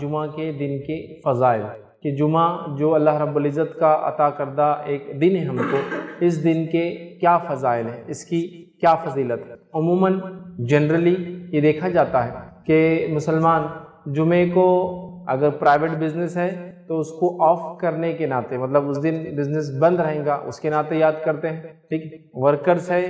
جمعہ کے دن کے فضائل کہ جمعہ جو اللہ رب العزت کا عطا کردہ ایک دن ہے ہم کو، اس دن کے کیا فضائل ہیں، اس کی کیا فضیلت ہے۔ عموماً جنرلی یہ دیکھا جاتا ہے کہ مسلمان جمعے کو اگر پرائیویٹ بزنس ہے تو اس کو آف کرنے کے ناطے، مطلب اس دن بزنس بند رہیں گا اس کے ناطے یاد کرتے ہیں، ٹھیک۔ ورکرز ہے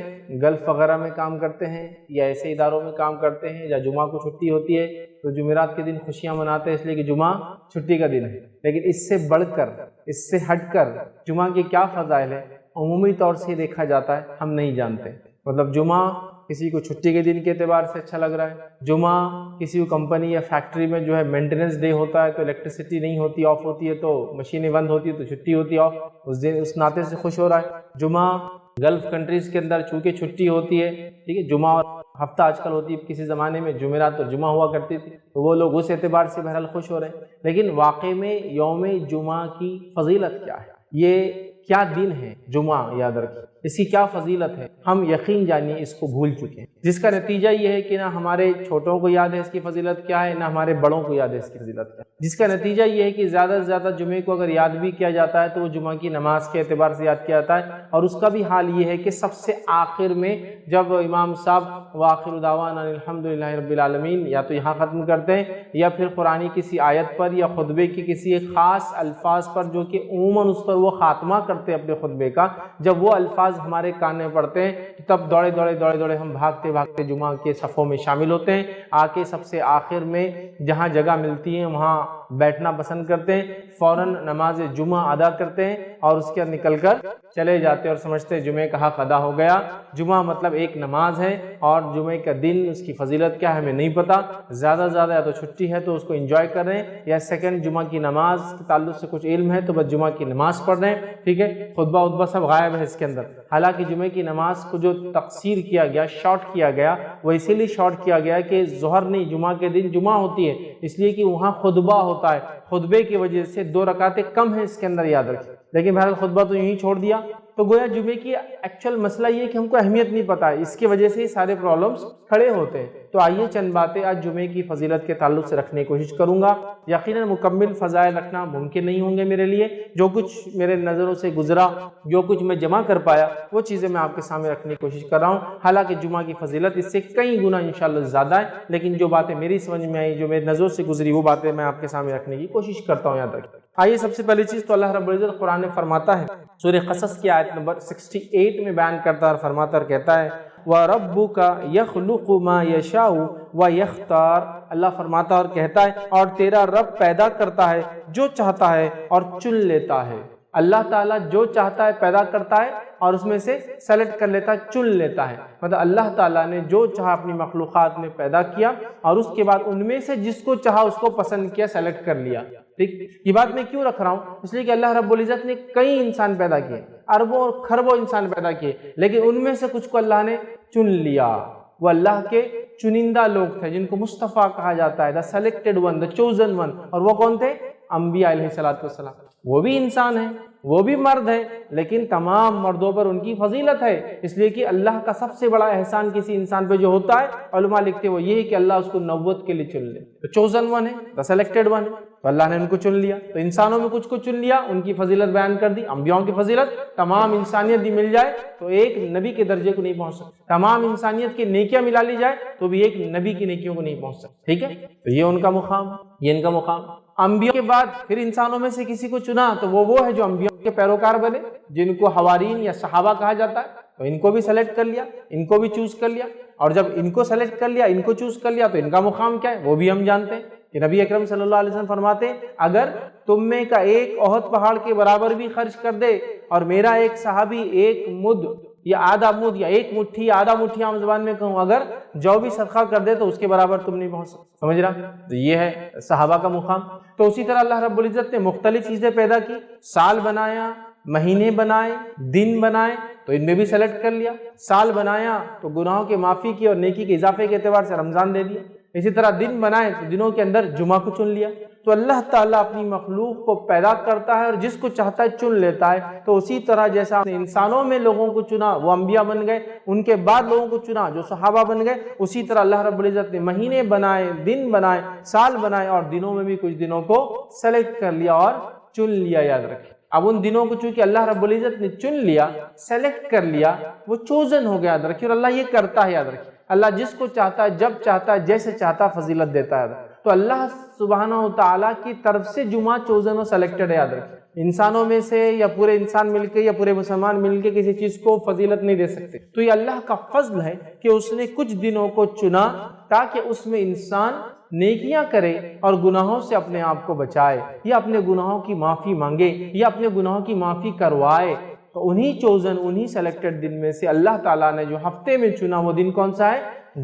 گلف وغیرہ میں کام کرتے ہیں یا ایسے اداروں میں کام کرتے ہیں یا جمعہ کو چھٹی ہوتی ہے تو جمعرات کے دن خوشیاں مناتے ہیں اس لیے کہ جمعہ چھٹی کا دن ہے۔ لیکن اس سے بڑھ کر، اس سے ہٹ کر جمعہ کے کیا فضائل ہیں عمومی طور سے دیکھا جاتا ہے ہم نہیں جانتے۔ مطلب جمعہ کسی کو چھٹی کے دن کے اعتبار سے اچھا لگ رہا ہے، جمعہ کسی کو کمپنی یا فیکٹری میں جو ہے مینٹیننس ڈے ہوتا ہے تو الیکٹریسٹی نہیں ہوتی، آف ہوتی ہے تو مشینیں بند ہوتی ہے تو چھٹی ہوتی ہے آف، اس دن اس ناطے سے خوش ہو رہا ہے۔ جمعہ گلف کنٹریز کے اندر چونکہ چھٹی ہوتی ہے، ٹھیک ہے، جمعہ اور ہفتہ آج کل ہوتی ہے، کسی زمانے میں جمعرات اور جمعہ ہوا کرتی تھی تو وہ لوگ اس اعتبار سے بہرحال خوش ہو رہے ہیں۔ لیکن واقع میں یوم جمعہ کی فضیلت کیا ہے، یہ کیا دن ہے جمعہ یاد رکھیں، اس کی کیا فضیلت ہے، ہم یقین جانیے اس کو بھول چکے ہیں، جس کا نتیجہ یہ ہے کہ نہ ہمارے چھوٹوں کو یاد ہے اس کی فضیلت کیا ہے، نہ ہمارے بڑوں کو یاد ہے اس کی فضیلت کیا ہے، جس کا نتیجہ یہ ہے کہ زیادہ سے زیادہ جمعے کو اگر یاد بھی کیا جاتا ہے تو وہ جمعہ کی نماز کے اعتبار سے یاد کیا جاتا ہے، اور اس کا بھی حال یہ ہے کہ سب سے آخر میں جب امام صاحب وآخر دعوانا الحمدللہ رب العالمین یا تو یہاں ختم کرتے ہیں یا پھر قرآنی کسی آیت پر یا خطبے کی کسی خاص الفاظ پر جو کہ عموماً اس پر وہ خاتمہ کرتے ہیں اپنے خطبے کا، جب وہ الفاظ ہمارے کان میں پڑتے ہیں تب دوڑے دوڑے ہم بھاگتے بھاگتے جمعہ کے صفوں میں شامل ہوتے ہیں، آ کے سب سے آخر میں جہاں جگہ ملتی ہے وہاں بیٹھنا پسند کرتے ہیں، فوراً نماز جمعہ ادا کرتے ہیں اور اس کے بعد نکل کر چلے جاتے ہیں اور سمجھتے ہیں جمعے کا حق ادا ہو گیا۔ جمعہ مطلب ایک نماز ہے اور جمعے کا دن اس کی فضیلت کیا ہے ہمیں نہیں پتا، زیادہ سے زیادہ یا تو چھٹی ہے تو اس کو انجوائے کر رہے ہیں یا سیکنڈ جمعہ کی نماز کے تعلق سے کچھ علم ہے تو بس جمعہ کی نماز پڑھ رہے ہیں، ٹھیک ہے، خطبہ سب غائب ہے اس کے اندر۔ حالانکہ جمعے کی نماز کو جو تقصیر کیا گیا، شارٹ کیا گیا، وہ اسی لیے شارٹ کیا گیا کہ ظہر نہیں، جمعہ کے دن جمعہ ہوتی ہے اس لیے کہ وہاں خطبہ ہوتا ہے، خطبے کی وجہ سے 2 رکعتیں کم ہیں اس کے اندر یاد رکھیں، لیکن بہرحال خطبہ تو یہیں چھوڑ دیا، تو گویا جمعے کی ایکچوئل مسئلہ یہ ہے کہ ہم کو اہمیت نہیں پتہ ہے، اس کی وجہ سے ہی سارے پرابلمز کھڑے ہوتے ہیں۔ تو آئیے چند باتیں آج جمعے کی فضیلت کے تعلق سے رکھنے کی کوشش کروں گا، یقیناً مکمل فضائل رکھنا ممکن نہیں ہوں گے میرے لیے، جو کچھ میرے نظروں سے گزرا، جو کچھ میں جمع کر پایا وہ چیزیں میں آپ کے سامنے رکھنے کی کوشش کر رہا ہوں، حالانکہ جمعہ کی فضیلت اس سے کئی گنا انشاءاللہ زیادہ ہے، لیکن جو باتیں میری سمجھ میں آئی، جو میری نظروں سے گزری، وہ باتیں میں آپ کے سامنے رکھنے کی کوشش کرتا ہوں یاد رکھیں۔ آئیے سب سے پہلی چیز تو اللہ رب العزت قرآن میں فرماتا ہے، سورہ قصص کی آیت نمبر 68 میں بیان کرتا ہے اور فرماتا اور کہتا ہے وَرَبُّكَ يَخْلُقُ مَا يَشَاءُ وَيَخْتَارُ، اللہ فرماتا اور کہتا ہے اور تیرا رب پیدا کرتا ہے جو چاہتا ہے اور چن لیتا ہے۔ اللہ تعالیٰ جو چاہتا ہے پیدا کرتا ہے اور اس میں سے سلیکٹ کر لیتا ہے، چن لیتا ہے، مطلب اللہ تعالیٰ نے جو چاہا اپنی مخلوقات میں پیدا کیا اور اس کے بعد ان میں سے جس کو چاہا اس کو پسند کیا، سلیکٹ کر لیا، ٹھیک۔ یہ بات میں کیوں رکھ رہا ہوں؟ اس لیے کہ اللہ رب العزت نے کئی انسان پیدا کیے، اربوں اور خربوں انسان پیدا کیے، لیکن ان میں سے کچھ کو اللہ نے چن لیا، وہ اللہ کے چنندہ لوگ تھے جن کو مصطفیٰ کہا جاتا ہے، the selected one, the chosen one, اور وہ کون تھے؟ انبیاء علیہ السلام۔ وہ بھی انسان ہیں، وہ بھی مرد ہیں، لیکن تمام مردوں پر ان کی فضیلت ہے، اس لیے کہ اللہ کا سب سے بڑا احسان کسی انسان پہ جو ہوتا ہے، علماء لکھتے وہ یہ ہے کہ اللہ اس کو نبوت کے لیے چن لے، تو چوزن ون ہے، دا سلیکٹڈ ون ہے، تو اللہ نے ان کو چن لیا، تو انسانوں میں کچھ کو چن لیا، ان کی فضیلت بیان کر دی۔ انبیاءوں کی فضیلت تمام انسانیت بھی مل جائے تو ایک نبی کے درجے کو نہیں پہنچ سکتا، تمام انسانیت کی نیکیاں ملا لی جائے تو بھی ایک نبی کی نیکیوں کو نہیں پہنچ سکتا، ٹھیک ہے، تو یہ ان کا مقام، یہ ان کا مقام۔ انبیاء کے بعد پھر انسانوں میں سے کسی کو چنا تو وہ ہے جو انبیاء کے پیروکار بنے، جن کو حوارین یا صحابہ کہا جاتا ہے، تو ان کو بھی سلیکٹ کر لیا، ان کو بھی چوز کر لیا، اور جب ان کو سلیکٹ کر لیا، ان کو چوز کر لیا تو ان کا مقام کیا ہے وہ بھی ہم جانتے ہیں کہ نبی اکرم صلی اللہ علیہ وسلم فرماتے ہیں اگر تم میں کا ایک احد پہاڑ کے برابر بھی خرچ کر دے اور میرا ایک صحابی ایک مد یا آدھا مد یا ایک مٹھی یا آدھا مٹھی عام زبان میں کہوں اگر جو بھی صدقہ کر دے تو اس کے برابر تم نہیں پہنچ سکتے، سمجھ رہا؟ تو یہ ہے صحابہ کا مقام۔ تو اسی طرح اللہ رب العزت نے مختلف چیزیں پیدا کی، سال بنایا، مہینے بنائے، دن بنائے، تو ان میں بھی سلیکٹ کر لیا، سال بنایا تو گناہوں کے معافی کی اور نیکی کے اضافے کے اعتبار سے رمضان دے دیا، اسی طرح دن بنائے تو دنوں کے اندر جمعہ کو چن لیا، تو اللہ تعالیٰ اپنی مخلوق کو پیدا کرتا ہے اور جس کو چاہتا ہے چن لیتا ہے۔ تو اسی طرح جیسا انسانوں میں لوگوں کو چنا وہ انبیاء بن گئے، ان کے بعد لوگوں کو چنا جو صحابہ بن گئے، اسی طرح اللہ رب العزت نے مہینے بنائے، دن بنائے، سال بنائے، اور دنوں میں بھی کچھ دنوں کو سلیکٹ کر لیا اور چن لیا۔ یاد رکھیں، اب ان دنوں کو چونکہ اللہ رب العزت نے چن لیا، سلیکٹ کر لیا، وہ چوزن ہو گیا۔ یاد رکھیں، اور اللہ یہ کرتا ہے، یاد رکھیں اللہ جس کو چاہتا ہے، جب چاہتا ہے، جیسے چاہتا ہے فضیلت دیتا ہے۔ تو اللہ سبحانہ و تعالیٰ کی طرف سے جمعہ چوزن و سلیکٹڈ ہے۔ یاد رکھیں، انسانوں میں سے یا پورے انسان مل کے یا پورے مسلمان مل کے کسی چیز کو فضیلت نہیں دے سکتے۔ تو یہ اللہ کا فضل ہے کہ اس نے کچھ دنوں کو چنا تاکہ اس میں انسان نیکیاں کرے اور گناہوں سے اپنے آپ کو بچائے، یا اپنے گناہوں کی معافی مانگے، یا اپنے گناہوں کی معافی کروائے۔ تو انہی چوزن، انہی سلیکٹڈ دن میں سے اللہ تعالیٰ نے جو ہفتے میں چنا وہ دن کون سا ہے؟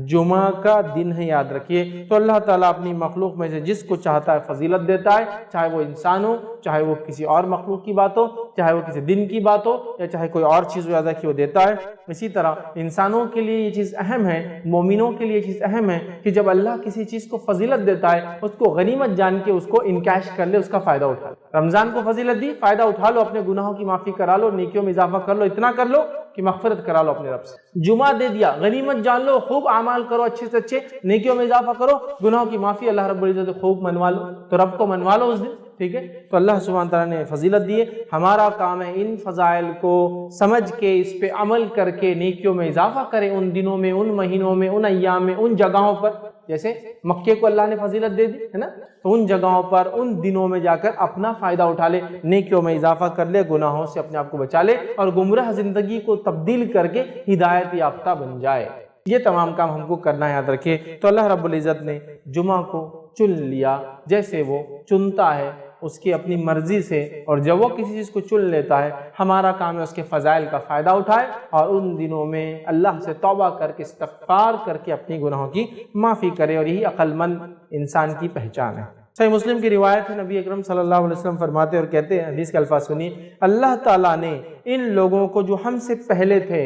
جمعہ کا دن ہے۔ یاد رکھیے، تو اللہ تعالیٰ اپنی مخلوق میں سے جس کو چاہتا ہے فضیلت دیتا ہے، چاہے وہ انسان ہو، چاہے وہ کسی اور مخلوق کی بات ہو، چاہے وہ کسی دن کی بات ہو، یا چاہے کوئی اور چیز زیادہ کی وہ دیتا ہے۔ اسی طرح انسانوں کے لیے یہ چیز اہم ہے، مومنوں کے لیے یہ چیز اہم ہے کہ جب اللہ کسی چیز کو فضیلت دیتا ہے اس کو غنیمت جان کے اس کو انکیش کر لے، اس کا فائدہ اٹھا لے۔ رمضان کو فضیلت دی، فائدہ اٹھا لو، اپنے گناہوں کی معافی کرا لو، نیکیوں میں اضافہ کر لو، اتنا کر لو کہ مغفرت کرا لو اپنے رب سے۔ جمعہ دے دیا، غنیمت جان لو، خوب اعمال کرو، اچھے سے اچھے نیکیوں میں اضافہ کرو، گناہوں کی معافی اللہ رب العزت خوب منوا لو، تو رب کو منوا لو اس دن، ٹھیک ہے۔ تو اللہ سبحانہ تعالیٰ نے فضیلت دی ہے، ہمارا کام ہے ان فضائل کو سمجھ کے اس پہ عمل کر کے نیکیوں میں اضافہ کریں، ان دنوں میں، ان مہینوں میں، ان ایام میں، ان جگہوں پر۔ جیسے مکے کو اللہ نے فضیلت دے دی ہے نا، تو ان جگہوں پر، ان دنوں میں جا کر اپنا فائدہ اٹھا لے، نیکیوں میں اضافہ کر لے، گناہوں سے اپنے آپ کو بچا لے، اور گمراہ زندگی کو تبدیل کر کے ہدایت یافتہ بن جائے۔ یہ تمام کام ہم کو کرنا ہے، یاد رکھیے۔ تو اللہ رب العزت نے جمعہ کو چن لیا، جیسے وہ چنتا ہے اس کی اپنی مرضی سے، اور جب وہ کسی چیز کو چن لیتا ہے ہمارا کام ہے اس کے فضائل کا فائدہ اٹھائے، اور ان دنوں میں اللہ سے توبہ کر کے، استغفار کر کے اپنی گناہوں کی معافی کرے، اور یہی عقل مند انسان کی پہچان ہے۔ صحیح مسلم کی روایت ہے، نبی اکرم صلی اللہ علیہ وسلم فرماتے اور کہتے ہیں، حدیث کے الفاظ سنیے، اللہ تعالیٰ نے ان لوگوں کو جو ہم سے پہلے تھے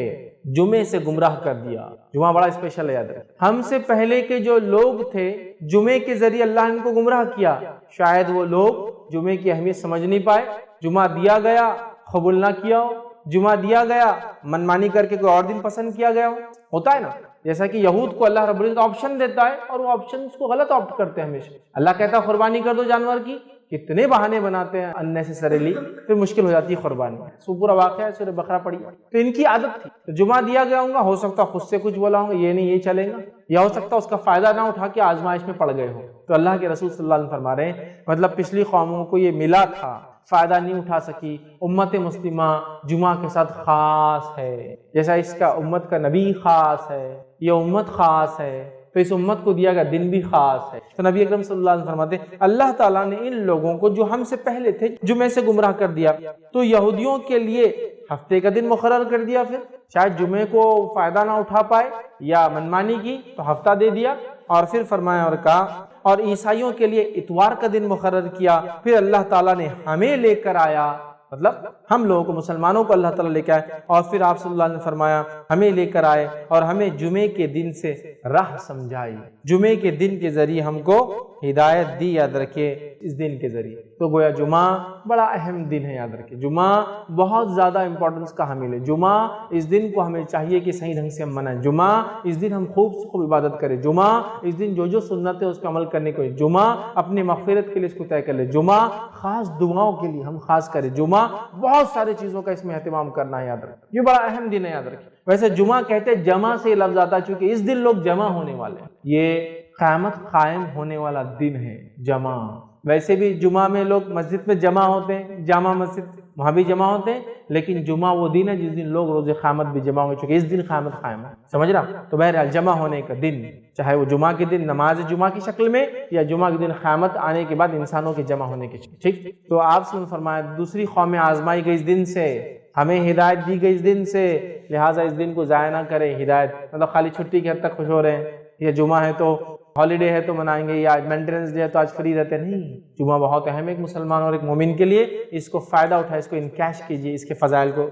جمعے سے گمراہ کر دیا۔ جمعہ بڑا اسپیشل ہے، یاد رکھیں، ہم سے پہلے کے جو لوگ تھے جمعے کے ذریعے اللہ نے ان کو گمراہ کیا۔ شاید وہ لوگ جمعے کی اہمیت سمجھ نہیں پائے، جمعہ دیا گیا قبول نہ کیا ہو، جمعہ دیا گیا منمانی کر کے کوئی اور دن پسند کیا گیا ہوتا ہے نا، جیسا کہ یہود کو اللہ رب العزت آپشن دیتا ہے اور وہ آپشن کو غلط آپٹ کرتے ہیں ہمیشہ۔ اللہ کہتا ہے قربانی کر دو جانور کی، کتنے بہانے بناتے ہیں اننیسیسریلی، پھر مشکل ہو جاتی ہے قربانی۔ سو پورا واقعہ ہے، سورہ بقرہ پڑھی، تو ان کی عادت تھی، تو جمعہ دیا گیا ہوں گا، ہو سکتا خود سے کچھ بولا ہوں گا، یہ نہیں یہ چلے گا، یا ہو سکتا اس کا فائدہ نہ اٹھا کے آزمائش میں پڑ گئے ہوں۔ تو اللہ کے رسول صلی اللہ علیہ وسلم فرما رہے ہیں، مطلب پچھلی قوموں کو یہ ملا تھا، فائدہ نہیں اٹھا سکی، امت مسلمہ جمعہ کے ساتھ خاص ہے، جیسا اس کا امت کا نبی خاص ہے، یہ امت خاص ہے، تو اس امت کو دیا گیا دن بھی خاص ہے۔ تو نبی اکرم صلی اللہ علیہ وسلم فرماتے ہیں، اللہ تعالیٰ نے ان لوگوں کو جو ہم سے پہلے تھے جمعے سے گمراہ کر دیا، تو یہودیوں کے لیے ہفتے کا دن مقرر کر دیا، پھر شاید جمعے کو فائدہ نہ اٹھا پائے یا منمانی کی تو ہفتہ دے دیا، اور پھر فرمایا اور کہا، اور عیسائیوں کے لیے اتوار کا دن مقرر کیا، پھر اللہ تعالیٰ نے ہمیں لے کر آیا، مطلب ہم لوگوں کو، مسلمانوں کو اللہ تعالیٰ لے کے آئے، اور پھر آپ صلی اللہ علیہ وسلم نے فرمایا ہمیں لے کر آئے اور ہمیں جمعے کے دن سے راہ سمجھائی، جمعے کے دن کے ذریعے ہم کو ہدایت دی، یاد رکھیے اس دن کے ذریعے۔ تو گویا جمعہ بڑا اہم دن ہے، یاد رکھیے جمعہ بہت زیادہ امپورٹنس کا حامل ہے۔ جمعہ اس دن کو ہمیں چاہیے کہ صحیح ڈھنگ سے ہم منائیں، جمعہ اس دن ہم خوب سے خوب عبادت کریں، جمعہ اس دن جو سنت ہے اس پہ عمل کرنے کو، جمعہ اپنی مغفرت کے لیے اس کو طے کر لے، جمعہ خاص دعاؤں کے لیے ہم خاص کریں، جمعہ بہت ساری چیزوں کا اس میں اہتمام کرنا ہے، یاد رکھیں یہ بڑا اہم دن ہے، یاد رکھیں۔ ویسے جمعہ کہتے ہیں جمع سے لفظ آتا ہے، چونکہ اس دن لوگ جمع ہونے والے ہیں، یہ قیامت قائم ہونے والا دن ہے جمع۔ ویسے بھی جمعہ میں لوگ مسجد میں جمع ہوتے ہیں، جامع مسجد وہاں بھی جمع ہوتے ہیں، لیکن جمعہ وہ دن ہے جس دن لوگ روز قیامت بھی جمع ہوں گے، چونکہ اس دن قیامت قائم ہے، سمجھ رہا؟ تو بہرحال جمع ہونے کا دن، چاہے وہ جمعہ کے دن نماز جمعہ کی شکل میں، یا جمعہ کے دن قیامت آنے کے بعد انسانوں کے جمع ہونے کی شکل، ٹھیک؟ تو آپ سے فرمایا دوسری قومیں آزمائی گئی اس دن سے، ہمیں ہدایت دی گئی اس دن سے، لہٰذا اس دن کو ضائع نہ کریں۔ ہدایت مطلب خالی چھٹی کے حد تک خوش ہو رہے ہیں، یا جمعہ ہے تو ہالیڈے ہے تو منائیں گے، یا مینٹیننس ڈے ہے تو آج فری رہتے، نہیں، جمعہ بہت اہم ہے ایک مسلمان اور ایک مومن کے لیے، اس کو فائدہ اٹھائے، اس کو انکیش کیجیے، اس کے فضائل کو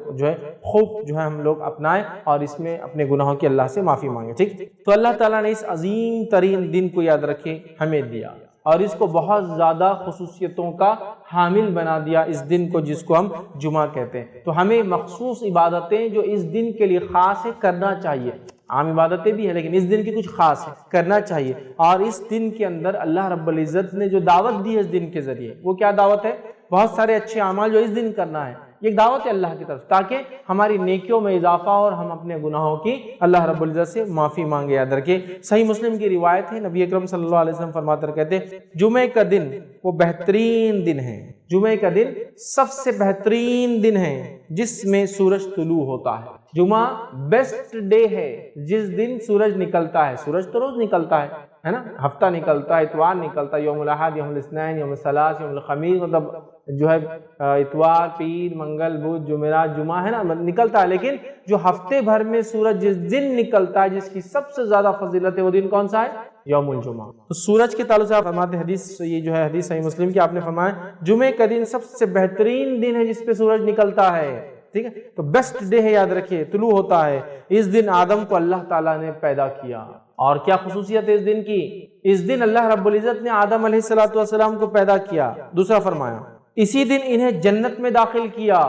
خوب ہم لوگ اپنائیں، اور اس میں اپنے گناہوں کی اللہ سے معافی مانگیں، ٹھیک؟ تو اللہ تعالیٰ نے اس عظیم ترین دن کو، یاد رکھیں، ہمیں دیا، اور اس کو بہت زیادہ خصوصیتوں کا حامل بنا دیا اس دن کو، جس کو ہم جمعہ کہتے ہیں۔ تو ہمیں مخصوص عبادتیں جو اس دن کے لیے خاص ہے کرنا چاہیے، عام عبادتیں بھی ہیں لیکن اس دن کی کچھ خاص ہے، کرنا چاہیے۔ اور اس دن کے اندر اللہ رب العزت نے جو دعوت دی ہے اس دن کے ذریعے، وہ کیا دعوت ہے؟ بہت سارے اچھے اعمال جو اس دن کرنا ہے، یہ دعوت ہے اللہ کی طرف، تاکہ ہماری نیکیوں میں اضافہ اور ہم اپنے گناہوں کی اللہ رب العزت سے معافی مانگے۔ یاد رکھیں، صحیح مسلم کی روایت ہے، نبی اکرم صلی اللہ علیہ وسلم فرماتے کہتے ہیں جمعے کا دن وہ بہترین دن ہے، جمعے کا دن سب سے بہترین دن ہے جس میں سورج طلوع ہوتا ہے۔ جمعہ بیسٹ ڈے ہے جس دن سورج نکلتا ہے، سورج تو روز نکلتا ہے نا، ہفتہ نکلتا ہے، اتوار نکلتا ہے، یوم الاحد، یوم الاثنین، یوم الثلاث، یوم الخمیس، مطلب جو ہے اتوار، پیر، منگل، بدھ، جمعرات، جمعہ ہے نا نکلتا ہے۔ لیکن جو ہفتے بھر میں سورج جس دن نکلتا ہے جس کی سب سے زیادہ فضیلت ہے وہ دن کون سا ہے؟ یوم الجمعہ۔ تو سورج کے تعلق سے آپ فرماتے ہیں، حدیث یہ جو ہے حدیث صحیح مسلم کی، آپ نے فرمایا جمعے کا دن سب سے بہترین دن ہے جس پہ سورج نکلتا ہے، ٹھیک ہے؟ تو بیسٹ ڈے ہے، یاد رکھیے، طلوع ہوتا ہے۔ اس دن آدم کو اللہ تعالیٰ نے پیدا کیا، اور کیا خصوصیت ہے اس دن کی؟ اس دن اللہ رب العزت نے آدم علیہ السلام کو پیدا کیا۔ دوسرا فرمایا اسی دن انہیں جنت میں داخل کیا،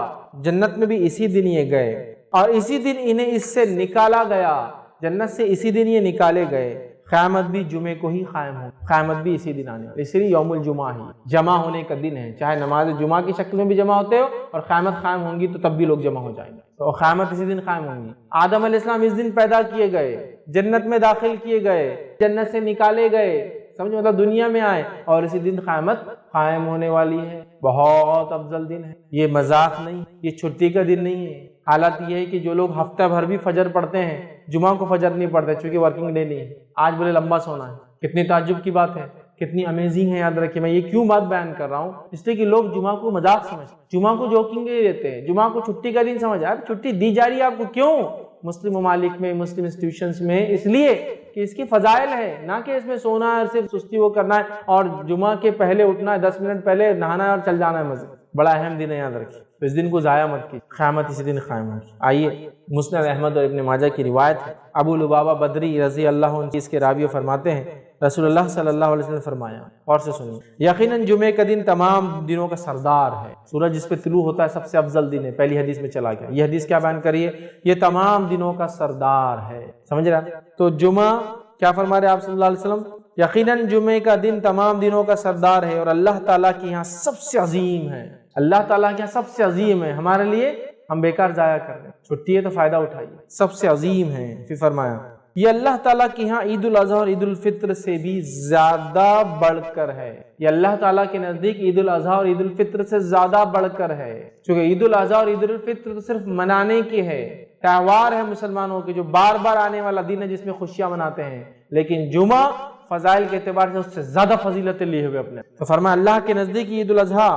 جنت میں بھی اسی دن یہ گئے، اور اسی دن انہیں اس سے نکالا گیا، جنت سے اسی دن یہ نکالے گئے۔ قیامت بھی جمعے کو ہی قائم ہو، قیامت بھی اسی دن آنے والی، اس لیے یوم الجمعہ ہی جمع ہونے کا دن ہے، چاہے نماز جمعہ کی شکل میں بھی جمع ہوتے ہو اور قیامت قائم ہوں گی تو تب بھی لوگ جمع ہو جائیں گے، تو قیامت اسی دن قائم ہوں گی۔ آدم علیہ السلام اس دن پیدا کیے گئے، جنت میں داخل کیے گئے، جنت سے نکالے گئے، سمجھ مطلب دنیا میں آئے، اور اسی دن قیامت قائم ہونے والی ہے۔ بہت افضل دن ہے، یہ مذاق نہیں، یہ چھٹی کا دن نہیں ہے۔ حالت یہ ہے کہ جو لوگ ہفتہ بھر بھی فجر پڑھتے ہیں، جمعہ کو فجر نہیں پڑھتے چونکہ ورکنگ ڈے نہیں ہے، آج بولے لمبا سونا ہے، کتنی تعجب کی بات ہے، کتنی امیزنگ ہے۔ یاد رکھیں، میں یہ کیوں بات بیان کر رہا ہوں؟ اس لیے کہ لوگ جمعہ کو مذاق سمجھتے ہیں، جمعہ کو جوکنگ ڈے لیتے ہیں، جمعہ کو چھٹی کا دن سمجھ آئے، چھٹی دی جا رہی ہے آپ کو کیوں؟ مسلم ممالک میں، مسلم انسٹیٹیوشنز میں، اس لیے کہ اس کی فضائل ہے، نہ کہ اس میں سونا ہے، صرف سستی وہ کرنا ہے، اور جمعہ کے پہلے اٹھنا ہے، 10 منٹ پہلے نہانا ہے اور چل جانا ہے مسجد۔ بڑا اہم دن ہے، یاد رکھیے، تو اس دن کو ضائع مت کی، قیامت اسی دن قائم ہوگی۔ آئیے، مسند احمد اور ابن ماجہ کی روایت ہے، ابو لبابہ بدری رضی اللہ عنہ اس کے راوی فرماتے ہیں رسول اللہ صلی اللہ علیہ وسلم نے فرمایا، اور سے سنیے، یقیناً جمعے کا دن تمام دنوں کا سردار ہے، سورج جس پہ طلوع ہوتا ہے سب سے افضل دن ہے، پہلی حدیث میں چلا گیا۔ یہ حدیث کیا بیان کریے؟ یہ تمام دنوں کا سردار ہے، سمجھ رہا؟ تو جمعہ کیا فرما رہے آپ صلی اللہ علیہ وسلم؟ یقیناً جمعے کا دن تمام دنوں کا سردار ہے اور اللہ تعالیٰ کی یہاں سب سے عظیم ہے، اللہ تعالیٰ کے یہاں سب سے عظیم ہے، ہمارے لیے ہم بیکار ضائع کر رہے ہیں، چھٹی ہے تو فائدہ اٹھائیے، سب سے عظیم ہے۔ پھر فرمایا یہ اللہ تعالیٰ کی یہاں عید الاضحیٰ اور عید الفطر سے بھی زیادہ بڑھ کر ہے، یہ اللہ تعالیٰ کے نزدیک عید الاضحیٰ اور عید الفطر سے زیادہ بڑھ کر ہے، چونکہ عید الاضحیٰ اور عید الفطر صرف منانے کی ہے، تہوار ہے مسلمانوں کے جو بار بار آنے والا دن ہے جس میں خوشیاں مناتے ہیں، لیکن جمعہ فضائل کے اعتبار سے اس سے زیادہ فضیلتیں لیے ہوئے اپنے، تو فرمایا اللہ کے نزدیک عید الاضحیٰ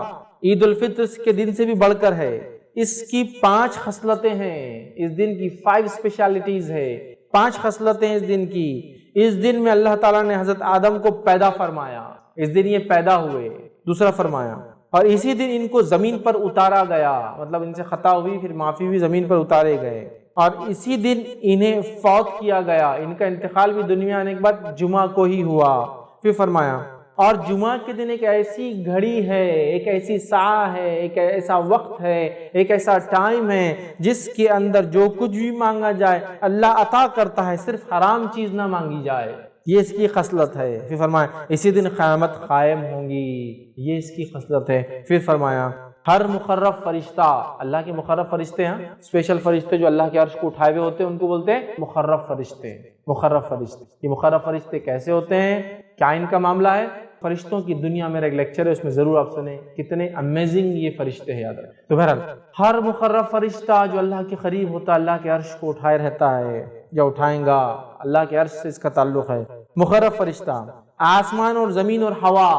عید الفطر کے دن سے بھی بڑھ کر ہے، اس کی 5 خصلتیں ہیں، اس دن کی 5 اسپیشلٹیز ہے، 5 خصلتیں اس دن کی۔ اس دن میں اللہ تعالیٰ نے حضرت آدم کو پیدا فرمایا، اس دن یہ پیدا ہوئے۔ دوسرا فرمایا اور اسی دن ان کو زمین پر اتارا گیا، مطلب ان سے خطا ہوئی پھر معافی ہوئی، زمین پر اتارے گئے، اور اسی دن انہیں فوت کیا گیا، ان کا انتقال بھی دنیا آنے کے بعد جمعہ کو ہی ہوا۔ پھر فرمایا اور جمعہ کے دن ایک ایسی گھڑی ہے، ایک ایسی ساعت ہے، ایک ایسا وقت ہے، ایک ایسا ٹائم ہے جس کے اندر جو کچھ بھی مانگا جائے اللہ عطا کرتا ہے، صرف حرام چیز نہ مانگی جائے، یہ اس کی خصلت ہے۔ پھر فرمایا اسی دن قیامت قائم ہوں گی، یہ اس کی خصلت ہے۔ پھر فرمایا ہر مقرب فرشتہ، اللہ کے مقرب فرشتے ہیں، اسپیشل فرشتے جو اللہ کے عرش کو اٹھائے ہوئے ہوتے ہیں ان کو بولتے ہیں مقرب فرشتے، مقرب فرشتے۔ یہ مقرب فرشتے کیسے ہوتے ہیں، کیا ان کا معاملہ ہے؟ فرشتوں کی دنیا میرا ایک لیکچر ہے، اس میں ضرور آپ سنیں، کتنے امیزنگ یہ فرشتے ہیں، یاد رکھیں۔ تو بہرحال ہر مقرب فرشتہ جو اللہ کے قریب ہوتا ہے، اللہ کے عرش کو اٹھائے رہتا ہے یا اٹھائیں گا، اللہ کے عرش سے اس کا تعلق ہے۔ مقرب فرشتہ آسمان اور زمین اور ہوا،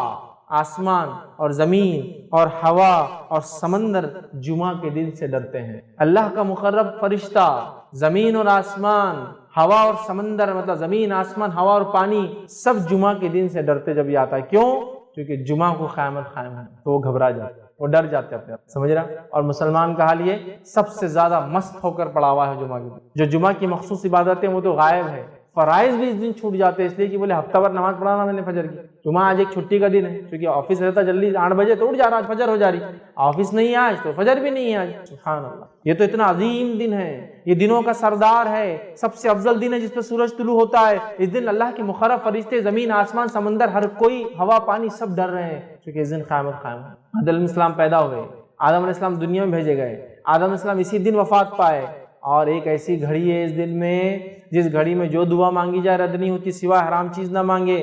آسمان اور زمین اور ہوا اور سمندر جمعہ کے دن سے ڈرتے ہیں۔ اللہ کا مقرب فرشتہ زمین اور آسمان، ہوا اور سمندر، مطلب زمین، آسمان، ہوا اور پانی، سب جمعہ کے دن سے ڈرتے جب یہ آتا ہے۔ کیوں؟ کیونکہ جمعہ کو قیامت قائم ہے تو وہ گھبرا جاتے، وہ ڈر جاتے اپنے آپ، سمجھ رہا؟ اور مسلمان کا حال یہ سب سے زیادہ مست ہو کر پڑا ہوا ہے جمعہ کی، جو جمعہ کی مخصوص عبادتیں وہ تو غائب ہے، فرائض بھی اس دن چھوٹ جاتے ہیں، اس لیے کہ بولے ہفتہ بھر نماز پڑھا نا میں نے فجر کی، جمعہ آج ایک چھٹی کا دن ہے، کیونکہ آفس رہتا جلدی 8 بجے تو اٹھ جا رہا، آج فجر ہو جا رہی، آفس نہیں ہے آج تو فجر بھی نہیں ہے آج، سبحان اللہ، یہ تو اتنا عظیم دن ہے، یہ دنوں کا سردار ہے، سب سے افضل دن ہے جس پہ سورج طلوع ہوتا ہے، اس دن اللہ کے مقرب فرشتے زمین آسمان سمندر ہر کوئی ہوا پانی سب ڈر رہے ہیں، کیونکہ اس دن قیامت قائم ہے۔ آدم علیہ السلام پیدا ہوئے، آدم علیہ السلام دنیا میں بھیجے گئے، آدم علیہ السلام اسی دن وفات پائے، اور ایک ایسی گھڑی ہے اس دن میں جس گھڑی میں جو دعا مانگی جائے رد نہیں ہوتی سوائے حرام چیز نہ مانگے،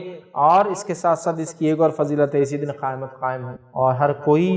اور اس کے ساتھ ساتھ اس کی ایک اور فضیلت ہے، اسی دن قیامت قائم ہے اور ہر کوئی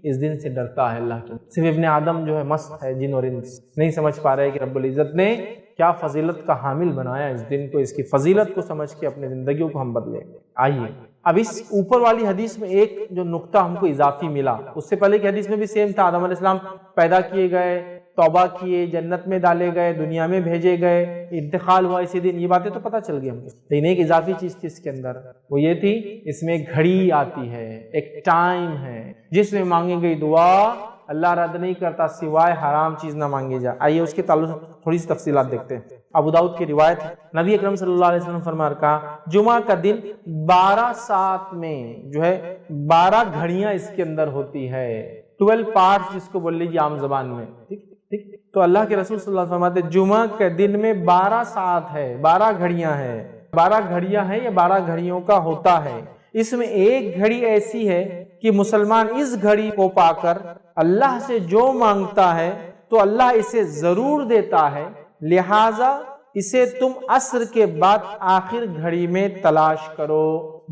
اس دن سے ڈرتا ہے اللہ کی، صرف ابن آدم جو ہے مست ہے، جن اور انس نہیں سمجھ پا رہے کہ رب العزت نے کیا فضیلت کا حامل بنایا اس دن کو، اس کی فضیلت کو سمجھ کے اپنے زندگیوں کو ہم بدلیں۔ آئیے اب اس اوپر والی حدیث میں ایک جو نقطہ ہم کو اضافی ملا، اس سے پہلے کی حدیث میں بھی سیم تھا، آدم علیہ السلام پیدا کیے گئے، توبہ کیے، جنت میں ڈالے گئے، دنیا میں بھیجے گئے، انتقال ہوا اسی دن، یہ باتیں تو پتہ چل گئی ہم کو، لیکن ایک اضافی چیز تھی اس کے اندر، وہ یہ تھی اس میں ایک گھڑی آتی ہے، ایک ٹائم ہے جس میں مانگی گئی دعا اللہ رد نہیں کرتا سوائے حرام چیز نہ مانگی جائے۔ آئیے اس کے تعلق سے تھوڑی سی تفصیلات دیکھتے ہیں۔ ابو داؤد کی روایت ہے، نبی اکرم صلی اللہ علیہ وسلم فرما کہا جمعہ کا دن 12 ساعت میں جو ہے 12 گھڑیاں اس کے اندر ہوتی ہے، 12 پارٹس جس کو بول لیجیے عام زبان میں، ٹھیک تو اللہ کے رسول صلی اللہ علیہ وسلم فرماتے جمعہ کے دن میں 12 ساعت ہے، 12 گھڑیاں ہیں، 12 گھڑیاں ہیں یا 12 گھڑیوں کا ہوتا ہے، اس میں ایک گھڑی ایسی ہے کہ مسلمان اس گھڑی کو پا کر اللہ سے جو مانگتا ہے تو اللہ اسے ضرور دیتا ہے، لہٰذا اسے تم عصر کے بعد آخر گھڑی میں تلاش کرو۔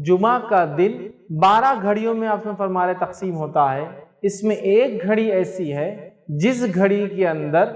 جمعہ کا دن 12 گھڑیوں میں آپ نے فرما رہے تقسیم ہوتا ہے، اس میں ایک گھڑی ایسی ہے جس گھڑی کے اندر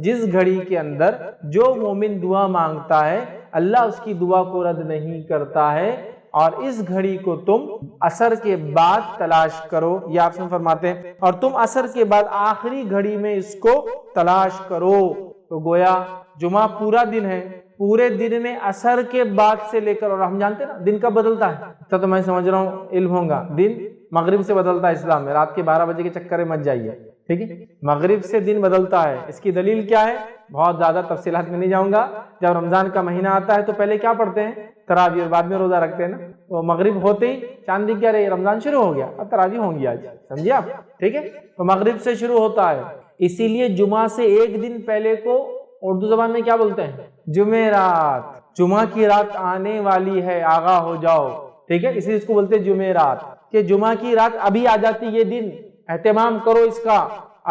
جس گھڑی کے اندر جو مومن دعا مانگتا ہے اللہ اس کی دعا کو رد نہیں کرتا ہے، اور اس گھڑی کو تم عصر کے بعد تلاش کرو، یا آپ سے فرماتے ہیں اور تم عصر کے بعد آخری گھڑی میں اس کو تلاش کرو۔ تو گویا جمعہ پورا دن ہے، پورے دن میں عصر کے بعد سے لے کر، اور ہم جانتے ہیں نا دن کب بدلتا ہے، تو میں سمجھ رہا ہوں علم ہوگا، دن مغرب سے بدلتا ہے اسلام میں، رات کے 12 بجے کے چکر میں مت جائیے، ٹھیک ہے، مغرب سے دن بدلتا ہے۔ اس کی دلیل کیا ہے، بہت زیادہ تفصیلات میں نہیں جاؤں گا۔ جب رمضان کا مہینہ آتا ہے تو پہلے کیا پڑھتے ہیں، تراویح، اور بعد میں روزہ رکھتے ہیں نا، تو مغرب ہوتے ہی چاند دکھ گیا، رہے رمضان شروع ہو گیا، اب تراویح ہوں گی آج، سمجھے آپ، ٹھیک ہے، تو مغرب سے شروع ہوتا ہے، اسی لیے جمعہ سے ایک دن پہلے کو اردو زبان میں کیا بولتے ہیں، جمعرات، جمعہ کی رات آنے والی ہے، آگاہ ہو جاؤ، ٹھیک ہے، اسی اس کو بولتے ہیں جمعرات، کہ جمعہ کی رات ابھی آ جاتی، یہ دن اہتمام کرو اس کا،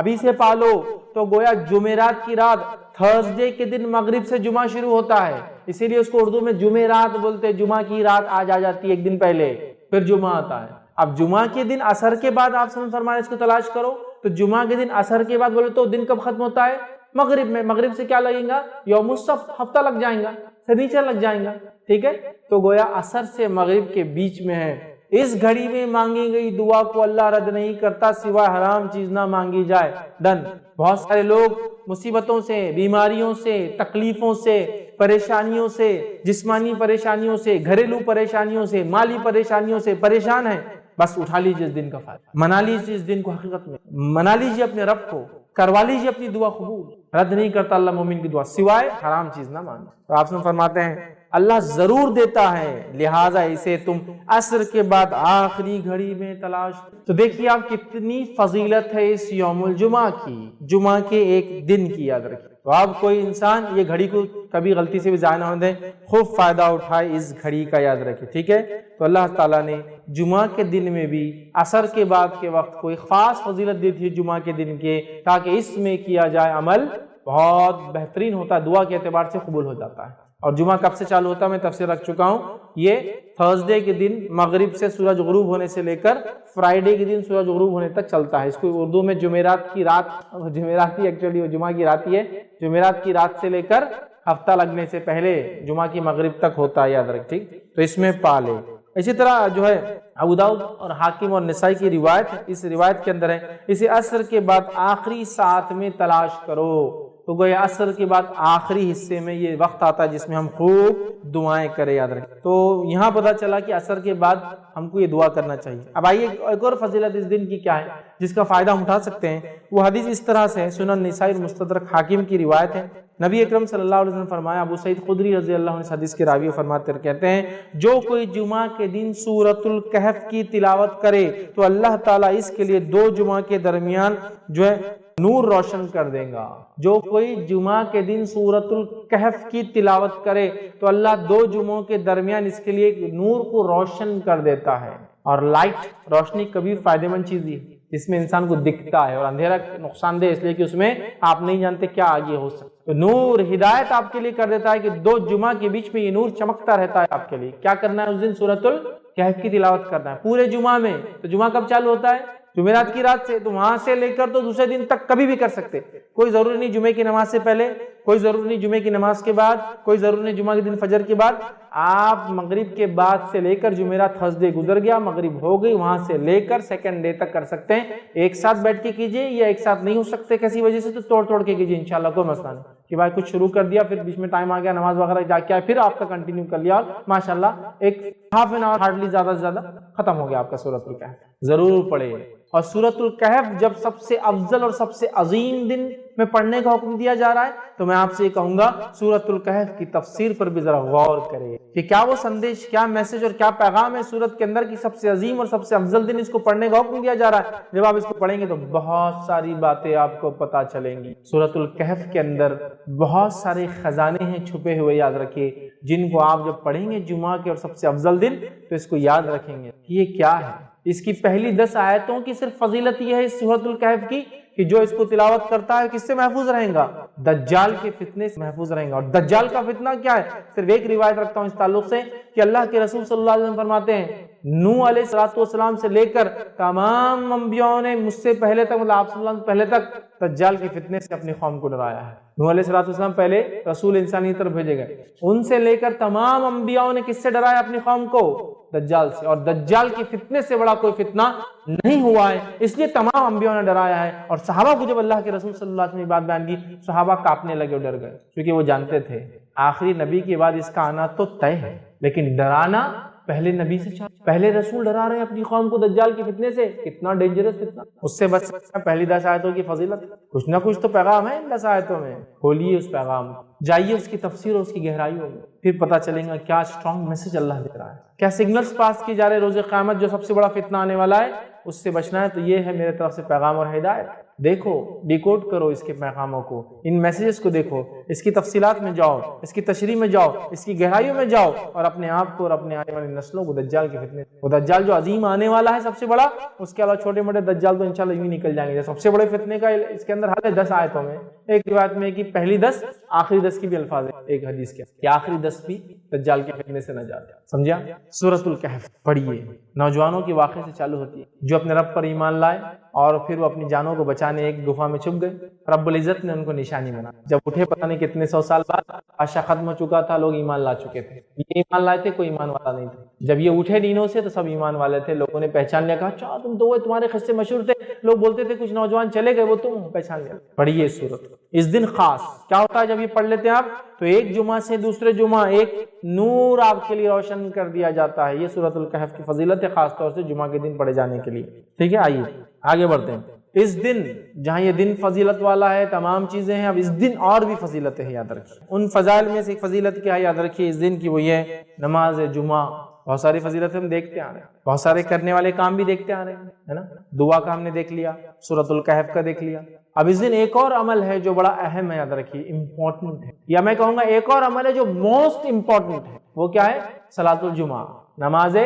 ابھی سے پالو۔ تو گویا جمعرات کی رات، تھرسڈے کے دن مغرب سے جمعہ شروع ہوتا ہے، اسی لیے اس کو اردو میں جمعرات بولتے ہیں، جمعہ کی رات آج آ جاتی ہے ایک دن پہلے، پھر جمعہ آتا ہے۔ اب جمعہ کے دن عصر کے بعد آپ سے فرمائے اس کو تلاش کرو، تو جمعہ کے دن عصر کے بعد بولے تو دن کب ختم ہوتا ہے، مغرب میں، مغرب سے کیا لگیں گا، یوم السبت، ہفتہ لگ جائیں گا، سنیچر لگ جائیں گا، ٹھیک ہے، تو گویا عصر سے مغرب کے بیچ میں ہے۔ اس گھڑی میں مانگی گئی دعا کو اللہ رد نہیں کرتا سوائے حرام چیز نہ مانگی جائے، ڈن۔ بہت سارے لوگ مصیبتوں سے، بیماریوں سے، تکلیفوں سے، پریشانیوں سے، جسمانی پریشانیوں سے، گھریلو پریشانیوں سے، مالی پریشانیوں سے پریشان ہیں، بس اٹھا لیجیے اس دن کا فائدہ، منا لیجیے اس دن کو، حقیقت میں منا لیجیے اپنے رب کو، کروا لیجیے اپنی دعا قبول، رد نہیں کرتا اللہ مومن کی دعا سوائے حرام چیز نہ مانگے۔ تو آپ سے فرماتے ہیں اللہ ضرور دیتا ہے، لہٰذا اسے تم عصر کے بعد آخری گھڑی میں تلاش۔ تو دیکھیے آپ کتنی فضیلت ہے اس یوم الجمعہ کی، جمعہ کے ایک دن کی، یاد رکھیے۔ تو آپ کوئی انسان یہ گھڑی کو کبھی غلطی سے بھی ضائع نہ ہونے دیں، خوب فائدہ اٹھائے اس گھڑی کا، یاد رکھیے، ٹھیک ہے۔ تو اللہ تعالیٰ نے جمعہ کے دن میں بھی عصر کے بعد کے وقت کوئی خاص فضیلت دی تھی جمعہ کے دن کے، تاکہ اس میں کیا جائے عمل بہت بہترین ہوتا ہے، دعا کے اعتبار سے قبول ہو جاتا ہے۔ اور جمعہ کب سے چالو ہوتا ہے میں تفسیر رکھ چکا ہوں، یہ تھرسڈے کے دن مغرب سے سورج غروب ہونے سے لے کر فرائیڈے کے دن سورج غروب ہونے تک چلتا ہے۔ اس کو اردو میں جمعرات کی رات، جمعرات ہی ایکچولی وہ جمعہ کی رات ہی ہے، جمعرات کی رات سے لے کر ہفتہ لگنے سے پہلے جمعہ کی مغرب تک ہوتا ہے، یاد رکھ، ٹھیک، تو اس میں پالے۔ اسی طرح جو ہے ابو داؤد اور حاکم اور نسائی کی روایت ہے، اس روایت کے اندر ہے اسے عصر کے بعد آخری ساعت میں تلاش کرو۔ تو گویا عصر کے بعد آخری حصے میں یہ وقت آتا ہے جس میں ہم خوب دعائیں کریں، یاد رکھیں۔ تو یہاں پتہ چلا کہ عصر کے بعد ہم کو یہ دعا کرنا چاہیے۔ اب آئیے ایک اور فضیلت اس دن کی کیا ہے جس کا فائدہ ہم اٹھا سکتے ہیں، وہ حدیث اس طرح سے ہے، سنن نسائی اور مستدرک حاکم کی روایت ہے، نبی اکرم صلی اللہ علیہ وسلم فرمایا، ابو سعید خدری رضی اللہ عنہ حدیث کے راوی فرماتے کہتے ہیں، جو کوئی جمعہ کے دن سورۃ الکہف کی تلاوت کرے تو اللہ تعالیٰ اس کے لیے 2 جمعہ کے درمیان جو ہے نور روشن کر دے گا۔ جو کوئی جمعہ کے دن سورۃ الکہف کی تلاوت کرے تو اللہ 2 جمعوں کے درمیان اس کے لیے نور کو روشن کر دیتا ہے۔ اور لائٹ، روشنی کبھی فائدہ مند چیز ہے جس میں انسان کو دکھتا ہے، اور اندھیرا نقصان دہ اس لیے کہ اس میں آپ نہیں جانتے کیا آگے ہو سکتا ہے۔ تو نور ہدایت آپ کے لیے کر دیتا ہے کہ 2 جمعہ کے بیچ میں یہ نور چمکتا رہتا ہے آپ کے لیے۔ کیا کرنا ہے اس دن؟ سورۃ الکہف کی تلاوت کرنا ہے پورے جمعہ میں۔ تو جمعہ کب چالو ہوتا ہے؟ جمعرات کی رات سے، تو وہاں سے لے کر تو دوسرے دن تک کبھی بھی کر سکتے، کوئی ضروری نہیں جمعے کی نماز سے پہلے، کوئی ضروری نہیں جمعے کی نماز کے بعد، کوئی ضروری نہیں جمعہ کے دن فجر کے بعد۔ آپ مغرب کے بعد سے لے کر جمعرات تھرسڈے گزر گیا، مغرب ہو گئی، وہاں سے لے کر سیکنڈ ڈے تک کر سکتے ہیں۔ ایک ساتھ بیٹھ کے کیجئے، یا ایک ساتھ نہیں ہو سکتے کسی وجہ سے تو توڑ کے کیجئے، انشاءاللہ کوئی مسئلہ نہیں کہ بھائی کچھ شروع کر دیا پھر بیچ میں ٹائم آ گیا نماز وغیرہ جا کے آئے پھر آپ کا کنٹینیو کر لیا، اور ماشاءاللہ ایک ہاف این آور ہارڈلی زیادہ سے زیادہ ختم ہو گیا آپ کا سورۃ الکہف۔ ضرور پڑھے۔ اور سورۃ الکہف جب سب سے افضل اور سب سے عظیم دن میں پڑھنے کا حکم دیا جا رہا ہے تو میں آپ سے یہ کہوں گا سورۃ الکہف کی تفسیر پر بھی ذرا غور کرے کہ کیا وہ سندیش، کیا میسج اور کیا پیغام ہے سورت کے اندر کی سب سے عظیم اور سب سے افضل دن اس کو پڑھنے کا حکم دیا جا رہا ہے۔ جب آپ اس کو پڑھیں گے تو بہت ساری باتیں آپ کو پتہ چلیں گی۔ سورۃ الکہف کے اندر بہت سارے خزانے ہیں چھپے ہوئے، یاد رکھیے، جن کو آپ جب پڑھیں گے جمعہ کے اور سب سے افضل دن تو اس کو یاد رکھیں گے کہ یہ کیا ہے۔ اس کی پہلی 10 آیتوں کی صرف فضیلت یہ ہے اس سورۃ الکہف کی کہ جو اس کو تلاوت کرتا ہے کس سے محفوظ رہیں گا؟ دجال کے فتنے سے محفوظ رہیں گا۔ اور دجال کا فتنہ کیا ہے؟ صرف ایک روایت رکھتا ہوں اس تعلق سے کہ اللہ کے رسول صلی اللہ علیہ وسلم فرماتے ہیں نوح علیہ السلام سے لے کر تمام انبیاءوں نے مجھ سے پہلے تک، مطلب آپ صلی اللہ علیہ وسلم پہلے تک دجال کے فتنے سے اپنی قوم کو ڈرایا ہے۔ نوح علیہ السلام پہلے رسول انسانی طرف بھیجے گئے، ان سے لے کر تمام انبیاءوں نے کس سے ڈرایا اپنی قوم کو؟ دجال سے۔ اور دجال کے فتنے سے بڑا کوئی فتنہ نہیں ہوا ہے، اس لیے تمام انبیاءوں نے ڈرایا ہے۔ اور صحابہ کو جب اللہ کے رسول صلی اللہ علیہ وسلم نے بات بیان کی، صحابہ کانپنے لگے اور ڈر گئے، کیونکہ وہ جانتے تھے آخری نبی کے بعد اس کا آنا تو طے ہے، لیکن ڈرانا پہلے نبی سے چاہیے۔ پہلے رسول ڈرا رہے ہیں اپنی قوم کو دجال کے فتنے سے، کتنا ڈینجرس فتنہ، اس سے بچ سکتا ہے۔ پہلی 10 آیتوں کی فضیلت، کچھ نہ کچھ تو پیغام ہے ان 10 آیتوں میں، کھولیے اس پیغام کو، جائیے اس کی تفسیر اور اس کی گہرائی ہوگی، پھر پتہ چلے گا کیا اسٹرانگ میسج اللہ دے رہا ہے، کیا سگنلز پاس کی جا رہے روز قیامت جو سب سے بڑا فتنہ آنے والا ہے اس سے بچنا ہے۔ تو یہ ہے میرے طرف سے پیغام اور ہدایت، دیکھو، ڈیکوڈ کرو اس کے پیغاموں کو، ان میسیجز کو دیکھو، اس کی تفصیلات میں جاؤ، اس کی تشریح میں جاؤ، اس کی گہرائیوں میں جاؤ، اور اپنے آپ کو اور اپنے آنے والی نسلوں کو دجال کے فتنے، وہ دجال جو عظیم آنے والا ہے سب سے بڑا، اس کے علاوہ چھوٹے موٹے دجال تو انشاءاللہ یوں نکل جائیں گے۔ سب سے بڑے فتنے کا اس کے اندر حل ہے 10 آیتوں میں، ایک روایت میں کہ پہلی 10 آخری 10 کی بھی الفاظ ہے ایک حدیث کے کہ آخری 10 بھی دجال کے فتنے سے نہ جاتے، سمجھا؟ سورۃ الکہف پڑھیے، نوجوانوں کے واقعے سے چالو ہوتی ہے جو اپنے رب پر ایمان لائے اور پھر وہ اپنی جانوں کو بچانے ایک گفا میں چھپ گئے، رب العزت نے ان کو نشانی بنا، جب اٹھے پتہ نہیں کتنے 100 سال بعد بادشاہ ختم ہو چکا تھا، لوگ ایمان لا چکے تھے، یہ ایمان لائے تھے، کوئی ایمان والا نہیں تھا، جب یہ اٹھے دینوں سے تو سب ایمان والے تھے، لوگوں نے پہچان لیا، کہا اچھا تم تو وہ تمہارے قصے مشہور تھے، لوگ بولتے تھے کچھ نوجوان چلے گئے وہ تم پہچان لیا۔ پڑھیے سورت، اس دن خاص کیا ہوتا ہے جب یہ پڑھ لیتے ہیں آپ تو ایک جمعہ سے دوسرے جمعہ ایک نور آپ کے لیے روشن کر دیا جاتا ہے۔ یہ سورۃ الکہف کی فضیلت ہے خاص طور سے جمعہ کے دن پڑھے جانے کے لیے، ٹھیک ہے؟ آئیے آگے بڑھتے ہیں۔ اس دن جہاں یہ دن فضیلت والا ہے، تمام چیزیں ہیں، اب اس دن اور بھی فضیلتیں ہیں، یاد رکھیے۔ ان فضائل میں سے ایک فضیلت کیا ہے یاد رکھیے اس دن کی، وہ یہ نماز جمعہ۔ بہت ساری فضیلتیں ہم دیکھتے آ رہے ہیں، بہت سارے کرنے والے کام بھی دیکھتے آ رہے ہیں، ہے نا؟ دعا کا ہم نے دیکھ لیا، سورۃ الکہف کا دیکھ لیا۔ اب اس دن ایک اور عمل ہے جو بڑا اہم ہے، یاد رکھیے، امپورٹنٹ ہے، یا میں کہوں گا ایک اور عمل ہے جو موسٹ امپورٹنٹ ہے، وہ کیا ہے؟ صلاۃ الجمعہ، نماز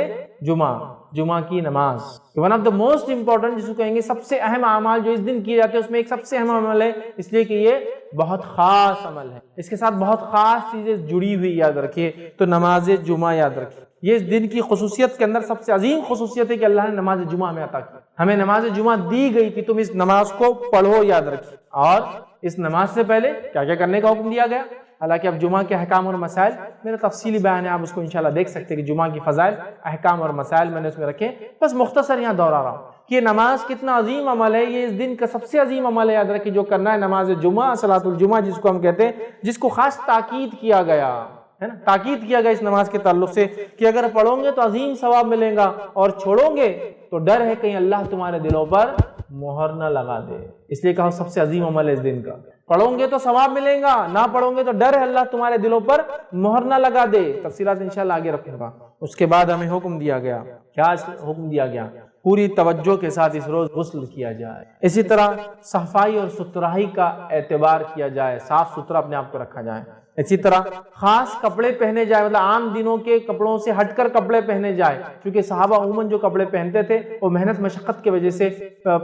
جمعہ، جمعہ کی نماز۔ One of the most important جس کو کہیں گے سب سے اہم اعمال جو اس دن کیے جاتے ہیں اس میں ایک سب سے اہم عمل ہے، اس لیے کہ یہ بہت خاص عمل ہے، اس کے ساتھ بہت خاص چیزیں جڑی ہوئی، یاد رکھیے۔ تو نماز جمعہ یاد رکھیے، یہ اس دن کی خصوصیت کے اندر سب سے عظیم خصوصیت ہے کہ اللہ نے نماز جمعہ ہمیں عطا کی، ہمیں نماز جمعہ دی گئی کہ تم اس نماز کو پڑھو، یاد رکھیے۔ اور اس نماز سے پہلے کیا کیا کرنے کا حکم دیا گیا؟ حالانکہ اب جمعہ کے احکام اور مسائل میرا تفصیلی بیان ہے، آپ اس کو انشاءاللہ دیکھ سکتے ہیں کہ جمعہ کی فضائل، احکام اور مسائل میں نے اس میں رکھے، بس مختصر یہاں دہرا رہا ہوں کہ یہ نماز کتنا عظیم عمل ہے، یہ اس دن کا سب سے عظیم عمل ہے، یاد رکھیے، جو کرنا ہے نماز جمعہ، صلاۃ الجمعہ جس کو ہم کہتے ہیں، جس کو خاص تاکید کیا گیا ہے نا، تاکید کیا گیا اس نماز کے تعلق سے کہ اگر پڑھو گے تو عظیم ثواب ملے گا، اور چھوڑو گے تو ڈر ہے کہیں اللہ تمہارے دلوں پر مہر نہ لگا دے، اس لیے کہا سب سے عظیم عمل ہے اس دن کا۔ پڑھو گے تو ثواب ملے گا، نہ پڑھو گے تو ڈر ہے اللہ تمہارے دلوں پر مہر نہ لگا دے۔ تفصیلات انشاءاللہ آگے رکھوں گا۔ اس کے بعد ہمیں حکم دیا گیا، کیا حکم دیا گیا؟ پوری توجہ کے ساتھ اس روز غسل کیا جائے، اسی طرح صفائی اور ستھرائی کا اعتبار کیا جائے، صاف ستھرا اپنے آپ کو رکھا جائے، اسی طرح خاص کپڑے پہنے جائے، مطلب عام دنوں کے کپڑوں سے ہٹ کر کپڑے پہنے جائے، کیونکہ صحابہ عموماً جو کپڑے پہنتے تھے وہ محنت مشقت کی وجہ سے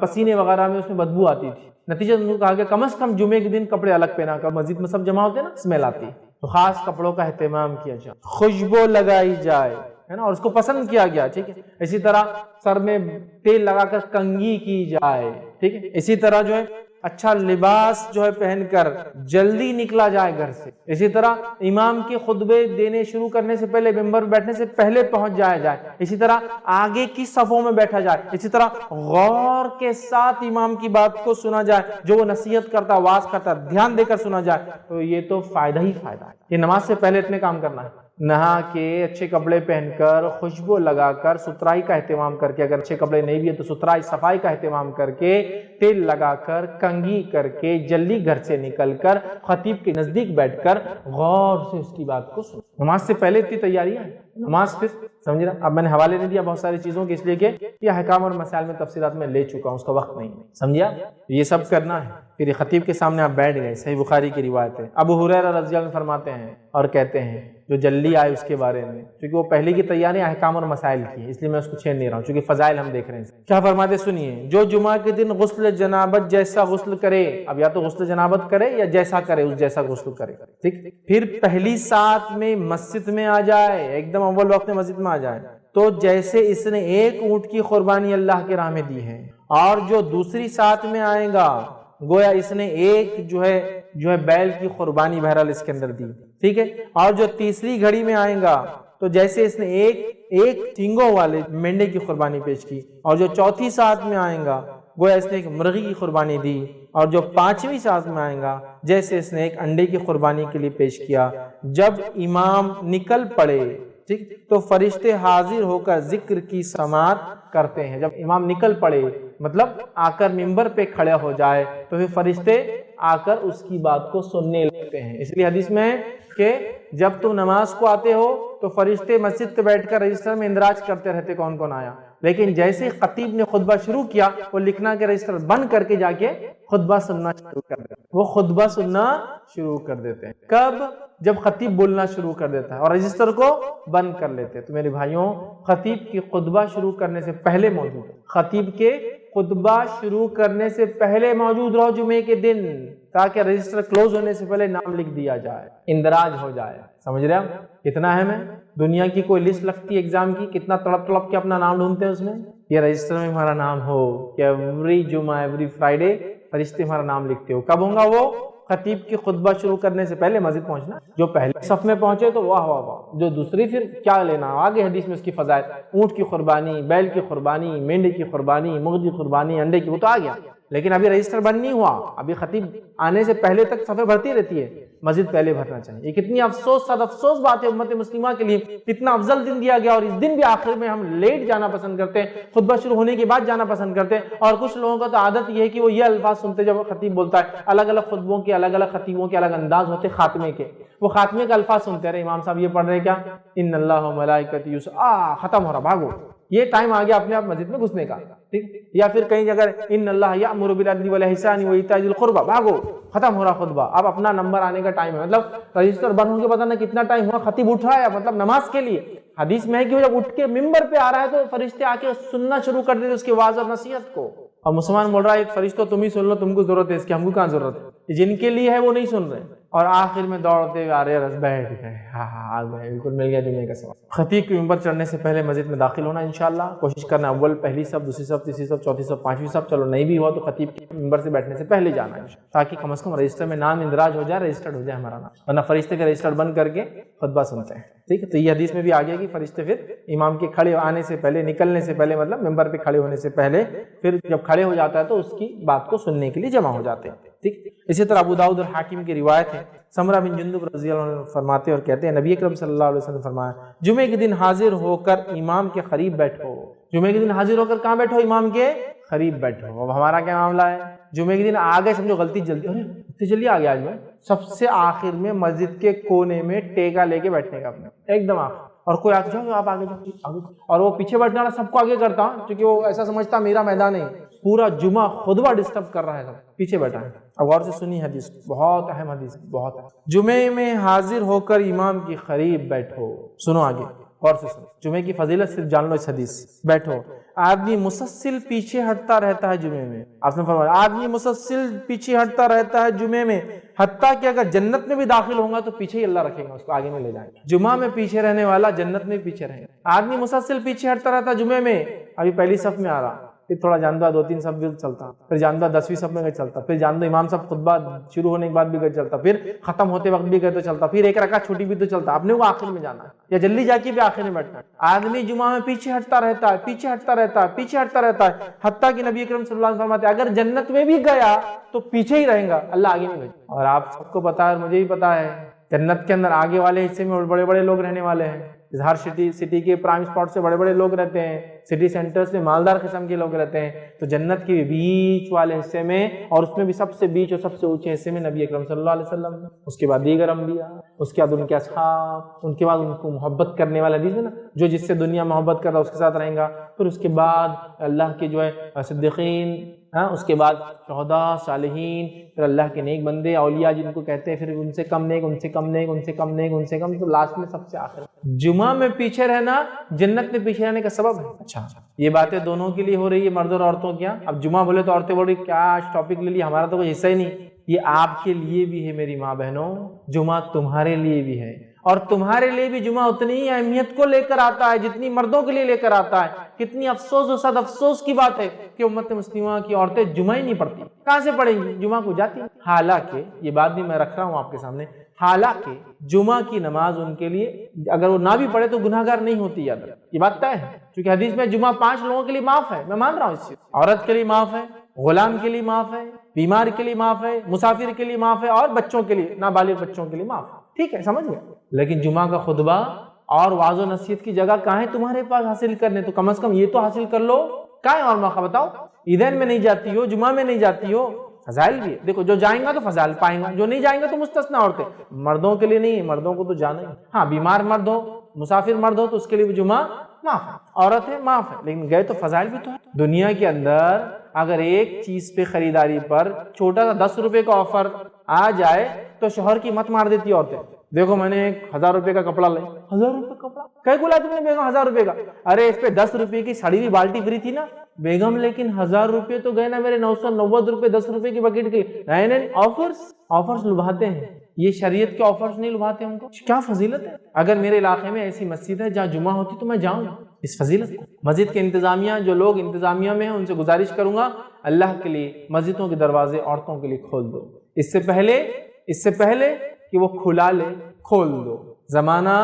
پسینے وغیرہ میں اس میں بدبو آتی تھی، نتیجہ ان کو کہا کہ کم از کم جمعے کے دن کپڑے الگ پہنا کر، مسجد میں سب جمع ہوتے ہیں نا، اسمیل آتی ہے، تو خاص کپڑوں کا اہتمام کیا جائے، خوشبو لگائی جائے ہے نا، اور اس کو پسند کیا گیا، ٹھیک ہے۔ اسی طرح سر میں تیل لگا کر کنگھی کی جائے، ٹھیک ہے۔ اسی طرح جو ہے اچھا لباس جو ہے پہن کر جلدی نکلا جائے گھر سے، اسی طرح امام کے خطبے دینے شروع کرنے سے پہلے، ممبر بیٹھنے سے پہلے پہنچ جایا جائے، اسی طرح آگے کی صفوں میں بیٹھا جائے، اسی طرح غور کے ساتھ امام کی بات کو سنا جائے، جو وہ نصیحت کرتا، واعظ کرتا، دھیان دے کر سنا جائے، تو یہ تو فائدہ ہی فائدہ ہے۔ یہ نماز سے پہلے اتنے کام کرنا ہے، نہا کے اچھے کپڑے پہن کر، خوشبو لگا کر، ستھرائی کا اہتمام کر کے، اگر اچھے کپڑے نہیں بھی ہے تو ستھرائی صفائی کا اہتمام کر کے، تیل لگا کر، کنگھی کر کے، جلدی گھر سے نکل کر خطیب کے نزدیک بیٹھ کر غور سے اس کی بات کو سن۔ نماز سے پہلے اتنی تیاریاں ہیں، نماز پھر سمجھ رہا۔ اب میں نے حوالے نہیں دیا بہت ساری چیزوں کے، اس لیے کہ یہ احکام اور مسائل میں تفصیلات میں لے چکا ہوں، اس کا وقت نہیں، سمجھا؟ یہ سب کرنا ہے، پھر یہ خطیب کے سامنے آپ بیٹھ گئے، صحیح بخاری کی روایت ہے، ابو ہریرہ رضی اللہ عنہ فرماتے ہیں اور کہتے ہیں جو جلدی آئے اس کے بارے میں، کیونکہ وہ پہلے کی تیاری احکام اور مسائل کی ہے، اس لیے میں اس کو چھیڑ نہیں رہا ہوں، چونکہ فضائل ہم دیکھ رہے ہیں۔ کیا فرماتے سنیے، جو جمعہ کے دن غسل جنابت جیسا غسل کرے، اب یا تو غسل جنابت کرے یا جیسا کرے اس جیسا غسل کرے، ٹھیک، پھر پہلی ساعت میں مسجد میں آ جائے، ایک دم اول وقت میں مسجد میں آ جائے، تو جیسے اس نے ایک اونٹ کی قربانی اللہ کی راہ میں دی ہے، اور جو دوسری ساعت میں آئے گا گویا اس نے ایک جو ہے بیل کی قربانی بہرحال اس کے اندر دی، ٹھیک ہے، اور جو تیسری گھڑی میں آئے گا تو جیسے اس نے ایک سینگوں والے مینڈے کی قربانی پیش کی، اور جو چوتھی ساعت میں آئے گا گویا اس نے ایک مرغی کی قربانی دی، اور جو پانچویں ساعت میں آئے گا جیسے اس نے ایک انڈے کی قربانی کے لیے پیش کیا۔ جب امام نکل پڑے، ٹھیک، تو فرشتے حاضر ہو کر ذکر کی سماعت کرتے ہیں۔ جب امام نکل پڑے مطلب آ کر ممبر پہ کھڑے ہو جائے تو پھر فرشتے آ کر اس کی بات کو سننے لگتے ہیں۔ اس لیے حدیث میں ہے کہ جب تم نماز کو آتے ہو تو فرشتے مسجد پہ بیٹھ کر رجسٹر میں اندراج کرتے رہتے کون کون آیا، لیکن جیسے خطیب نے خطبہ شروع کیا وہ لکھنا کے رجسٹر بند کر کے جا کے خطبہ سننا شروع کر دیتے ہیں، وہ خطبہ سننا شروع کر دیتے ہیں۔ کب؟ جب خطیب بولنا شروع کر دیتا ہے اور رجسٹر کو بند کر لیتے ہیں۔ تو میرے بھائیوں، خطیب کی خطبہ شروع کرنے سے پہلے موجود ہے، خطیب کے خطبہ شروع کرنے سے پہلے موجود رہو جمعے کے دن، تاکہ رجسٹر کلوز ہونے سے پہلے نام لکھ دیا جائے، اندراج ہو جائے۔ سمجھ رہے ہیں کتنا اہم ہے؟ دنیا کی کوئی لسٹ لگتی ہے ایگزام کی، کتنا تڑپ تڑپ کے اپنا نام ڈھونڈتے ہیں اس میں، یہ رجسٹر میں ہمارا نام ہو کہ ایوری جمعہ ایوری فرائیڈے فرشتے ہمارا نام لکھتے ہو۔ کب ہوگا وہ؟ خطیب کی خطبہ شروع کرنے سے پہلے مسجد پہنچنا۔ جو پہلے صف میں پہنچے تو واہ واہ واہ، جو دوسری پھر کیا لینا، آگے حدیث میں اس کی فضائل، اونٹ کی قربانی، بیل کی قربانی، مینڈے کی قربانی، مرغی کی قربانی، انڈے کی، وہ تو آ گیا، لیکن ابھی رجسٹر بند نہیں ہوا، ابھی خطیب آنے سے پہلے تک صفیں بھرتی رہتی ہے، مسجد پہلے بھرنا چاہیے۔ یہ کتنی افسوس صد افسوس بات ہے امت مسلمہ کے لیے، کتنا افضل دن دیا گیا اور اس دن بھی آخر میں ہم لیٹ جانا پسند کرتے ہیں، خطبہ شروع ہونے کے بعد جانا پسند کرتے ہیں، اور کچھ لوگوں کا تو عادت یہ ہے کہ وہ یہ الفاظ سنتے جب خطیب بولتا ہے، الگ الگ خطبوں کے الگ الگ خطیبوں کے الگ انداز ہوتے، خاتمے کے وہ خاتمے کا الفاظ سنتے، ارے امام صاحب یہ پڑھ رہے کیا، ان اللہ و ملائکتہ ختم ہو رہا، بھاگو، یہ ٹائم آ گیا اپنے آپ مسجد میں گھسنے کا، ٹھیک، یا پھر کہیں اگر ان اللہ یأمر بالعدل والاحسان وایتاء ذی القربى، بھاگو، ختم ہو رہا خطبہ، اب اپنا نمبر آنے کا ٹائم ہے، مطلب رجسٹر بند ہو کے پتہ نہ کتنا ٹائم ہوا، خطیب اٹھ رہا ہے مطلب نماز کے لیے۔ حدیث میں ہے کہ وہ جب اٹھ کے ممبر پہ آ رہا ہے تو فرشتے آ کے سننا شروع کر دیتے اس کی واعظ اور نصیحت کو، اور مسلمان بول رہا ہے ایک فرشتہ تم ہی سن لو، تم کو ضرورت ہے اس کی، ہم کو کہاں ضرورت ہے، جن کے لیے ہے وہ نہیں سن رہے، اور آخر میں دوڑتے ہوئے آ رہے رس بیٹھ گئے، ہاں بالکل مل گیا جمعے کا سوال۔ خطیب کے ممبر چڑھنے سے پہلے مسجد میں داخل ہونا انشاءاللہ، کوشش کرنا اول پہلی صف، دوسری صف، تیسری صف، چوتھی صف، پانچویں صف، چلو نہیں بھی ہوا تو خطیب کے ممبر سے بیٹھنے سے پہلے جانا ہے، تاکہ کم از کم رجسٹر میں نام اندراج ہو جائے، رجسٹرڈ ہو جائے ہمارا نام، ورنہ فرشتے کا رجسٹر بند کر کے خطبہ سنتے ہیں، ٹھیک ہے۔ تو یہ حدیث میں بھی آ گیا کہ فرشتے پھر امام کے کھڑے آنے سے پہلے، نکلنے سے پہلے، مطلب ممبر پہ کھڑے ہونے سے پہلے، پھر جب کھڑے ہو جاتا ہے تو اس کی بات کو سننے کے لیے جمع ہو جاتے ہیں۔ ٹھیک. اسی طرح ابو داؤد اور حاکم کی روایت ہے, سمرہ بن جندب رضی اللہ عنہ فرماتے اور کہتے ہیں نبی اکرم صلی اللہ علیہ وسلم نے فرمایا جمعے کے دن حاضر ہو کر امام کے قریب بیٹھو. جمعے کے دن حاضر ہو کر کہاں بیٹھو؟ امام کے قریب بیٹھو. اب ہمارا کیا معاملہ ہے؟ جمعے کے دن آگے سمجھو غلطی جلدی, ارے اتنی جلدی آ گیا آج میں, سب سے آخر میں مسجد کے کونے میں ٹیکا لے کے بیٹھنے کا اپنے ایک دم آخر, اور کوئی آگے جاؤ آپ آگے جاؤ, اور وہ پیچھے بیٹھنے والا سب کو آگے کرتا کیونکہ وہ ایسا سمجھتا میرا میدان نہیں, پورا جمعہ خطبہ ڈسٹرب کر رہا ہے, سب پیچھے بیٹھا ہے. اب غور سے سنی حدیث, بہت اہم حدیث ہے, بہت اہم. جمعے میں حاضر ہو کر امام کے قریب بیٹھو. سنو آگے غور سے سنو, جمعے کی فضیلت صرف جان لو اس حدیث. بیٹھو, آدمی مسلسل پیچھے ہٹتا رہتا ہے جمعے میں. آپ نے فرمایا آدمی مسلسل پیچھے ہٹتا رہتا ہے جمعے میں, حتیٰ کہ اگر جنت میں بھی داخل ہوگا تو پیچھے ہی اللہ رکھے گا, اس کو آگے نہیں لے جائیں گے. جمعہ میں پیچھے رہنے والا جنت میں پیچھے رہے گا. آدمی مسلسل پیچھے ہٹتا رہتا ہے جمعے میں, ابھی پہلی صف میں آ رہا, پھر تھوڑا جان دو 2-3 صف بھی چلتا, پھر جان دو 10ویں صف میں گئے چلتا, پھر جان دو امام صاحب خطبہ شروع ہونے کے بعد بھی گئے چلتا, پھر ختم ہوتے وقت بھی گئے تو چلتا, پھر ایک رکعت چھوٹی بھی تو چلتا. اپنے کو آخر میں جانا ہے یا جلدی جا کے بھی آخر میں بیٹھنا ہے. آدمی جمعہ میں پیچھے ہٹتا رہتا ہے, پیچھے ہٹتا رہتا ہے, پیچھے ہٹتا رہتا ہے, حتیٰ کہ نبی اکرم صلی اللہ علیہ وسلم فرماتے ہیں اگر جنت میں بھی گیا تو پیچھے ہی رہیں گا, اللہ آگے نہیں بھیجے. اور آپ سب کو پتا ہے, مجھے بھی پتا ہے, جنت کے اندر آگے والے حصے میں بڑے بڑے لوگ رہنے والے ہیں. اظہار سٹی کے پرائم اسپاٹ سے بڑے بڑے لوگ رہتے ہیں, سٹی سینٹر سے مالدار قسم کے لوگ رہتے ہیں. تو جنت کے بیچ والے حصے میں, اور اس میں بھی سب سے بیچ اور سب سے اونچے حصے میں نبی اکرم صلی اللہ علیہ وسلم, اس کے بعد دیگر انبیاء, اس کے بعد ان کے اصحاب, ان کے بعد ان کو محبت کرنے والا, حدیث ہے نا جو جس سے دنیا محبت کر رہا اس کے ساتھ رہیں گا. پھر اس کے بعد اللہ کے جو ہے صدیقین, اس کے بعد شہداء, صالحین, پھر اللہ کے نیک بندے, اولیاء جن کو کہتے ہیں, پھر ان سے کم نیک, ان سے کم نیک, ان سے کم نیک, ان سے کم, تو لاسٹ میں سب سے آخر. جمعہ میں پیچھے رہنا جنت میں پیچھے رہنے کا سبب ہے. اچھا, یہ باتیں دونوں کے لیے ہو رہی ہے, مرد اور عورتوں کیا. اب جمعہ بولے تو عورتیں بول رہی کیا آج ٹاپک لے لیا, ہمارا تو کوئی حصہ ہی نہیں. یہ آپ کے لیے بھی ہے میری ماں بہنوں, جمعہ تمہارے لیے بھی ہے, اور تمہارے لیے بھی جمعہ اتنی ہی اہمیت کو لے کر آتا ہے جتنی مردوں کے لیے لے کر آتا ہے. کتنی افسوس و صد افسوس کی بات ہے کہ امت مسلمہ کی عورتیں جمعہ ہی نہیں پڑھتی. کہاں سے پڑھیں گی, جمعہ کو جاتی. حالانکہ یہ بات بھی میں رکھ رہا ہوں آپ کے سامنے, حالانکہ جمعہ کی نماز ان کے لیے اگر وہ نہ بھی پڑھے تو گناہ گار نہیں ہوتی. یاد رکھ, یہ بات طے ہے, کیونکہ حدیث میں جمعہ 5 لوگوں کے لیے معاف ہے. میں مان رہا ہوں اس چیز, عورت کے لیے معاف ہے, غلام کے لیے معاف ہے, بیمار کے لیے معاف ہے, مسافر کے لیے معاف ہے, اور بچوں کے لیے, نابالغ بچوں کے لیے معاف ہے. ٹھیک ہے, سمجھ گئے. لیکن جمعہ کا خطبہ اور واعظ و نصیحت کی جگہ کہاں ہے تمہارے پاس حاصل کرنے, تو کم از کم یہ تو حاصل کر لو. کیا ہے اور موقع بتاؤ, عیدین میں نہیں جاتی ہو, جمعہ میں نہیں جاتی ہو, فضائل بھی ہے. دیکھو جو جائیں گا تو فضائل پائیں گا, جو نہیں جائیں گا تو مستثنا عورتیں. مردوں کے لیے نہیں, مردوں کو تو جانا ہی. ہاں بیمار مرد ہو, مسافر مرد ہو تو اس کے لیے بھی جمعہ معاف ہے, عورت ہے معاف ہے, لیکن گئے تو فضائل بھی تو ہے. دنیا کے اندر اگر ایک چیز پہ خریداری پر چھوٹا سا 10 روپے کا آفر آ جائے تو شوہر کی مت مار دیتی عورتیں. دیکھو میں نے 1000 روپے کا کپڑا لے, 1000 روپے کا کپڑا کہے کو لایا تم نے بیگم 1000 روپے کا, ارے اس پہ 10 روپے کی سڑی ہوئی بالٹی فری تھی نا بیگم, لیکن 1000 روپے تو گئے نا میرے 990 روپے 10 روپے کی بکیٹ کے. نہیں آفرز لبھاتے ہیں, یہ شریعت کے آفرز نہیں لبھاتے ان کو. کیا فضیلت ہے. اگر میرے علاقے میں ایسی مسجد ہے جہاں جمعہ ہوتی تو میں جاؤں گا اس فضیلت کو. مسجد کے انتظامیہ, جو لوگ انتظامیہ میں ہیں ان سے گزارش کروں گا اللہ کے لیے مسجدوں کے دروازے عورتوں کے لیے کھول دو. اس سے پہلے کہ وہ کھلا لے, کھول دو. زمانہ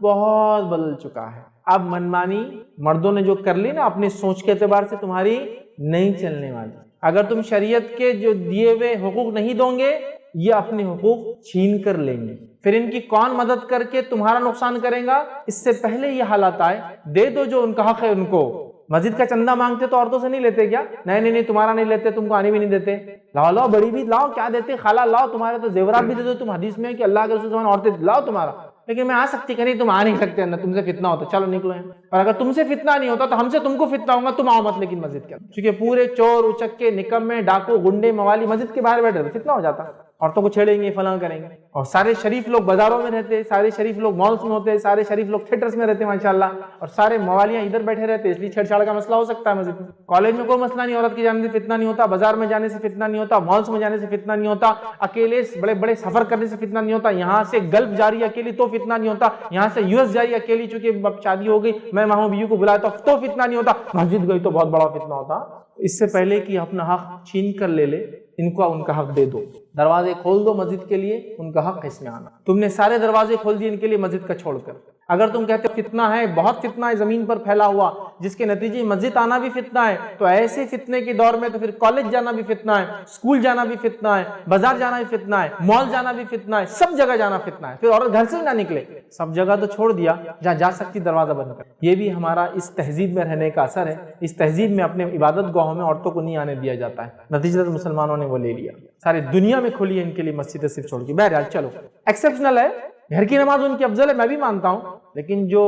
بہت بدل چکا ہے. اب منمانی مردوں نے جو کر لی نا اپنی سوچ کے اعتبار سے تمہاری نہیں چلنے والی. اگر تم شریعت کے جو دیے ہوئے حقوق نہیں دو گے, یہ اپنے حقوق چھین کر لیں گے. پھر ان کی کون مدد کر کے تمہارا نقصان کرے گا. اس سے پہلے یہ حالات آئے, دے دو جو ان کا حق ہے ان کو. مسجد کا چندہ مانگتے تو عورتوں سے نہیں لیتے کیا؟ نہیں تمہارا نہیں لیتے, تم کو آنے بھی نہیں دیتے. لاؤ بڑی بھی لاؤ, کیا دیتے, خالہ لاؤ, تمہارے تو زیورات بھی دے دو. تم حدیث میں کہ اللہ کے رسول عورتیں لاؤ تمہارا, لیکن میں آ سکتی کہ نہیں, تم آ نہیں سکتے, نہ تم سے فتنہ ہوتا, چلو نکلو. اور اگر تم سے فتنہ نہیں ہوتا تو ہم سے تم کو فتنہ ہوگا, تم آؤ مت. لیکن مسجد کے اندر کیونکہ پورے چور اچکے نکمے ڈاکو گنڈے موالی مسجد کے باہر بیٹھے رہتے, فتنہ ہو جاتا. عورتوں کو چھیڑیں گے, فلاں کریں گے. اور سارے شریف لوگ بازاروں میں رہتے, سارے شریف لوگ مالز میں ہوتے, سارے شریف لوگ تھیٹرز میں رہتے ماشاءاللہ, اور سارے موالیاں ادھر بیٹھے رہتے, اس لیے چھیڑ چھاڑ کا مسئلہ ہو سکتا ہے مسجد میں. کالج میں کوئی مسئلہ نہیں, عورت کے جانے سے فتنہ نہیں ہوتا, بازار میں جانے سے فتنہ نہیں ہوتا, مالز میں جانے سے فتنہ نہیں ہوتا, اکیلے بڑے بڑے سفر کرنے سے فتنہ نہیں ہوتا, یہاں سے گلف جا رہی ہے اکیلی تو فتنہ نہیں ہوتا, یہاں سے US جا رہی ہے اکیلی چونکہ اب شادی ہو گئی, میں وہاں بیوی کو بلایا تو فتنہ نہیں ہوتا, مسجد گئی تو بہت بڑا فتنہ ہوتا. اس سے پہلے کہ اپنا حق چھین کر لے ان کو ان کا حق دے دو. دروازے کھول دو مسجد کے لیے، ان کا حق ہے اس میں آنا۔ تم نے سارے دروازے کھول دیے ان کے لیے مسجد کا چھوڑ کر۔ اگر تم کہتے ہو فتنہ ہے، بہت فتنہ ہے زمین پر پھیلا ہوا، جس کے نتیجے مسجد آنا بھی فتنہ ہے، تو ایسے فتنے کے دور میں تو پھر کالج جانا بھی فتنہ ہے، اسکول جانا بھی فتنہ ہے، بازار جانا بھی فتنہ ہے، مال جانا بھی فتنہ ہے، سب جگہ جانا فتنہ ہے۔ پھر عورت گھر سے ہی نہ نکلے، سب جگہ تو چھوڑ دیا، جہاں جا سکتی دروازہ بند کر۔ یہ بھی ہمارا اس تہذیب میں رہنے کا اثر ہے۔ اس تہذیب میں اپنے عبادت گاہوں میں عورتوں کو نہیں آنے دیا جاتا ہے، نتیجہ مسلمانوں نے وہ لے لیا، ساری دنیا میں کھلی ہے ان کے لیے مسجدیں صرف چھوڑ کے۔ بہرحال چلو، ایکسیپشنل ہے، گھر کی نماز ان کی افضل ہے، میں بھی مانتا ہوں، لیکن جو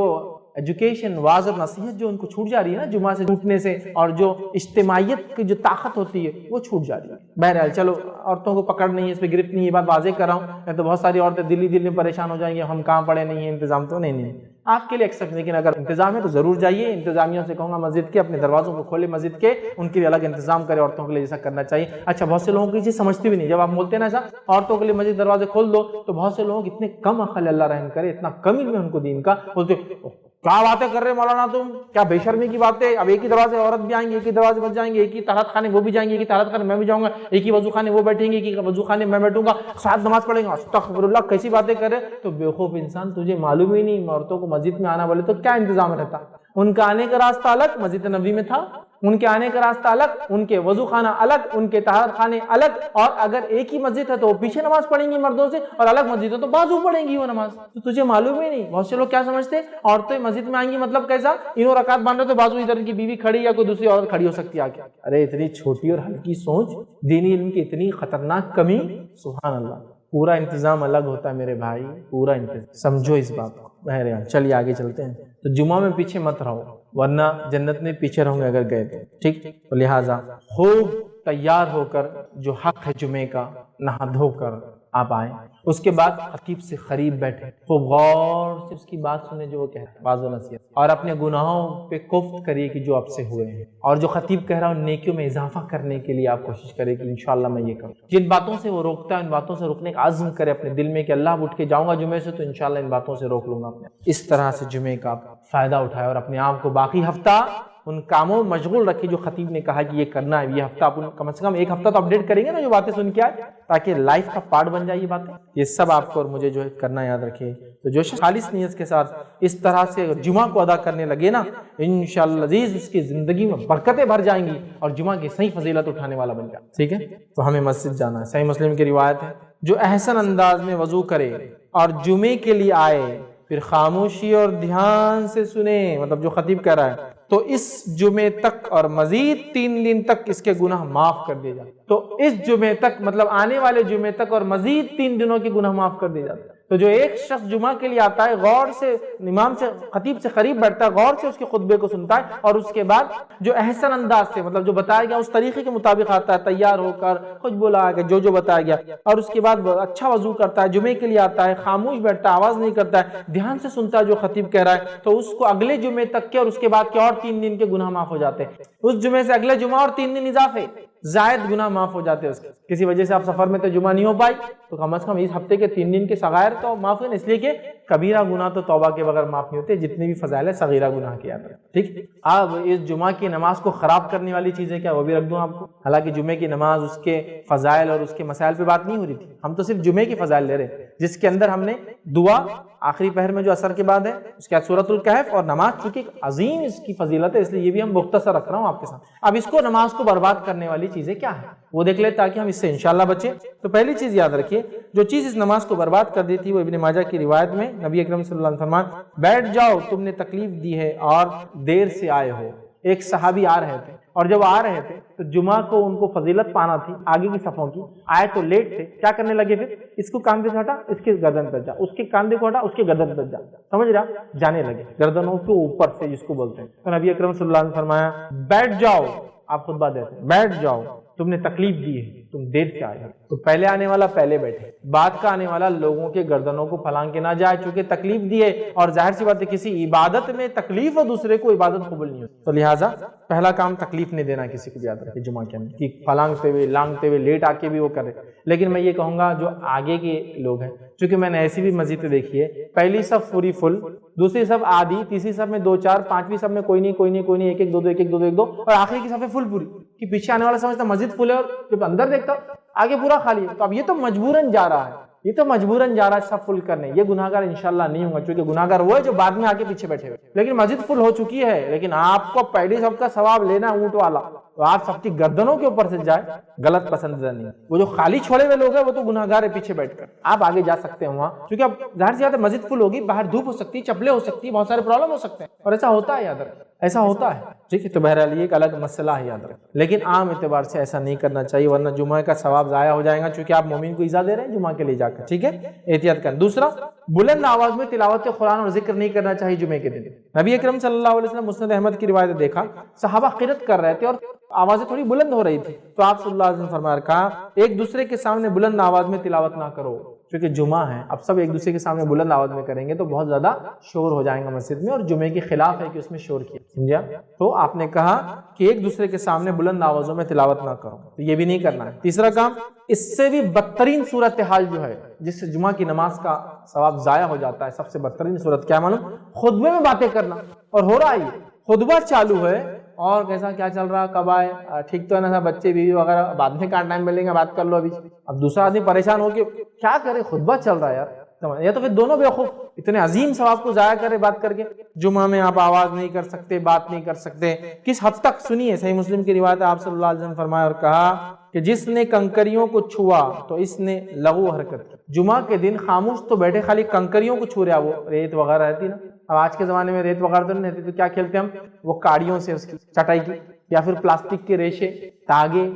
ایجوکیشن، واعظ اور نصیحت جو ان کو چھوٹ جا رہی ہے نا جمعہ سے چھوٹنے سے، اور جو اجتماعیت کی جو طاقت ہوتی ہے وہ چھوٹ جا رہی ہے۔ بہرحال چلو، عورتوں کو پکڑ نہیں ہے، اس پہ گرفت نہیں ہے، یہ بات واضح کر رہا ہوں، نہیں تو بہت ساری عورتیں دل میں پریشان ہو جائیں گی، ہم کہاں پڑے نہیں ہیں، انتظام تو نہیں۔ آپ کے لیے ایکسپٹ، لیکن اگر انتظام ہے تو ضرور جائیے۔ انتظامیہ سے کہوں گا مسجد کے اپنے دروازوں کو کھولے، مسجد کے ان کے لیے الگ انتظام کرے، عورتوں کے لیے جیسا کرنا چاہیے۔ اچھا، بہت سے لوگوں کو یہ چیز سمجھتی بھی نہیں، جب آپ بولتے ہیں نا ایسا عورتوں کے لیے مسجد دروازے کھول دو، تو بہت سے لوگ اتنے کم عقل، اللہ رحم کرے، اتنا کم علم ہے ان کو دین کا، بولتے کیا باتیں کر رہے مولانا تم، کیا بے شرمی کی باتیں، اب ایک ہی دروازے عورت بھی آئیں گے، ایک ہی دروازے بچ جائیں گے، ایک ہی طہارت خانے وہ بھی جائیں گے، ایک ہی طہارت خانے میں بھی جاؤں گا، ایک ہی وضو خانے وہ بیٹھیں گے، ایک ہی وضو خانے میں بیٹھوں گا، ساتھ نماز پڑھیں گا، استغفر اللہ، کیسی باتیں کرے۔ تو بیوقوف انسان، تجھے معلوم ہی نہیں عورتوں کو مسجد میں آنا بولے تو کیا انتظام رہتا؟ ان کا آنے کا راستہ الگ مسجد نبوی میں تھا، ان کے آنے کا راستہ الگ، ان کے وضو خانہ الگ، ان کے طہارت خانے الگ، اور اگر ایک ہی مسجد ہے تو وہ پیچھے نماز پڑھیں گی مردوں سے، اور الگ مسجد ہے تو بازو پڑھیں گی وہ نماز۔ تو تجھے معلوم ہی نہیں۔ بہت سے لوگ کیا سمجھتے ہیں عورتیں مسجد میں آئیں گی مطلب کیسا، انہوں رکعت باندھ رہے تو بازو ادھر کی بیوی کھڑی یا کوئی دوسری عورت کھڑی ہو سکتی ہے آگے۔ ارے اتنی چھوٹی اور ہلکی سوچ، دینی علم کی اتنی خطرناک کمی، سبحان اللہ۔ پورا انتظام الگ ہوتا ہے میرے بھائی، پورا انتظام، سمجھو اس بات کو۔ بہرحال چلیے آگے چلتے ہیں۔ تو جمعہ میں پیچھے مت رہو، ورنہ جنت میں پیچھے رہوں گے اگر گئے تو، ٹھیک؟ تو لہٰذا خوب تیار ہو کر، جو حق ہے جمعے کا، نہا دھو کر آپ آئیں۔ اس کے بعد خطیب سے قریب بیٹھے، خوب غور سے اس کی بات سنیں جو وہ کہتا ہے، واعظ و نصیحت، اور اپنے گناہوں پہ کفر کریے کہ جو آپ سے ہوئے ہیں، اور جو خطیب کہہ رہا ہے نیکیوں میں اضافہ کرنے کے لیے آپ کوشش کریں کہ انشاءاللہ میں یہ کروں۔ جن باتوں سے وہ روکتا ہے ان باتوں سے روکنے کا عزم کرے اپنے دل میں کہ اللہ اٹھ کے جاؤں گا جمعے سے تو انشاءاللہ ان باتوں سے روک لوں گا اپنے۔ اس طرح سے جمعے کا فائدہ اٹھائے اور اپنے آپ کو باقی ہفتہ ان کاموں میں مشغول رکھے جو خطیب نے کہا کہ یہ کرنا ہے۔ یہ ہفتہ آپ کم سے کم ایک ہفتہ تو اپڈیٹ کریں گے نا جو باتیں سن کے آئے، تاکہ لائف کا پارٹ بن جائے یہ باتیں۔ یہ سب آپ کو اور مجھے جو ہے کرنا یاد رکھے۔ تو جو خالص نیت کے ساتھ اس طرح سے جمعہ کو ادا کرنے لگے نا، انشاءاللہ عزیز اس کی زندگی میں برکتیں بھر جائیں گی اور جمعہ کی صحیح فضیلت اٹھانے والا بن جائے۔ ٹھیک ہے، تو ہمیں مسجد جانا ہے۔ صحیح مسلم کی روایت ہے، جو احسن انداز میں وضو کرے اور جمعے کے لیے آئے، پھر خاموشی اور دھیان سے سنے، مطلب جو خطیب کہہ رہا ہے، تو اس جمعے تک اور مزید 3 دن تک اس کے گناہ معاف کر دیے جاتے۔ تو اس جمعے تک مطلب آنے والے جمعے تک اور مزید 3 دنوں کے گناہ معاف کر دیے جاتے۔ تو جو ایک شخص جمعہ کے لیے آتا ہے، غور سے امام سے، خطیب سے قریب بیٹھتا ہے، غور سے اس کے خطبے کو سنتا ہے، اور اس کے بعد جو احسن انداز سے مطلب جو بتایا گیا اس طریقے کے مطابق آتا ہے، تیار ہو کر خوشبو لگا کے جو بتایا گیا، اور اس کے بعد اچھا وضو کرتا ہے، جمعے کے لیے آتا ہے، خاموش بیٹھتا ہے، آواز نہیں کرتا ہے، دھیان سے سنتا ہے جو خطیب کہہ رہا ہے، تو اس کو اگلے جمعے تک کے اور اس کے بعد کے اور 3 دن کے گناہ معاف ہو جاتے ہیں۔ اس جمعے سے اگلے جمعہ اور 3 دن اضافے زائد گناہ معاف ہو جاتے ہیں اس کے۔ کسی وجہ سے آپ سفر میں تو جمعہ نہیں ہو پائی تو کم از کم اس ہفتے کے 3 دن کے صغائر تو معاف ہوئے، اس لیے کہ کبیرہ گناہ تو توبہ کے بغیر معاف نہیں ہوتے، جتنے بھی فضائل ہے صغیرہ گناہ کے یاد رکھیں۔ ٹھیک، اب اس جمعہ کی نماز کو خراب کرنے والی چیزیں کیا، وہ بھی رکھ دوں آپ کو۔ حالانکہ جمعے کی نماز، اس کے فضائل اور اس کے مسائل پہ بات نہیں ہو رہی تھی، ہم تو صرف جمعے کی فضائل لے رہے ہیں، جس کے اندر ہم نے دعا آخری پہر میں جو اثر کے بعد ہے، اس کے بعد سورۃ الکہف اور نماز، چونکہ عظیم اس کی فضیلت ہے، اس لیے یہ بھی ہم مختصر رکھ رہا ہوں آپ کے ساتھ۔ اب اس کو نماز کو برباد کرنے والی چیزیں کیا ہیں وہ دیکھ لیں تاکہ ہم اس سے انشاءاللہ بچیں۔ تو پہلی چیز یاد رکھیے، جو چیز اس نماز کو برباد کر دی تھی، وہ ابن ماجہ کی روایت میں نبی اکرم صلی اللہ علیہ وسلم فرمایا، بیٹھ جاؤ، تم نے تکلیف دی ہے اور دیر سے آئے ہو۔ ایک صحابی آ رہے تھے، اور جب آ رہے تھے تو جمعہ کو ان کو فضیلت پانا تھی، آگے کی صفوں کی، آئے تو لیٹ تھے، کیا کرنے لگے پھر، اس کو کاندھے سے ہٹا، اس کے گردن پر جا، اس کے کاندھے کو ہٹا، اس کے گردن پر جا، سمجھ رہا، جانے لگے گردنوں کے اوپر سے، جس کو بولتے ہیں۔ تو نبی اکرم صلی اللہ علیہ وسلم فرمایا، بیٹھ جاؤ، آپ خطبہ دیتے ہیں، بیٹھ جاؤ، تم نے تکلیف دی ہے، تم دیر سے آئے ہو۔ تو پہلے آنے والا پہلے بیٹھے، بعد کا آنے والا لوگوں کے گردنوں کو پھلانگ کے نہ جائے، چونکہ تکلیف دی ہے، اور ظاہر سی بات ہے کسی عبادت میں تکلیف ہو دوسرے کو عبادت قبول نہیں ہوتی، تو لہٰذا پہلا کام تکلیف نہیں دینا کسی کو بھی یاد رکھے جمعہ کے اندر، کہ پھلانگتے ہوئے لانگتے ہوئے لیٹ آ کے بھی وہ کرے۔ لیکن میں یہ کہوں گا جو آگے کے لوگ ہیں، چونکہ میں نے ایسی بھی مسجد دیکھی ہے، پہلی صف پوری فل، دوسری صف آدھی، تیسری صف میں 2 4، پانچویں صف میں کوئی نہیں، ایک 2 2 1 1 2 2 1 2، اور آخری کی صف ہے فل پوری، کہ پیچھے آنے والا سمجھتا مسجد فل ہے، اور جب اندر دیکھتا آگے پورا خالی ہے. تو اب یہ تو مجبوراً جا رہا ہے، یہ تو مجبوراً جا رہا ہے سب فل کرنے. یہ گناہگار انشاءاللہ نہیں ہوگا، کیونکہ گناہگار وہ ہے جو بعد میں آگے پیچھے بیٹھے ہوئے. لیکن مسجد فل ہو چکی ہے، لیکن آپ کو پہلی صف کا ثواب لینا اونٹ والا، تو آپ سب کی گردنوں کے اوپر سے جائے، غلط پسندیدہ نہیں. وہ جو خالی چھوڑے ہوئے لوگ ہیں وہ تو گناہگار ہے پیچھے بیٹھ کر. آپ آگے جا سکتے ہیں وہاں، کیونکہ اب ظاہر سی بات ہے مسجد فل ہوگی، باہر دھوپ ہو سکتی ہے، چپلیں ہو سکتی ہیں، بہت سارے پرابلم ہو سکتے ہیں، اور ایسا ہوتا ہے. یاد رکھیں ایسا ہوتا ہے. ٹھیک ہے، تو بہرحال یہ ایک الگ مسئلہ ہے، یاد رکھیں. لیکن عام اعتبار سے ایسا نہیں کرنا چاہیے، ورنہ جمعہ کا ثواب ضائع ہو جائے گا، چونکہ آپ مومن کو ایذا دے رہے ہیں جمعہ کے لیے جا کر. ٹھیک ہے، احتیاط کریں. دوسرا، بلند آواز میں تلاوت قرآن اور ذکر نہیں کرنا چاہیے جمعے کے دن. نبی اکرم صلی اللہ علیہ وسلم مسند احمد کی روایت دیکھا، صحابہ قرات کر رہے تھے اور آوازیں تھوڑی بلند ہو رہی تھی، تو آپ صلی اللہ علیہ وسلم فرمایا کہا ایک دوسرے کے سامنے بلند آواز میں تلاوت نہ کرو، کیونکہ جمعہ ہے. اب سب ایک دوسرے کے سامنے بلند آواز میں کریں گے تو بہت زیادہ شور ہو جائیں گا مسجد میں، اور جمعے کے خلاف ہے کہ اس میں شور کیا. سمجھا؟ تو آپ نے کہا کہ ایک دوسرے کے سامنے بلند آوازوں میں تلاوت نہ کرو، تو یہ بھی نہیں کرنا ہے. تیسرا کام، اس سے بھی بدترین صورتحال جو ہے جس سے جمعہ کی نماز کا ثواب ضائع ہو جاتا ہے، سب سے بدترین صورت کیا معلوم؟ خطبے میں باتیں کرنا. اور ہو رہا ہے، خطبہ چالو ہے اور کیسا کیا چل رہا، کب آئے، ٹھیک تو ہے نا، بچے بیوی وغیرہ بعد میں کہاں ٹائم ملیں گے، بات کر لو ابھی. اب دوسرا آدمی پریشان ہو کے کیا کرے، خطبہ چل رہا ہے یار. یا تو پھر دونوں بیوقوف، اتنے عظیم ثواب کو ضائع کرے بات کر کے. جمعہ میں آپ آواز نہیں کر سکتے، بات نہیں کر سکتے. کس حد تک سنیے، صحیح مسلم کی روایت ہے، آپ صلی اللہ علیہ وسلم فرمایا اور کہا کہ جس نے کنکریوں کو چھوا تو اس نے لغو حرکت کی. جمعہ کے دن خاموش تو بیٹھے، خالی کنکریوں کو چھو رہا، وہ ریت وغیرہ رہتی نا. اب آج کے زمانے میں ریت وغیرہ تو نہیں رہتی، تو کیا کھیلتے ہم، وہ کاڑیوں سے اس کی چٹائی کی، یا پھر پلاسٹک کے ریشے، تاگے،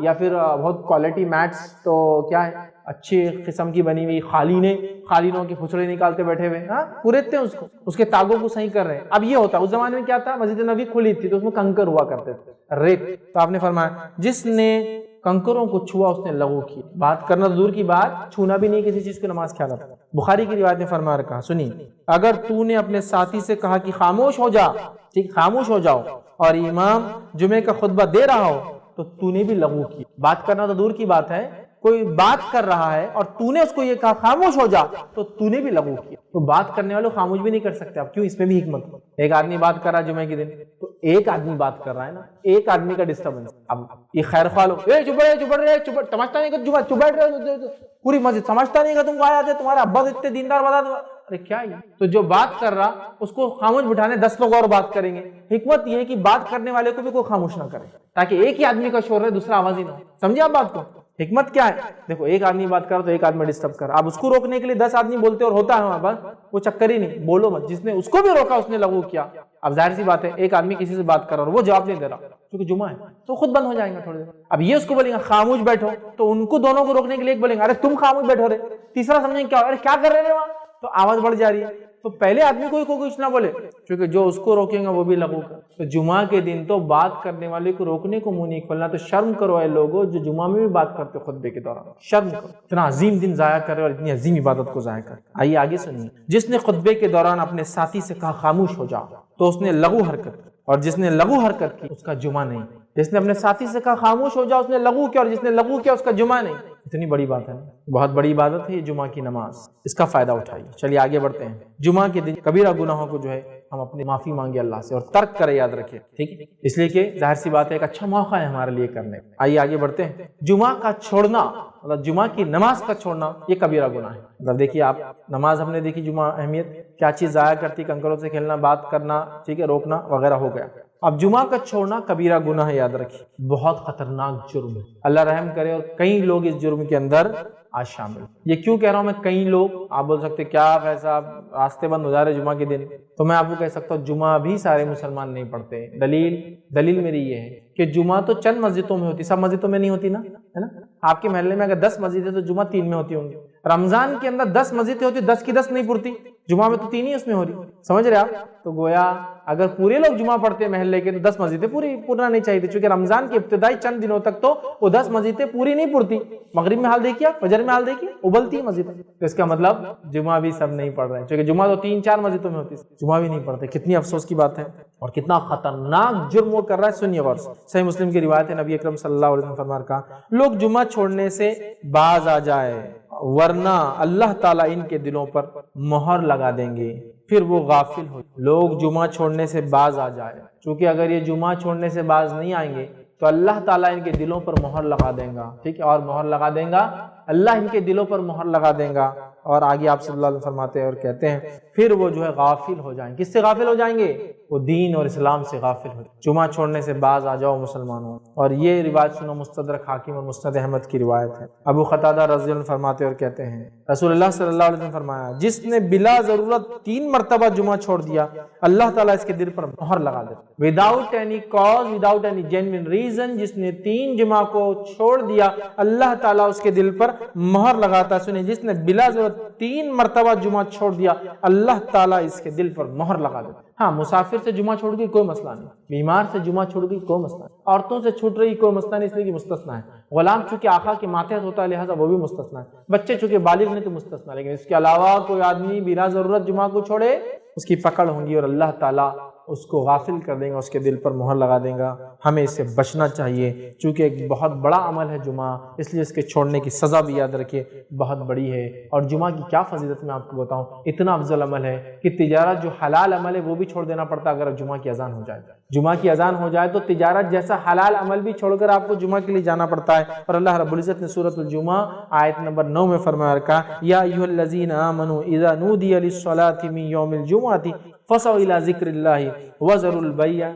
یا پھر بہت کوالٹی میٹس، تو کیا ہے اچھی قسم کی بنی ہوئی قالینوں کے پھسڑے نکالتے بیٹھے ہوئے، پوریتے ہیں اس کو، اس کے تاگوں کو صحیح کر رہے ہیں. اب یہ ہوتا ہے، اس زمانے میں کیا تھا، مسجد نبی کھلی تھی تو اس میں کنکر ہوا کرتے تھے، ریت. تو آپ نے فرمایا جس نے کنکروں کو چھوا اس نے لغو کی. بات کرنا دور کی بات، چھونا بھی نہیں کسی چیز کی نماز کیا تھا. بخاری کی روایت میں فرمایا رکھا، سنیے، اگر تو نے اپنے ساتھی سے کہا کہ خاموش ہو جا، ٹھیک، خاموش ہو جاؤ، اور امام جمعے کا خطبہ دے رہا ہو تو تو نے بھی لغو کی. بات کرنا تو دور کی بات ہے، کوئی بات کر رہا ہے اور تو نے اس کو یہ کہا خاموش ہو جا تو تو نے بھی لغو کیا. تو بات کرنے والے خاموش بھی نہیں کر سکتے. اب کیوں، اس میں بھی حکمت. ایک آدمی بات کر رہا ہے جمعے کے دن، تو ایک آدمی بات کر رہا ہے نا، ایک آدمی کا ڈسٹربنس. اب یہ خیر خواہ لوگ، چپ سمجھتا نہیں کہ جمعہ چپ بیٹھ رہے، پوری مسجد سمجھتا نہیں کہ تم کو آیا تھے، تمہارے ابا اتنے دیندار بتا دو. ارے کیا یہ، تو جو بات کر رہا اس کو خاموش بٹھانے 10 لوگ اور بات کریں گے. حکمت یہ ہے کہ بات کرنے والے کو بھی کوئی خاموش نہ کرے، تاکہ ایک ہی آدمی کا شور رہے، دوسرا آواز ہی نہ ہو. سمجھے آپ بات کو؟ حکمت کیا ہے؟ دیکھو، ایک آدمی بات کر رہا تو ایک آدمی ڈسٹرب کر رہا، اب اس کو روکنے کے لیے 10 آدمی بولتے اور ہوتا ہے وہاں پر، وہ چکر ہی نہیں، بولو مت. جس نے اس کو بھی روکا اس نے لغو کیا. اب ظاہر سی بات ہے، ایک آدمی کسی سے بات کر رہا اور وہ جواب نہیں دے رہا کیونکہ جمعہ ہے، تو خود بند ہو جائیں گا تھوڑی دیر. اب یہ اس کو بولیں گے خاموش بیٹھو، تو ان کو دونوں کو روکنے کے لیے ایک بولیں گے ارے تم خاموش بیٹھو رہے، تیسرا سمجھیں کیا، ارے کیا کر رہے ہیں وہاں، تو آواز بڑھ جا رہی ہے. تو پہلے آدمی کو کچھ نہ بولے، کیونکہ جو اس کو روکیں گا وہ بھی لغو کر. تو جمعہ کے دن تو بات کرنے والے کو روکنے کو منہ نہیں کھولنا. تو شرم کرو اے لوگوں جو جمعہ میں بھی بات کرتے خطبے کے دوران، شرم کرو. اتنا عظیم دن ضائع کرے اور اتنی عظیم عبادت کو ضائع کرے. آئیے آگے سنیے. جس نے خطبے کے دوران اپنے ساتھی سے کہا خاموش ہو جا تو اس نے لغو حرکت کی، اور جس نے لغو حرکت کی اس کا جمعہ نہیں. جس نے اپنے ساتھی سے کہا خاموش ہو جا اس نے لغو کیا، اور جس نے لغو کیا اس کا جمعہ نہیں. اتنی بڑی بات ہے، بہت بڑی عبادت ہے یہ جمعہ کی نماز. اس کا فائدہ اٹھائیے. چلیے آگے بڑھتے ہیں. جمعہ کے دن کبیرہ گناہوں کو جو ہے ہم اپنی معافی مانگے اللہ سے اور ترک کرے، یاد رکھے، ٹھیک ہے، اس لیے کہ ظاہر سی بات ہے ایک اچھا موقع ہے ہمارے لیے کرنے. آئیے آگے بڑھتے ہیں. جمعہ کا چھوڑنا، مطلب جمعہ کی نماز کا چھوڑنا، یہ کبیرہ گناہ ہے. مطلب دیکھیے آپ، نماز ہم نے دیکھی، جمعہ اہمیت کیا چیز ضائع کرتی، کنکروں سے کھیلنا، بات کرنا، ٹھیک ہے، روکنا وغیرہ ہو گیا. اب جمعہ کا چھوڑنا کبیرہ گناہ ہے، یاد رکھیے، بہت خطرناک جرم ہے. اللہ رحم کرے اور کئی لوگ اس جرم کے اندر آج شامل. یہ کیوں کہہ رہا ہوں میں کئی لوگ؟ آپ بول سکتے کیا ایسا راستے بند ہو جا رہے جمعہ کے دن، تو میں آپ کو کہہ سکتا ہوں جمعہ بھی سارے مسلمان نہیں پڑھتے. دلیل میری یہ ہے کہ جمعہ تو چند مسجدوں میں ہوتی، سب مسجدوں میں نہیں ہوتی نا، ہے نا. آپ کے محلے میں اگر 10 مسجد ہے تو جمعہ 3 میں ہوتی ہوں گی. رمضان کے اندر 10 مسجدیں ہوتی، 10 کی 10 نہیں پڑتی، جمعہ میں تو 3 ہی اس میں ہو رہی. سمجھ رہے آپ؟ تو گویا اگر پورے لوگ جمعہ پڑھتے محلے کے تو 10 مسجدیں پورنا نہیں چاہیے تھی، چونکہ رمضان کے ابتدائی چند دنوں تک تو وہ 10 مسجدیں پوری نہیں پڑتی. مغرب میں حال دیکھیے، فجر میں حال دیکھیے، ابلتی ہے مسجد. تو اس کا مطلب جمعہ بھی سب نہیں پڑھ رہے ہیں، چونکہ جمعہ تو 3-4 مسجدوں میں ہوتی، جمعہ بھی نہیں پڑھتے. کتنی افسوس کی بات ہے اور کتنا خطرناک جرم وہ کر رہا ہے. سنیے غور سے. صحیح مسلم کی روایت ہے، نبی اکرم صلی اللہ علیہ وسلم فرمایا کہا لوگ جمعہ چھوڑنے سے باز آ جائے ورنہ اللہ تعالیٰ ان کے دلوں پر مہر لگا دیں گے پھر وہ غافل ہو. لوگ جمعہ چھوڑنے سے باز آ جائے، چونکہ اگر یہ جمعہ چھوڑنے سے باز نہیں آئیں گے تو اللہ تعالیٰ ان کے دلوں پر مہر لگا دیں گا، ٹھیک ہے، اور مہر لگا دیں گا، اللہ ان کے دلوں پر مہر لگا دیں گا۔ اور آگے آپ صلی اللہ علیہ وسلم فرماتے ہیں اور کہتے ہیں پھر وہ جو ہے غافل ہو جائیں گے۔ کس سے غافل ہو جائیں گے؟ وہ دین اور اسلام سے غافل ہو جائیں گے۔ جمعہ چھوڑنے سے باز آ جاؤ مسلمانوں۔ اور یہ روایت سنو، مستدرک حاکم اور مسند احمد کی روایت ہے۔ ابو قتادہ رضی اللہ عنہ فرماتے اور کہتے ہیں رسول اللہ صلی اللہ علیہ وسلم فرمایا جس نے بلا ضرورت 3 مرتبہ جمعہ چھوڑ دیا اللہ تعالیٰ اس کے دل پر مہر لگا دیتا without any cause, without any genuine reason. جس نے 3 جمعہ کو چھوڑ دیا اللہ تعالیٰ اس کے دل پر مہر لگاتا ہے۔ سنیں، جس نے بلا ضرورت 3 مرتبہ جمعہ چھوڑ دیا اللہ تعالیٰ اس کے دل پر مہر لگا دیتا ہے۔ ہاں، مسافر سے جمعہ چھوڑ گئی کوئی مسئلہ نہیں، بیمار سے جمعہ چھوڑ گئی کوئی مسئلہ نہیں، عورتوں سے چھوٹ رہی کوئی مسئلہ نہیں، اس لیے کہ مستثنا ہے، غلام چونکہ آقا کے ماتحت ہوتا ہے لہٰذا وہ بھی مستثنا ہے، بچے چونکہ بالغ نہیں تو مستثنا، لیکن اس کے علاوہ کوئی آدمی بلا ضرورت جمعہ کو چھوڑے اس کی پکڑ ہوں گی اور اللہ تعالیٰ اس کو غافل کر دیں گا، اس کے دل پر مہر لگا دیں گا۔ ہمیں اس سے بچنا چاہیے چونکہ ایک بہت بڑا عمل ہے جمعہ، اس لیے اس کے چھوڑنے کی سزا بھی یاد رکھیے بہت بڑی ہے۔ اور جمعہ کی کیا فضیلت میں آپ کو بتاؤں، اتنا افضل عمل ہے کہ تجارت جو حلال عمل ہے وہ بھی چھوڑ دینا پڑتا اگر جمعہ کی اذان ہو جائے۔ جمعہ کی اذان ہو جائے تو تجارت جیسا حلال عمل بھی چھوڑ کر آپ کو جمعہ کے لیے جانا پڑتا ہے۔ اور اللہ رب العزت نے سورۃ الجمعہ آیت نمبر 9 میں فرمایا رکھا یا ایھا الذین آمنوا اذا نودی للصلاۃ من یوم الجمعۃ فسعوا الی ذکر اللہ وذروا البیع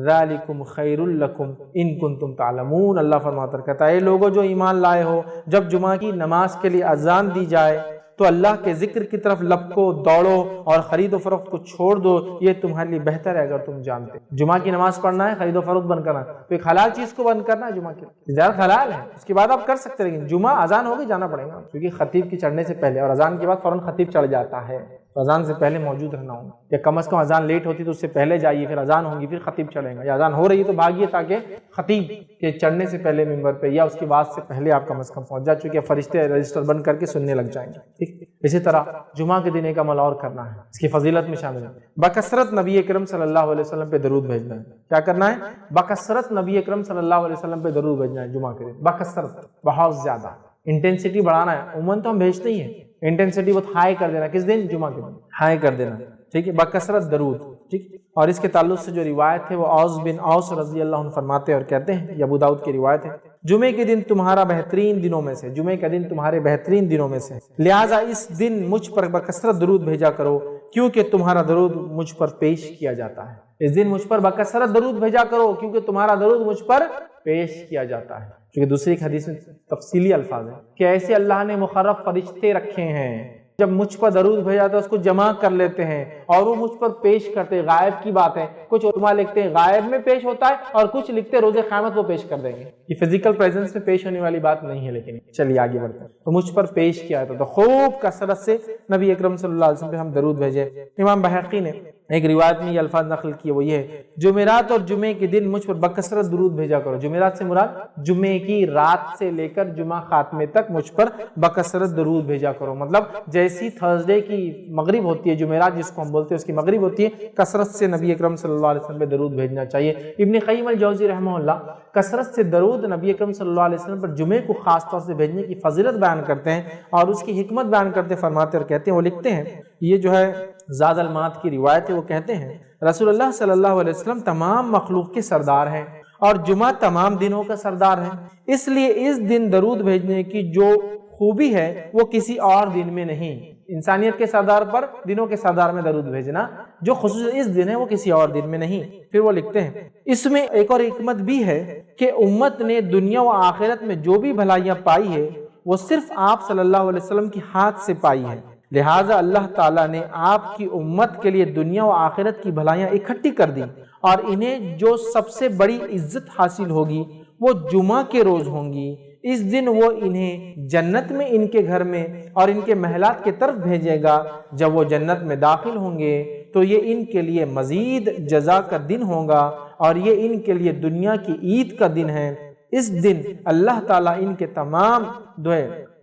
ذالکم خیر لکم ان کنتم تعلمون۔ اللہ فرماتا کہتا ہے اے لوگو جو ایمان لائے ہو، جب جمعہ کی نماز کے لیے اذان دی جائے تو اللہ کے ذکر کی طرف لپکو، دوڑو اور خرید و فروخت کو چھوڑ دو، یہ تمہارے لیے بہتر ہے اگر تم جانتے۔ جمعہ کی نماز پڑھنا ہے، خرید و فروخت بند کرنا ہے، تو ایک حلال چیز کو بند کرنا ہے جمعہ کی، تجارت حلال ہے، اس کے بعد آپ کر سکتے ہیں، لیکن جمعہ اذان ہوگی جانا پڑے گا، کیونکہ خطیب کی چڑھنے سے پہلے اور اذان کے بعد فوراً خطیب چڑھ جاتا ہے، تو اذان سے پہلے موجود رہنا ہوگا، یا کم از کم اذان لیٹ ہوتی تو اس سے پہلے جائیے، پھر اذان ہوگی پھر خطیب چڑھیں گا، یا اذان ہو رہی ہے تو بھاگیے تاکہ خطیب کے چڑھنے سے پہلے ممبر پہ یا اس کی بات سے پہلے آپ کم از کم پہنچ جا، چونکہ فرشتے رجسٹر بند کر کے سننے لگ جائیں گے، ٹھیک۔ اسی طرح جمعہ کے دن ایک عمل اور کرنا ہے، اس کی فضیلت میں شامل ہے، بکثرت نبی اکرم صلی اللہ علیہ وسلم پہ درود بھیجنا ہے۔ کیا کرنا ہے؟ بکثرت نبی اکرم صلی اللہ علیہ وسلم پہ درود بھیجنا ہے جمعہ کے دن، بکثرت، بہت زیادہ، انٹینسٹی بڑھانا ہے، عموماً تو ہم بھیجتے ہی ہیں، انٹینسٹی بہت ہائی کر دینا، کس دن؟ جمعہ کے دن ہائی کر دینا، ٹھیک ہے، بکثرت درود، ٹھیک۔ اور اس کے تعلق سے جو روایت ہے وہ اوس بن اوس رضی اللہ عنہ فرماتے اور کہتے ہیں، یہ ابو داؤد کی روایت ہے، جمعے کے دن تمہارا بہترین دنوں میں سے، جمعے کا دن تمہارے بہترین دنوں میں سے، لہٰذا اس دن مجھ پر بکثرت درود بھیجا کرو کیونکہ تمہارا درود مجھ پر پیش کیا جاتا ہے۔ اس دن مجھ پر بکثرت درود بھیجا کرو کیونکہ تمہارا درود مجھ پر پیش کیا جاتا ہے، کیونکہ دوسری ایک حدیث میں تفصیلی الفاظ ہیں کہ ایسے اللہ نے مقرب فرشتے رکھے ہیں جب مجھ پر درود بھیجا تو اس کو جمع کر لیتے ہیں اور وہ مجھ پر پیش کرتے ہیں۔ غائب کی بات ہے، کچھ علماء لکھتے ہیں غائب میں پیش ہوتا ہے اور کچھ لکھتے ہیں روز قیامت وہ پیش کر دیں گے، یہ فزیکل پریزنس میں پیش ہونے والی بات نہیں ہے، لیکن چلیے آگے بڑھتے ہیں۔ تو مجھ پر پیش کیا تھا، تو خوب کثرت سے نبی اکرم صلی اللہ علیہ وسلم پہ ہم درود بھیجے۔ امام بحقی نے ایک روایت میں یہ الفاظ نقل کیے، وہ یہ ہے جمعرات اور جمعے کے دن مجھ پر بکثرت درود بھیجا کرو۔ جمعرات سے مراد جمعے کی رات سے لے کر جمعہ خاتمے تک مجھ پر بکثرت درود بھیجا کرو، مطلب جیسی تھرسڈے کی مغرب ہوتی ہے، جمعرات جس کو ہم بولتے ہیں اس کی مغرب ہوتی ہے، کثرت سے نبی اکرم صلی اللہ علیہ وسلم پہ درود بھیجنا چاہیے۔ ابن قیم الجوزی رحمہ اللہ کثرت سے درود نبی اکرم صلی اللہ علیہ وسلم پر جمعے کو خاص طور سے بھیجنے کی فضیلت بیان کرتے ہیں اور اس کی حکمت بیان کرتے فرماتے اور کہتے ہیں، وہ لکھتے ہیں، یہ جو ہے زاد المعاد کی روایت ہے، وہ کہتے ہیں رسول اللہ صلی اللہ علیہ وسلم تمام مخلوق کے سردار ہیں اور جمعہ تمام دنوں کا سردار ہے، اس لیے اس دن درود بھیجنے کی جو خوبی ہے وہ کسی اور دن میں نہیں۔ انسانیت کے سردار پر دنوں کے سردار میں درود بھیجنا جو خصوص اس دن ہے وہ کسی اور دن میں نہیں۔ پھر وہ لکھتے ہیں اس میں ایک اور حکمت بھی ہے کہ امت نے دنیا و آخرت میں جو بھی بھلائیاں پائی ہے وہ صرف آپ صلی اللہ علیہ وسلم کی ہاتھ سے پائی ہے، لہٰذا اللہ تعالیٰ نے آپ کی امت کے لیے دنیا و آخرت کی بھلائیاں اکٹھی کر دی اور انہیں جو سب سے بڑی عزت حاصل ہوگی وہ جمعہ کے روز ہوں گی۔ اس دن وہ انہیں جنت میں ان کے گھر میں اور ان کے محلات کی طرف بھیجے گا، جب وہ جنت میں داخل ہوں گے تو یہ ان کے لیے مزید جزا کا دن ہوگا اور یہ ان کے لیے دنیا کی عید کا دن ہے۔ اس دن اللہ تعالیٰ ان کے تمام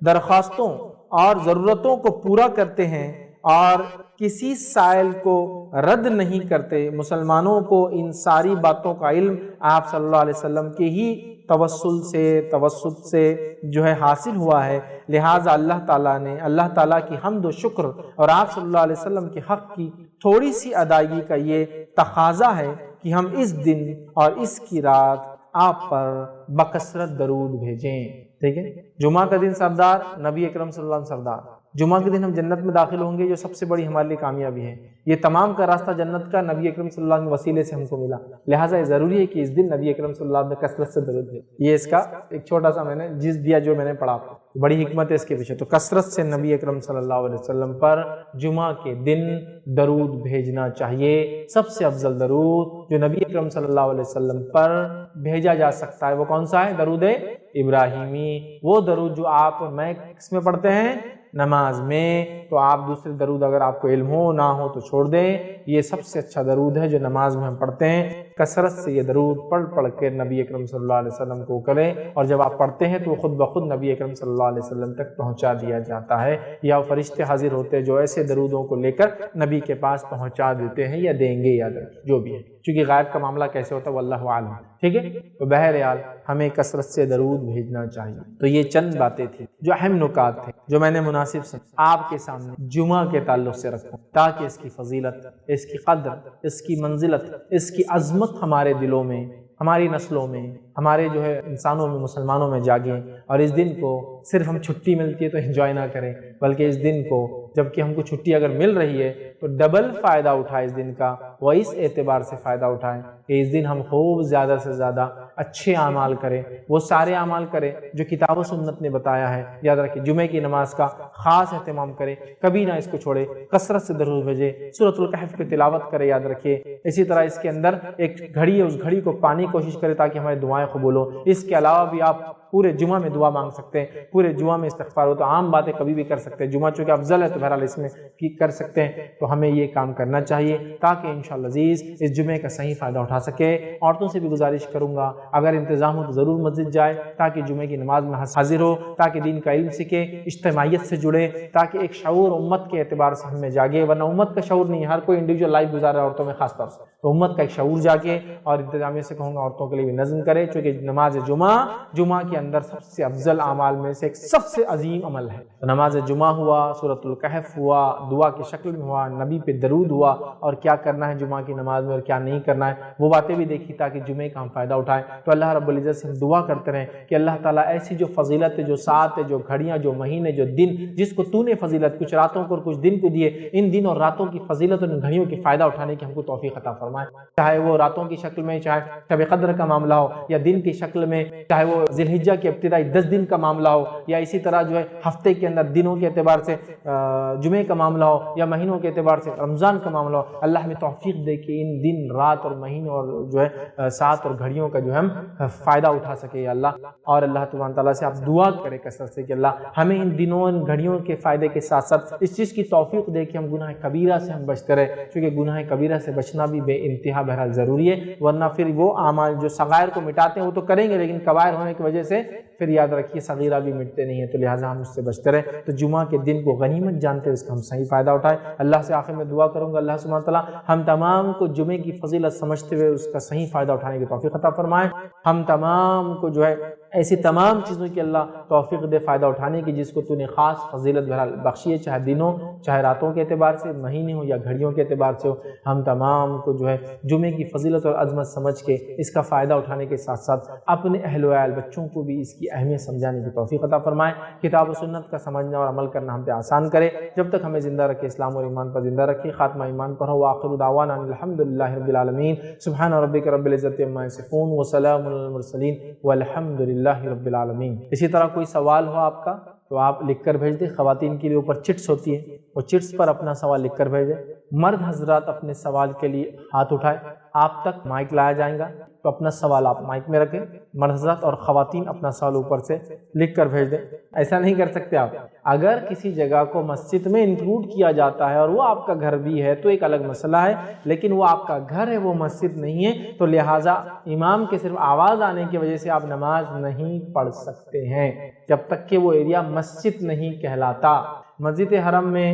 درخواستوں اور ضرورتوں کو پورا کرتے ہیں اور کسی سائل کو رد نہیں کرتے۔ مسلمانوں کو ان ساری باتوں کا علم آپ صلی اللہ علیہ وسلم کے ہی توسط سے جو ہے حاصل ہوا ہے، لہٰذا اللہ تعالیٰ کی حمد و شکر اور آپ صلی اللہ علیہ وسلم کے حق کی تھوڑی سی ادائیگی کا یہ تقاضا ہے کہ ہم اس دن اور اس کی رات آپ پر بکثرت درود بھیجیں. ٹھیک ہے. جمعہ کا دن سردار، نبی اکرم صلی اللہ علیہ وسلم سردار. جمعہ کے دن ہم جنت میں داخل ہوں گے، جو سب سے بڑی ہمارے لیے کامیابی ہے. یہ تمام کا راستہ جنت کا نبی اکرم صلی اللہ علیہ وسلم کے وسیلے سے ہم کو ملا، لہٰذا یہ ضروری ہے کہ اس دن نبی اکرم صلی اللہ علیہ وسلم نے کثرت سے درود بھیجے. یہ اس کا ایک چھوٹا سا میں نے جز دیا جو میں نے پڑھا، بڑی حکمت ہے اس کے پیچھے. تو کثرت سے نبی اکرم صلی اللہ علیہ وسلم پر جمعہ کے دن درود بھیجنا چاہیے. سب سے افضل درود جو نبی اکرم صلی اللہ علیہ وسلم پر بھیجا جا سکتا ہے وہ کون سا ہے؟ درود ابراہیمی. وہ درود جو آپ میں کس میں پڑھتے ہیں؟ نماز میں. تو آپ دوسرے درود اگر آپ کو علم ہو نہ ہو تو چھوڑ دیں. یہ سب سے اچھا درود ہے جو نماز میں ہم پڑھتے ہیں. کثرت سے یہ درود پڑھ کے نبی اکرم صلی اللہ علیہ وسلم کو کریں، اور جب آپ پڑھتے ہیں تو خود بخود نبی اکرم صلی اللہ علیہ وسلم تک پہنچا دیا جاتا ہے، یا فرشتے حاضر ہوتے ہیں جو ایسے درودوں کو لے کر نبی کے پاس پہنچا دیتے ہیں یا دیں گے، یاد رکھیں جو بھی ہے، چونکہ غائب کا معاملہ کیسے ہوتا ہے واللہ عالم. ٹھیک ہے. تو بہرحال ہمیں کثرت سے درود بھیجنا چاہیے. تو یہ چند باتیں تھیں جو اہم نکات تھے جو میں نے مناسب سے آپ کے سامنے جمعہ کے تعلق سے رکھوں، تاکہ اس کی فضیلت، اس کی قدر، اس کی منزلت، اس کی عظمت ہمارے دلوں میں، ہماری نسلوں میں، ہمارے جو ہے انسانوں میں، مسلمانوں میں جاگیں. اور اس دن کو صرف ہم چھٹی ملتی ہے تو انجوائے نہ کریں، بلکہ اس دن کو جبکہ ہم کو چھٹی اگر مل رہی ہے تو ڈبل فائدہ اٹھائیں اس دن کا، وہ اس اعتبار سے فائدہ اٹھائیں کہ اس دن ہم خوب زیادہ سے زیادہ اچھے اعمال کریں، وہ سارے اعمال کریں جو کتاب و سنت نے بتایا ہے. یاد رکھیں جمعے کی نماز کا خاص اہتمام کریں، کبھی نہ اس کو چھوڑے، کثرت سے درود بھیجیں، سورۃ الکہف کی تلاوت کریں. یاد رکھیے اسی طرح اس کے اندر ایک گھڑی ہے، اس گھڑی کو پانے کی کوشش کریں تاکہ ہماری دعائیں قبول ہو. اس کے علاوہ بھی آپ پورے جمعہ میں دعا مانگ سکتے ہیں، پورے جمعہ میں استغفار ہو، تو عام باتیں کبھی بھی کر سکتے ہیں. جمعہ چونکہ افضل ہے تو بہرحال اس میں کر سکتے ہیں. تو ہمیں یہ کام کرنا چاہیے تاکہ انشاءاللہ عزیز اس جمعے کا صحیح فائدہ اٹھا سکے. عورتوں سے بھی گزارش کروں گا اگر انتظام ہو تو ضرور مسجد جائے تاکہ جمعے کی نماز میں حاضر ہو، تاکہ دین کا علم سیکھے، اجتماعیت سے جڑے، تاکہ ایک شعور امت کے اعتبار سے ہم میں جاگے. ورنہ امت کا شعور نہیں، ہر کوئی انڈیویجول لائف گزار رہا ہے عورتوں میں خاص طور سے. تو امت کا ایک شعور جاگے، اور انتظامیہ سے کہوں گا عورتوں کے لیے بھی نظم کرے، چونکہ نماز جمعہ کے اندر سب سے افضل اعمال میں سے ایک سب سے عظیم عمل ہے. نماز جمعہ ہوا، سورۃ الکہف ہوا، دعا کی شکل میں ہوا، نبی پہ درود ہوا، اور کیا کرنا ہے جمعہ کی نماز میں اور کیا نہیں کرنا ہے وہ باتیں بھی دیکھی تاکہ جمعے کا ہم فائدہ اٹھائیں. تو اللہ رب العزت سے ہم دعا کرتے رہیں کہ اللہ تعالیٰ ایسی جو فضیلت ہے، جو ساعت ہے، جو گھڑیاں، جو مہینے، جو دن جس کو تو نے فضیلت کچھ راتوں کو اور کچھ دن کو دیے، ان دن اور راتوں کی فضیلت اور ان گھڑیوں کی فائدہ اٹھانے کی ہم کو توفیق عطا فرمائے. چاہے وہ راتوں کی شکل میں، چاہے شب قدر کا معاملہ ہو، یا دن کی شکل میں، چاہے وہ ذی الحجہ کے ابتدائی 10 دن کا معاملہ ہو، یا اسی طرح جو ہے ہفتے کے اندر دنوں کے اعتبار سے جمعے کا معاملہ ہو، یا مہینوں کے اعتبار سے رمضان کا معاملہ ہو. اللہ ہمیں توفیق دے کہ ان دن، رات اور مہینوں اور جو ہے ساعت اور گھڑیوں کا جو ہم فائدہ اٹھا سکے یا اللہ. اور اللہ تبارک تعالیٰ سے آپ دعا کریں کثرت سے کہ اللہ ہمیں ان دنوں، ان گھڑیوں کے فائدے کے ساتھ ساتھ اس چیز کی توفیق دے کہ ہم گناہ کبیرہ سے ہم بچتے رہے، کیونکہ گناہ کبیرہ سے بچنا بھی بے انتہا بہرحال ضروری ہے. ورنہ پھر وہ اعمال جو صغائر کو مٹاتے ہیں وہ تو کریں گے، لیکن کبائر ہونے کی وجہ سے پھر یاد رکھیے صغیرہ بھی مٹتے نہیں ہیں. تو لہٰذا ہم اس سے بچتے رہیں. تو جمعہ کے دن کو غنیمت جانتے ہوئے اس کا ہم صحیح فائدہ اٹھائیں. اللہ سے آخر میں دعا کروں گا اللہ سبحانہ تعالیٰ ہم تمام کو جمعے کی فضیلت سمجھتے ہوئے اس کا صحیح فائدہ اٹھانے کی توفیق عطا فرمائے. ہم تمام کو جو ہے ایسی تمام چیزوں کی اللہ توفیق دے فائدہ اٹھانے کی جس کو تو نے خاص فضیلت بہرحال بخشی ہے، چاہے دنوں، چاہے راتوں کے اعتبار سے، مہینے ہو یا گھڑیوں کے اعتبار سے ہو. ہم تمام کو جو ہے جمعے کی فضیلت اور عظمت سمجھ کے اس کا فائدہ اٹھانے کے ساتھ ساتھ اپنے اہل و عیال بچوں کو بھی اس کی اہمیت سمجھانے کی توفیق عطا فرمائے. کتاب و سنت کا سمجھنا اور عمل کرنا ہم پہ آسان کرے. جب تک ہمیں زندہ رکھے اسلام اور ایمان پر زندہ رکھے. خاتمہ ایمان پر ہو. وآخر دعوانا الحمدللہ رب العالمین. سبحان ربک رب العزت عما یصفون وسلام علی المرسلین والحمدللہ رب العالمین. اسی طرح کوئی سوال ہو آپ کا تو آپ لکھ کر بھیج دیں. خواتین کے لیے اوپر چٹس ہوتی ہیں، وہ چٹس پر اپنا سوال لکھ کر بھیج دیں. مرد حضرات اپنے سوال کے لیے ہاتھ اٹھائیں، آپ تک مائک لایا جائے گا تو اپنا سوال آپ مائک میں رکھیں. مرد حضرات اور خواتین اپنا سوال اوپر سے لکھ کر بھیج دیں. ایسا نہیں کر سکتے آپ. اگر کسی جگہ کو مسجد میں انکلوڈ کیا جاتا ہے اور وہ آپ کا گھر بھی ہے تو ایک الگ مسئلہ ہے، لیکن وہ آپ کا گھر ہے، وہ مسجد نہیں ہے، تو لہٰذا امام کے صرف آواز آنے کی وجہ سے آپ نماز نہیں پڑھ سکتے ہیں جب تک کہ وہ ایریا مسجد نہیں کہلاتا. مسجد حرم میں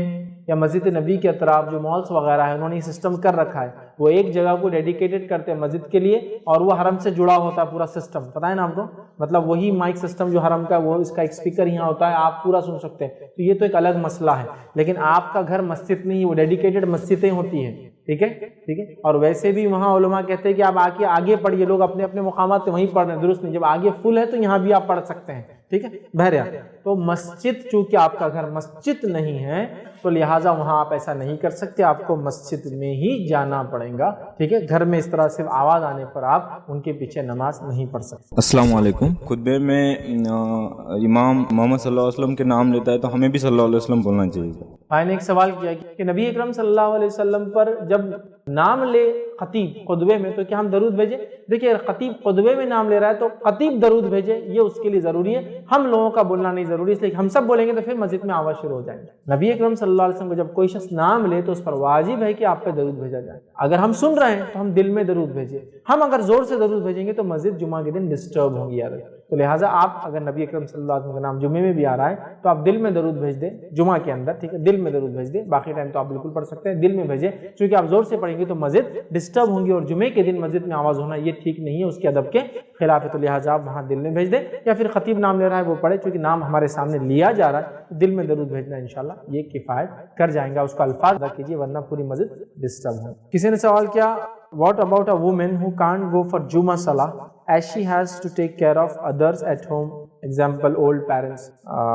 یا مسجد نبی کے اطراف جو مالس وغیرہ ہے انہوں نے یہ سسٹم کر رکھا ہے، وہ ایک جگہ کو ڈیڈیکیٹڈ کرتے ہیں مسجد کے لیے اور وہ حرم سے جڑا ہوتا ہے پورا سسٹم. پتہ ہے نا آپ کو، مطلب وہی مائک سسٹم جو حرم کا، وہ اس کا ایک اسپیکر یہاں ہوتا ہے، آپ پورا سن سکتے ہیں. تو یہ تو ایک الگ مسئلہ ہے. لیکن آپ کا گھر مسجد نہیں، وہ ڈیڈیکیٹڈ مسجدیں ہوتی ہیں. ٹھیک ہے ٹھیک ہے. اور ویسے بھی وہاں علماء کہتے ہیں کہ آپ آگے پڑھیے، لوگ اپنے اپنے مقامات پہ وہیں پڑھ رہے ہیں، درست نہیں. جب آگے فل ہے تو یہاں بھی آپ پڑھ سکتے ہیں. ٹھیک ہے. بہرحال تو مسجد چونکہ آپ کا گھر مسجد نہیں ہے تو لہٰذا وہاں آپ ایسا نہیں کر سکتے، آپ کو مسجد میں ہی جانا پڑے گا. ٹھیک ہے. گھر میں اس طرح سے آواز آنے پر آپ ان کے پیچھے نماز نہیں پڑھ سکتے. السلام علیکم. خطبے میں امام محمد صلی اللہ علیہ وسلم کے نام لیتا ہے تو ہمیں بھی صلی اللہ علیہ وسلم بولنا چاہیے. بھائی نے ایک سوال کیا کہ نبی اکرم صلی اللہ علیہ وسلم پر جب نام لے خطیب خطبے میں تو کیا ہم درود بھیجیں؟ دیکھیے خطیب خطبے میں نام لے رہا ہے تو خطیب درود بھیجے، یہ اس کے لیے ضروری ہے. ہم لوگوں کا بولنا نہیں ضروری، اس لیے ہم سب بولیں گے تو پھر مسجد میں آواز شروع ہو جائیں گے. نبی اکرم صلی اللہ علیہ وسلم کو جب کوئی شخص نام لے تو اس پر واجب ہے کہ آپ پہ درود بھیجا جائے. اگر ہم سن رہے ہیں تو ہم دل میں درود بھیجیں. ہم اگر زور سے درود بھیجیں گے تو مسجد جمعہ کے دن ڈسٹرب ہوگی یاد رکھیں. تو لہٰذا آپ اگر نبی اکرم صلی اللہ علیہ وسلم کا نام جمعے میں بھی آ رہا ہے تو آپ دل میں درود بھیج دیں جمعہ کے اندر. ٹھیک ہے. دل میں درود بھیج دیں، باقی ٹائم تو آپ بالکل پڑھ سکتے ہیں. دل میں بھیجیں، چونکہ آپ زور سے پڑھیں گے تو مسجد ڈسٹرب ہوں گی اور جمعے کے دن مسجد میں آواز ہونا یہ ٹھیک نہیں ہے، اس کے ادب کے خلاف ہے. تو لہٰذا آپ وہاں دل میں بھیج دیں، یا پھر خطیب نام لے رہا ہے وہ پڑھے، چونکہ نام ہمارے سامنے لیا جا رہا ہے. دل میں درود بھیجنا انشاءاللہ یہ کفایت کر جائیں گا. اس کا الفاظ ادا کیجیے ورنہ پوری مسجد ڈسٹرب ہو. کسی نے سوال کیا What about a woman who can't go for Juma Salah as she has to take care of others at home, example old parents,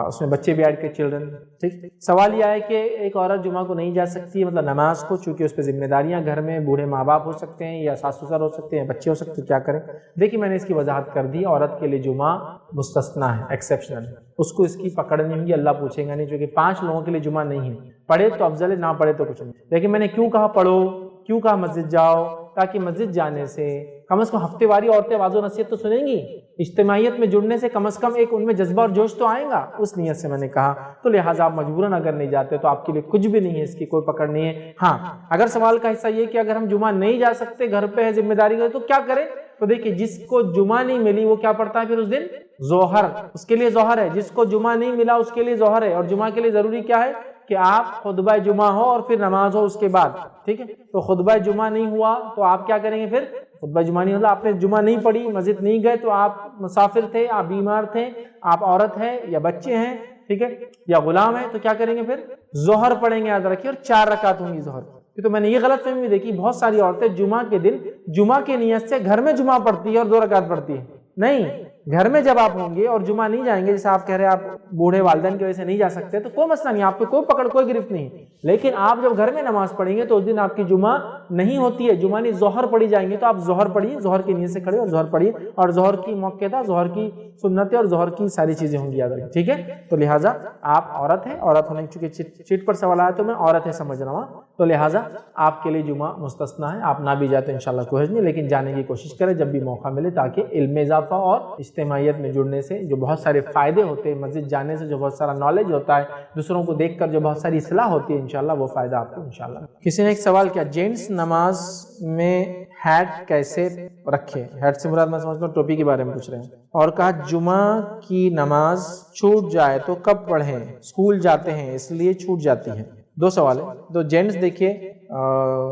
اس میں بچے بھی ایڈ کے چلڈرن. ٹھیک. سوال یہ ہے کہ ایک عورت جمعہ کو نہیں جا سکتی مطلب نماز کو، چونکہ اس پہ ذمہ داریاں گھر میں بوڑھے ماں باپ ہو سکتے ہیں یا ساس سسر ہو سکتے ہیں، بچے ہو سکتے ہیں، کیا کریں؟ دیکھیے میں نے اس کی وضاحت کر دی. عورت کے لیے جمعہ مستثنا ہے، ایکسیپشنل ہے، اس کو اس کی پکڑ نہیں ہوگی، اللہ پوچھے گا نہیں. چونکہ 5 لوگوں کے لیے جمعہ نہیں ہے، پڑھے تو افضل ہے، نہ پڑھے تو کچھ نہیں. لیکن میں نے کیوں کہا پڑھو، کیوں کہا مسجد جاؤ؟ تاکہ مسجد جانے سے کم از کم ہفتے واری عورتیں واضح و نصیحت تو سنیں گی، اجتماعیت میں جڑنے سے کم از کم ایک ان میں جذبہ اور جوش تو آئے گا، اس نیت سے میں نے کہا. تو لہٰذا آپ مجبوراً اگر نہیں جاتے تو آپ کے لیے کچھ بھی نہیں ہے، اس کی کوئی پکڑ نہیں ہے. ہاں اگر سوال کا حصہ یہ کہ اگر ہم جمعہ نہیں جا سکتے، گھر پہ ہے، ذمہ داری ہے، تو کیا کریں؟ تو دیکھیے جس کو جمعہ نہیں ملی وہ کیا پڑھتا ہے پھر اس دن؟ ظہر. اس کے لیے ظہر ہے. جس کو جمعہ نہیں ملا اس کے لیے ظہر ہے. اور جمعہ کے لیے ضروری کیا ہے کہ آپ خطبہ جمعہ ہو اور پھر نماز ہو اس کے بعد. ٹھیک ہے. تو خطبہ جمعہ نہیں ہوا تو آپ کیا کریں گے پھر؟ خطبہ جمعہ نہیں ہوتا، آپ نے جمعہ نہیں پڑھی، مسجد نہیں گئے، تو آپ مسافر تھے، آپ بیمار تھے، آپ عورت ہیں یا بچے ہیں، ٹھیک ہے، یا غلام ہیں، تو کیا کریں گے پھر؟ ظہر پڑھیں گے. یاد رکھیے. اور 4 رکعت ہوں گی ظہر کی. تو میں نے یہ غلط فہمی بھی دیکھی، بہت ساری عورتیں جمعہ کے دن جمعہ کی نیت سے گھر میں جمعہ پڑھتی ہے اور 2 رکعت پڑھتی ہے. نہیں، گھر میں جب آپ ہوں گے اور جمعہ نہیں جائیں گے، جیسے آپ کہہ رہے ہیں آپ بوڑھے والدین کی وجہ سے نہیں جا سکتے، تو کوئی مسئلہ نہیں، آپ پہ کوئی پکڑ کوئی گرفت نہیں. لیکن آپ جب گھر میں نماز پڑھیں گے تو اس دن آپ کی جمعہ نہیں ہوتی ہے، جمعہ نہیں ظہر پڑھی جائیں گے. تو آپ ظہر پڑھیے، ظہر کی نیت سے کھڑے اور ظہر پڑھیے. اور ظہر کی موقع، ظہر کی سنتیں اور ظہر کی ساری چیزیں ہوں گی، یاد رکھیں. ٹھیک ہے. تو لہٰذا آپ عورت ہیں، عورت ہونے چونکہ چیٹ پر سوال آیا تو میں عورت ہے سمجھ رہا ہوں، تو لہٰذا آپ کے لیے جمعہ مستثنا ہے. آپ نہ بھی جاتے انشاءاللہ کوئی حرج نہیں، لیکن جانے کی کوشش کریں جب بھی موقع ملے، تاکہ علم میں اضافہ اور اجتماعیت میں جڑنے سے جو بہت سارے فائدے ہوتے ہیں، مسجد جانے سے جو بہت سارا نالج ہوتا ہے، دوسروں کو دیکھ کر جو بہت ساری اصلاح ہوتی ہے، انشاءاللہ وہ فائدہ آپ کو انشاءاللہ. کسی نے ایک سوال کیا جینٹس نماز میں ہیٹ کیسے رکھے؟ ہیٹ سے مراد میں سمجھتا ہوں ٹوپی کے بارے میں پوچھ رہے ہیں. اور کہا جمعہ کی نماز چھوٹ جائے تو کب پڑھیں؟ اسکول جاتے ہیں اس لیے چھوٹ جاتی ہے. 2 سوال ہیں. تو جینٹس دیکھیے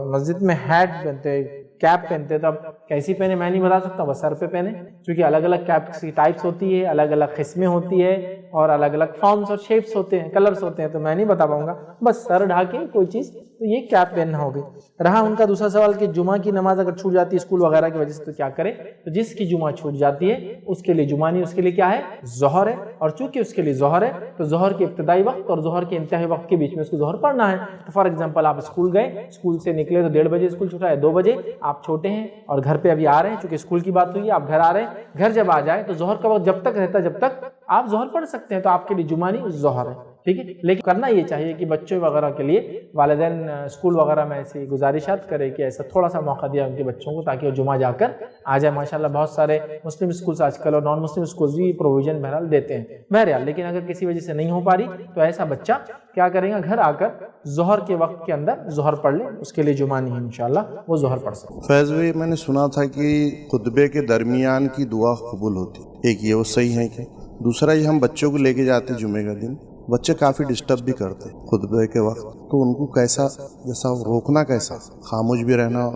مسجد میں ہیٹ پہنتے، کیپ پہنتے، تو اب کیسی پہنے میں نہیں بتا سکتا، بس سر پہ پہنے، کیونکہ الگ الگ کیپ کی ٹائپس ہوتی ہے، الگ الگ قسمیں ہوتی ہے، اور الگ الگ فارمز اور شیپس ہوتے ہیں، کلرز ہوتے ہیں، تو میں نہیں بتا پاؤں گا. بس سر ڈھانکے کوئی چیز، تو یہ کیپ پہننا ہوگی. رہا ان کا دوسرا سوال کہ جمعہ کی نماز اگر چھوٹ جاتی ہے اسکول وغیرہ کی وجہ سے تو کیا کرے؟ تو جس کی جمعہ چھوٹ جاتی ہے اس کے لیے جمعہ نہیں، اس کے لیے کیا ہے؟ ظہر ہے. اور چونکہ اس کے لیے ظہر ہے تو ظہر کے ابتدائی وقت اور ظہر کے انتہائی وقت کے بیچ میں اس کو ظہر پڑھنا ہے. تو فار ایگزامپل آپ اسکول گئے، اسکول سے نکلے تو 1:30 بجے اسکول چھوٹا ہے، 2 بجے آپ چھوٹے ہیں اور گھر پہ ابھی آ رہے ہیں، چونکہ اسکول کی بات ہوئی ہے، آپ گھر آ رہے ہیں، گھر جب آ جائے تو ظہر کا وقت جب تک رہتا ہے جب تک آپ ظہر پڑھ سکتے ہیں، تو آپ کے لیے جمعہ نہیں ظہر ہے. ٹھیک ہے. لیکن کرنا یہ چاہیے کہ بچوں وغیرہ کے لیے والدین اسکول وغیرہ میں ایسی گزارشات کرے کہ ایسا تھوڑا سا موقع دیا ان کے بچوں کو، تاکہ وہ جمعہ جا کر آ جائے. ماشاءاللہ بہت سارے مسلم اسکولس آج کل اور نان مسلم اسکولس بھی پروویژن بہرحال دیتے ہیں. بہرحال لیکن اگر کسی وجہ سے نہیں ہو پا رہی تو ایسا بچہ کیا کرے گا؟ گھر آ کر ظہر کے وقت کے اندر ظہر پڑھ لے، اس کے لیے جمعہ نہیں ہے، انشاءاللہ وہ ظہر پڑھ سکے. فیض بھائی میں نے سنا تھا کہ خطبے کے درمیان کی دعا قبول ہوتی، ایک یہ وہ صحیح ہے کہ؟ دوسرا یہ ہم بچوں کو لے کے جاتے جمعے کا دن، بچے کافی ڈسٹرب بھی کرتے خطبے کے وقت، تو ان کو کیسا جیسا روکنا، کیسا خاموش بھی رہنا،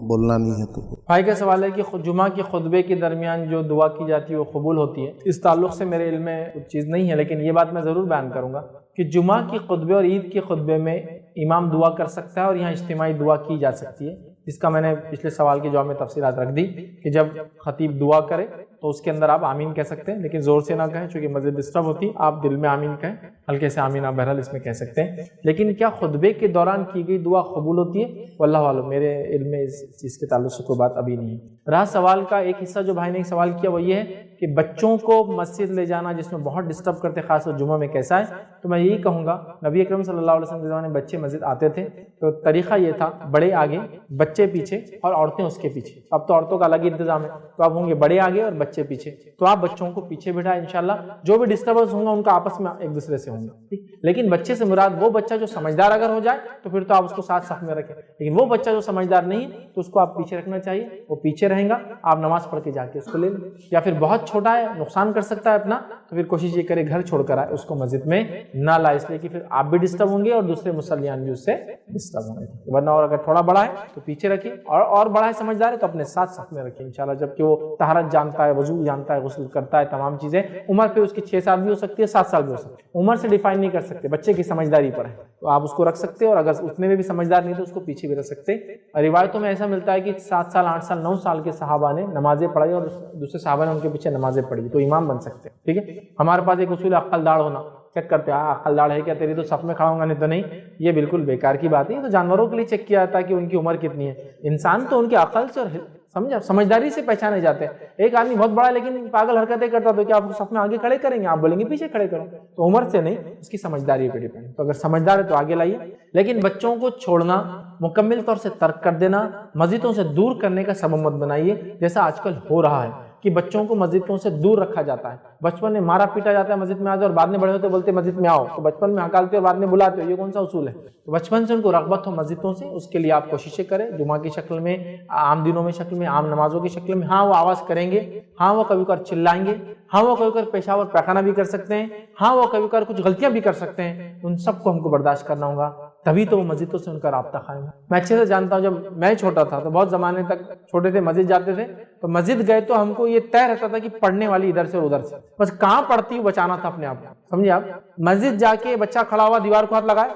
بولنا نہیں ہے؟ تو بھائی کا سوال ہے کہ جمعہ کے خطبے کے درمیان جو دعا کی جاتی ہے وہ قبول ہوتی ہے. اس تعلق سے میرے علم میں کچھ چیز نہیں ہے، لیکن یہ بات میں ضرور بیان کروں گا کہ جمعہ کی خطبے اور عید کے خطبے میں امام دعا کر سکتا ہے اور یہاں اجتماعی دعا کی جا سکتی ہے، جس کا میں نے پچھلے سوال کے جواب میں تفصیلات رکھ دی کہ جب خطیب دعا کرے تو اس کے اندر آپ آمین کہہ سکتے ہیں، لیکن زور سے نہ کہیں چونکہ مسجد ڈسٹرب ہوتی ہے، آپ دل میں آمین کہیں، ہلکے سے آمین آپ بہرحال اس میں کہہ سکتے ہیں۔ لیکن کیا خطبے کے دوران کی گئی دعا قبول ہوتی ہے؟ واللہ عالم، میرے علم میں اس چیز کے تعلق سے کوئی بات ابھی نہیں ہے۔ رہا سوال کا ایک حصہ جو بھائی نے ایک سوال کیا وہ یہ ہے کہ بچوں کو مسجد لے جانا جس میں بہت ڈسٹرب کرتے خاص طور جمعہ میں کیسا ہے؟ تو میں یہی کہوں گا نبی اکرم صلی اللہ علیہ وسلم کے زمانے میں بچے مسجد آتے تھے تو طریقہ یہ تھا بڑے آگے بچے پیچھے اور عورتیں اس کے پیچھے۔ اب تو عورتوں کا الگ ہی انتظام ہے، تو اب ہوں گے بڑے آگے اور بچے پیچھے، تو آپ بچوں کو پیچھے بٹھائیں، انشاءاللہ جو بھی ڈسٹربنس ہوں گا ان کا آپس میں ایک دوسرے سے ہوں گا۔ لیکن بچے سے مراد وہ بچہ جو سمجھدار اگر ہو جائے تو پھر تو آپ اس کو ساتھ صف میں رکھیں، لیکن وہ بچہ جو سمجھدار نہیں ہے تو اس کو آپ پیچھے رکھنا چاہیے، وہ پیچھے رہیں گا، آپ نماز پڑھ کے جا کے اس کو لے لیں۔ یا پھر بہت چھوٹا ہے نقصان کر سکتا ہے اپنا تو پھر کوشش یہ کرے گھر چھوڑ کر آئے، اس کو مسجد میں نہ لائے، اس لیے کہ پھر آپ بھی ڈسٹرب ہوں گے اور دوسرے مصلیان بھی اس سے ڈسٹرب ہوں گے۔ ورنہ اور اگر تھوڑا بڑا ہے تو پیچھے رکھیں، اور بڑا ہے سمجھدار ہے تو اپنے ساتھ صف میں رکھیں انشاءاللہ، جبکہ وہ طہارت جانتا ہے، وضو جانتا ہے، غسل کرتا ہے، تمام چیزیں۔ عمر پہ اس کی 6 سال بھی ہو سکتی ہے، 7 سال بھی ہو سکتی ہے، عمر سے ڈیفائن نہیں کر سکتے، بچے کی سمجھداری پر ہے تو آپ اس کو رکھ سکتے، اور اگر اتنے میں بھی سمجھدار نہیں تو اس کو پیچھے بھی رکھ سکتے۔ روایتوں میں ایسا ملتا ہے کہ 7 سال 8 سال 9 سال کے صحابہ نے نمازیں پڑھی اور دوسرے صحابہ نے ان کے پیچھے نمازیں پڑھی، تو امام بن سکتے ہیں۔ ٹھیک ہے، ہمارے پاس ایک اصول عقل داڑ ہونا، چیک کرتے ہیں عقل داڑ ہے کیا تیری تو صف میں کھڑا ہوں گا، نہیں تو نہیں، یہ بالکل بیکار کی بات ہے۔ یہ تو جانوروں کے لیے چیک کیا جاتا ہے کہ ان کی عمر کتنی ہے، انسان تو ان کے عقل سے اور سمجھداری سے پہچانے جاتے ہیں۔ ایک آدمی بہت بڑا لیکن پاگل حرکتیں کرتا تو کیا آپ کو صف میں آگے کھڑے کریں گے؟ آپ بولیں گے پیچھے کھڑے کرو، تو عمر سے نہیں، اس کی سمجھداری پہ ڈیپینڈ۔ تو اگر سمجھدار ہے تو آگے لائیے، لیکن بچوں کو چھوڑنا، مکمل طور سے ترک کر دینا، مسجدوں سے دور کرنے کا سبب مت بنائیے، جیسا آج کل ہو رہا ہے کہ بچوں کو مسجدوں سے دور رکھا جاتا ہے۔ بچپن میں مارا پیٹا جاتا ہے مسجد میں آ جاؤ، اور بعد میں بڑے ہوتے بولتے مسجد میں آؤ، تو بچپن میں ہکالتے اور بعد میں بلاتے ہو، یہ کون سا اصول ہے؟ تو بچپن سے ان کو رغبت ہو مسجدوں سے، اس کے لیے آپ کوششیں کریں، جمعہ کی شکل میں، عام دنوں میں شکل میں، عام نمازوں کی شکل میں۔ ہاں وہ آواز کریں گے، ہاں وہ کبھی کبھار چلائیں گے، ہاں وہ کبھی کبھار پیشاب اور پیخانہ بھی کر سکتے ہیں، ہاں وہ کبھی کبھار کچھ غلطیاں بھی کر سکتے ہیں، ان سب کو ہم کو برداشت کرنا ہوگا، تبھی تو وہ مسجدوں سے ان کا رابطہ قائم ہے۔ میں اچھے سے جانتا ہوں، جب میں چھوٹا تھا تو بہت زمانے تک چھوٹے تھے مسجد جاتے تھے، تو مسجد گئے تو ہم کو یہ طے رہتا تھا کہ پڑھنے والی ادھر سے اور ادھر سے، بس کہاں پڑھتی بچانا تھا اپنے آپ کو، سمجھے آپ؟ مسجد جا کے بچہ کھڑا ہوا دیوار کو ہاتھ لگائے،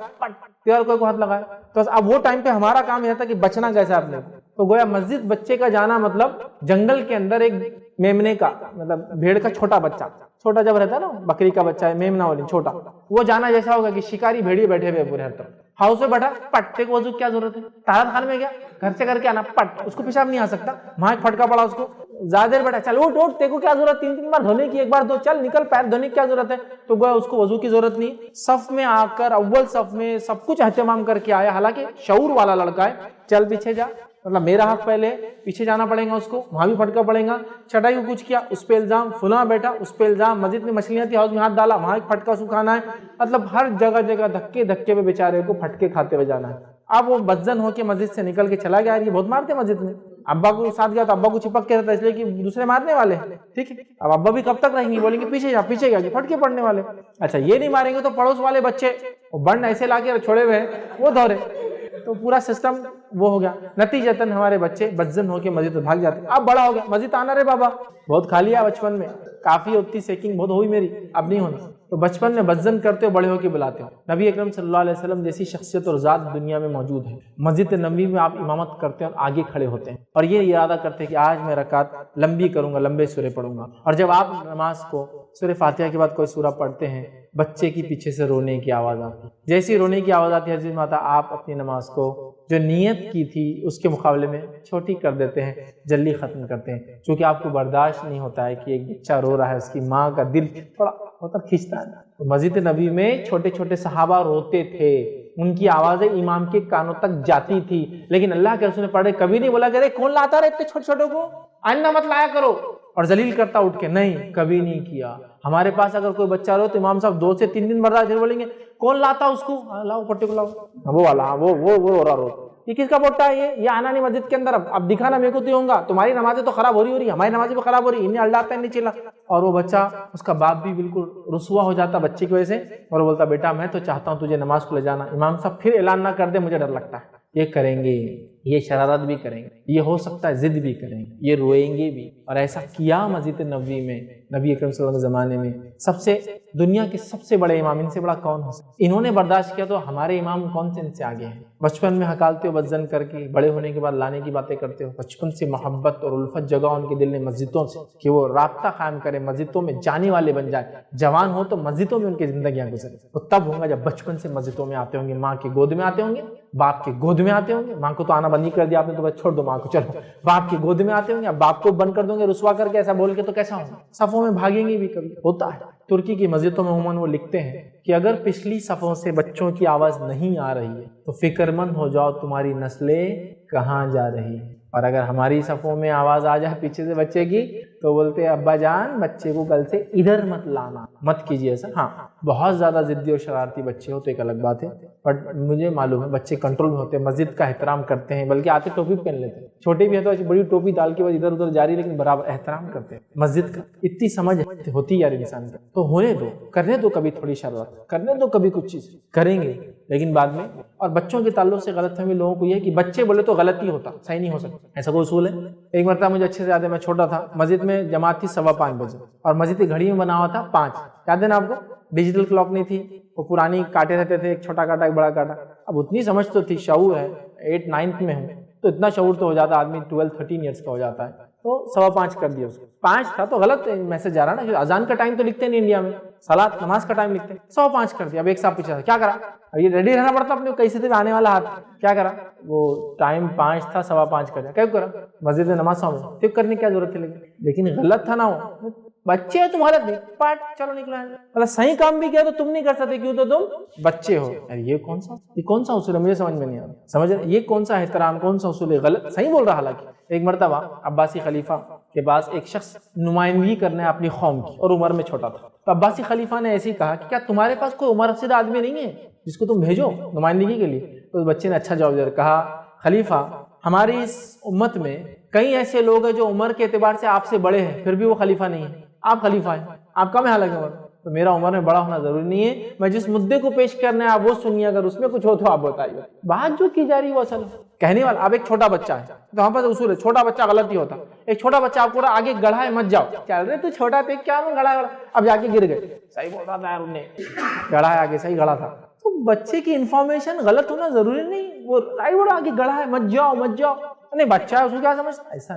دیوار کو ہاتھ لگائے، تو اب وہ ٹائم پہ ہمارا کام یہ تھا کہ بچنا کیسے اپنے کو، تو گویا مسجد بچے کا جانا مطلب جنگل کے اندر ایک میمنے کا، مطلب بھیڑ کا چھوٹا بچہ، چھوٹا جب رہتا ہے نا، بکری کا بچہ ہے، میمنا والی چھوٹا، وہ جانا جیسا ہوگا کہ شکاری بھیڑیے بیٹھے ہوئے پورے ہر طرف، ہاؤس میں بیٹھا، پٹے کو وضو کیا ضرورت ہے، طہارت خانے میں گیا، گھر سے کر کے آنا، پٹ، اس کو پیشاب نہیں آ سکتا، وہاں ایک پھٹکا پڑا اس کو، زیادہ دیر بیٹھا، چل اٹھ اٹھ، تیرے کو کیا ضرورت 3 بار دھونے کی، 1 بار دھو، چل نکل، پیر دھونے کی کیا ضرورت ہے، تو گویا اس کو وضو کی ضرورت نہیں۔ صف میں آ کر اول صف میں سب کچھ اہتمام کر کے آیا، حالانکہ شعور والا لڑکا ہے، چل پیچھے جا، مطلب میرا حق پہلے، پیچھے جانا پڑے گا اس کو، وہاں بھی پھٹکا پڑے گا، چٹائی کو کچھ کیا اس پہ الزام، فلاں بیٹھا اس پہ الزام، مسجد میں مچھلیاں تھی ہاؤس میں ہاتھ ڈالا، وہاں ایک پھٹکا سکھانا ہے، مطلب ہر جگہ جگہ دھکے دھکے پہ بیچارے کو پھٹکے کھاتے ہوئے جانا ہے۔ اب وہ بدزن ہو کے مسجد سے نکل کے چلا گیا، یہ بہت مارتے مسجد میں، ابا کو ساتھ گیا تو ابا کو چپک کے رہتا اس لیے کہ دوسرے مارنے والے ہیں، ٹھیک ہے، اب ابا بھی کب تک رہیں گے، بولیں گے پیچھے جا، پیچھے گیا کہ پھٹکے پڑنے والے، اچھا یہ نہیں ماریں گے تو پڑوس والے بچے وہ بن ایسے لا کے چھوڑے ہوئے ہیں وہ دھورے، تو پورا سسٹم وہ ہو گیا، نتیجتاً ہمارے بچے بدزن ہو کے مسجد میں بھاگ جاتے ہیں۔ اب بڑا ہو گیا، مسجد آنا رے بابا، بہت کھا لیا بچپن میں، کافی ہوتی سیکنگ بہت ہوئی میری، اب نہیں ہونا، تو بچپن میں بدزن کرتے ہو، بڑے ہو کے بلاتے ہو۔ نبی اکرم صلی اللہ علیہ وسلم جیسی شخصیت اور ذات دنیا میں موجود ہے، مسجد نبوی میں آپ امامت کرتے ہیں اور آگے کھڑے ہوتے ہیں اور یہ ارادہ کرتے ہیں کہ آج میں رکعت لمبی کروں گا، لمبے سورے پڑھوں گا، اور جب آپ نماز کو سورہ فاتحہ کے بعد کوئی سورہ پڑھتے ہیں، بچے کی پیچھے سے رونے کی آواز آتی، جیسی رونے کی آواز آتی ہے حضرت ماتا آپ اپنی نماز کو جو نیت کی تھی اس کے مقابلے میں چھوٹی کر دیتے ہیں، جلدی ختم کرتے ہیں، چونکہ آپ کو برداشت نہیں ہوتا ہے کہ ایک بچہ رو رہا ہے، اس کی ماں کا دل تھوڑا ہوتا کھینچتا ہے۔ تو مسجد نبی میں چھوٹے چھوٹے صحابہ روتے تھے، ان کی آوازیں امام کے کانوں تک جاتی تھی، لیکن اللہ کے رسول نے پڑھے کبھی نہیں بولا کہ ارے کون لاتا رہے اتنے چھوٹے چھوٹوں کو، آئندہ مت لایا کرو، اور ذلیل کرتا اٹھ کے، نہیں کبھی نہیں کیا۔ ہمارے پاس اگر کوئی بچہ رو تو امام صاحب 2 سے 3 دن برداشت پھر بولیں گے کون لاتا اس کو، لاؤ پٹے کو لاؤ، وہ والا وہ رو رہا رو، یہ کس کا پوٹا ہے، یہ آنا نہیں مسجد کے اندر، اب دکھانا میرے کو تو ہوں گا، تمہاری نمازیں تو خراب ہو رہی ہماری نمازیں بھی خراب ہو رہی، انہیں اللہ پہ نیچے لا، اور وہ بچہ اس کا باپ بھی بالکل رسوا ہو جاتا بچے کی وجہ سے، اور وہ بولتا بیٹا میں تو چاہتا ہوں تجھے نماز کو لے جانا، امام صاحب پھر اعلان نہ کر دے مجھے ڈر لگتا ہے، یہ کریں گے۔ یہ شرارت بھی کریں گے, یہ ہو سکتا ہے ضد بھی کریں گے, یہ روئیں گے بھی. اور ایسا کیا مسجد نبوی میں نبی اکرم صلی اللہ علیہ وسلم کے زمانے میں سب سے دنیا کے سب سے بڑے امام, ان سے بڑا کون ہو سکتا؟ انہوں نے برداشت کیا تو ہمارے امام کون سے ان سے آگے ہیں؟ بچپن میں ہکالتے ہو بدزن کر کے, بڑے ہونے کے بعد لانے کی باتیں کرتے ہو. بچپن سے محبت اور الفت جگہ ان کے دل میں مسجدوں سے کہ وہ رابطہ قائم کرے, مسجدوں میں جانے والے بن جائے. جوان ہو تو مسجدوں میں ان کی زندگیاں گزرے. وہ تب ہوں گا جب بچپن سے مسجدوں میں آتے ہوں گے, ماں کی گود میں آتے ہوں گے, باپ کی گود میں آتے ہوں گے. ماں کو تو آنا بند ہی کر دیا آپ نے, تو بس چھوڑ دو ماں کو, چلو باپ کی گود میں آتے ہوں گے. اب باپ کو بند کر دوں گے رسوا کر کے, ایسا بول کے تو کیسا ہوگا؟ صفوں میں بھاگیں گے بھی کبھی, ہوتا ہے. ترکی کی مسجدوں میں عموماً وہ لکھتے ہیں کہ اگر پچھلی صفوں سے بچوں کی آواز نہیں آ رہی ہے تو فکر مند ہو جاؤ تمہاری نسلیں کہاں جا رہی ہیں. اور اگر ہماری صفوں میں آواز آ جائے پیچھے سے بچے کی تو بولتے ہیں ابا جان بچے کو کل سے ادھر مت لانا, مت کیجیے ایسا. ہاں بہت زیادہ ضدی اور شرارتی بچے ہو تو ایک الگ بات ہے, بٹ مجھے معلوم ہے بچے کنٹرول میں ہوتے ہیں, مسجد کا احترام کرتے ہیں, بلکہ آتے ٹوپی پہن لیتے ہیں. چھوٹے بھی ہیں تو بڑی ٹوپی ڈال کے بس ادھر ادھر جاری, لیکن برابر احترام کرتے ہیں مسجد کا. اتنی سمجھ ہوتی یار انسان کا, تو ہونے دو, کرنے دو کبھی تھوڑی شرارت, کرنے دو کبھی کچھ چیز کریں گے, لیکن بعد میں. اور بچوں کے تعلق سے غلط فہمی لوگوں کو یہ ہے کہ بچے بولے تو غلط ہی ہوتا, صحیح نہیں ہو سکتا, ایسا کوئی اصول ہے؟ ایک مرتبہ مجھے اچھے سے یاد ہے, میں چھوٹا تھا, مسجد میں جماعت تھی 5:15 بجے اور مسجد کی گھڑی میں بنا ہوا تھا 5. یاد ہے نا آپ کو؟ ڈیجیٹل کلاک نہیں تھی, وہ پرانی کاٹے رہتے تھے, ایک چھوٹا کاٹا ایک بڑا کاٹا. اب اتنی سمجھ تو تھی, شعور ہے, 8th 9th میں ہوں تو اتنا شعور تو ہو جاتا آدمی, 12-13 ایئرس کا ہو جاتا ہے, تو 5:15 کر دیا اس کو. 5 تھا تو غلط میسج آ رہا نا, اذان کا ٹائم تو لکھتے نہیں انڈیا میں, صلاۃ نماز کا ٹائم لکھتے ہیں, 5:15 کر دیا. اب ایک صاحب پوچھا کیا کرا, اب یہ ریڈی رہنا پڑتا اپنے کو, کیسے تھے آنے والا ہاتھ, کیا کرا, وہ ٹائم 5 تھا 5:15 کر دیا. کیوں کرا؟ مسجد میں نماز سامنے, پھر کرنے کی کیا ضرورت تھی, لیکن غلط تھا نا, وہ بچے ہیں تم غلط نہیں, پاٹ چلو نکلا ہے, مطلب صحیح کام بھی کیا تو تم نہیں کر سکتے, کیوں تو تم بچے ہو. یہ کون سا اصول ہے, مجھے سمجھ میں نہیں آ رہا, سمجھ رہے یہ کون سا احترام, کون سا اصول ہے؟ غلط صحیح بول رہا. حالانکہ ایک مرتبہ عباسی خلیفہ کے پاس ایک شخص نمائندگی کرنے اپنی قوم کی, اور عمر میں چھوٹا تھا, تو عباسی خلیفہ نے ایسے ہی کہا کہ کیا تمہارے پاس کوئی عمر رسید آدمی نہیں ہے جس کو تم بھیجو نمائندگی کے لیے؟ تو بچے نے اچھا جواب دیا, کہا خلیفہ ہماری اس امت میں کئی ایسے لوگ ہیں جو عمر کے اعتبار سے آپ سے بڑے ہیں, پھر بھی وہ خلیفہ نہیں ہے, آپ خلیفہ ہیں, آپ کم ہے حالانکہ عمر, تو میرا عمر میں بڑا ہونا ضروری نہیں ہے, میں جس مدعے کو پیش کرنا ہے آپ وہ سنیے, اگر اس میں کچھ ہو تو آپ بتائیے. بات جو کی جا رہی ہے وہ اصل کہنے والا. اب ایک چھوٹا بچہ ہے, تو ہم پاس اصول ہے چھوٹا بچہ غلط ہی ہوتا, ایک چھوٹا بچہ آپ کو آگے گڑھا ہے مت جاؤ, چل رہے تو چھوٹا پہ کیا گڑھا ہے, اب جا کے گر گئے, صحیح بول رہا تھا یار, انہیں گڑھا ہے آگے, صحیح گڑھا تھا. تو بچے کی انفارمیشن غلط ہونا ضروری نہیں, وہ آگے گڑھا ہے مت جاؤ مت جاؤ, نہیں بچہ ہے اس کو کیا سمجھتا, ایسا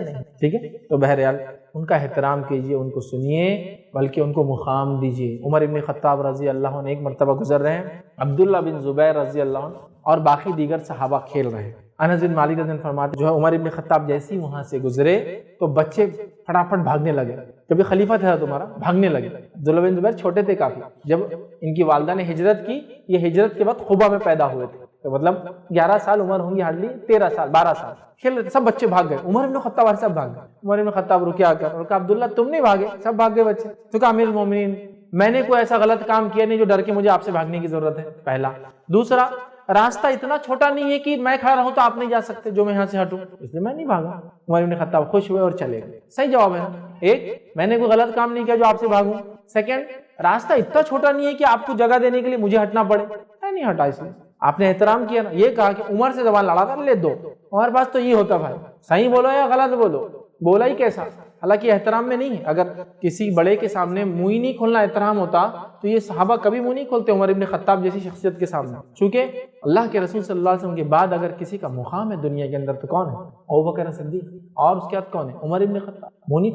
نہیں, ٹھیک ہے. تو بہرحال ان کا احترام کیجئے, ان کو سنیے, بلکہ ان کو مقام دیجئے. عمر ابن خطاب رضی اللہ عنہ ایک مرتبہ گزر رہے ہیں, عبداللہ بن زبیر رضی اللہ عنہ اور باقی دیگر صحابہ کھیل رہے ہیں. انس بن مالک رضی اللہ عنہ فرماتے جو ہے عمر ابن خطاب جیسے ہی وہاں سے گزرے تو بچے پھٹافٹ بھاگنے لگے, جب خلیفہ تھا تمہارا, بھاگنے لگے. عبداللہ بن زبیر چھوٹے تھے کافی, جب ان کی والدہ نے ہجرت کی, یہ ہجرت کے وقت خبا میں پیدا ہوئے تھے, تو مطلب 11 سال عمر ہوں گی, ہارڈلی 13 سال 12 سال کھیل رہے تھے, سب بچے بھاگ گئے. عمر ابن خطاب والے سب بھاگ گئے. عمر ابن خطاب رکیا کر اور کہا عبداللہ تم نہیں بھاگے, سب بھاگ گئے بچے. تو کہا امیر المومنین میں نے کوئی ایسا غلط کام کیا نہیں جو ڈر کے مجھے آپ سے بھاگنے کی ضرورت ہے, پہلا. دوسرا, راستہ اتنا چھوٹا نہیں ہے کہ میں کھڑا رہوں تو آپ نہیں جا سکتے جو میں یہاں سے ہٹوں, اس لیے میں نہیں بھاگا. عمر ابن خطاب خوش ہوئے اور چلے گئے. صحیح جواب ہے. ایک, میں نے کوئی غلط کام نہیں کیا جو آپ سے بھاگوں. سیکنڈ, راستہ اتنا چھوٹا نہیں ہے کہ آپ کو جگہ دینے کے لیے مجھے ہٹنا پڑے, میں نہیں ہٹا, اس لیے آپ نے احترام کیا نا. یہ کہا کہ عمر سے زبان لڑا کر لے دو, ہمارے پاس تو یہ ہوتا بھائی, صحیح بولو یا غلط بولو, بولا ہی کیسا, حالانکہ احترام میں نہیں ہے. اگر کسی بڑے کے سامنے منہ ہی نہیں کھولنا احترام ہوتا تو یہ صحابہ کبھی منہ نہیں کھولتے عمر ابن خطاب جیسی شخصیت کے سامنے. چونکہ اللہ کے رسول صلی اللہ علیہ وسلم کے بعد اگر کسی کا مقام ہے دنیا کے اندر تو کون ہے؟ ابوبکر صدیق, اور اس کے بعد کون ہے؟ عمر ابن خطاب. منہ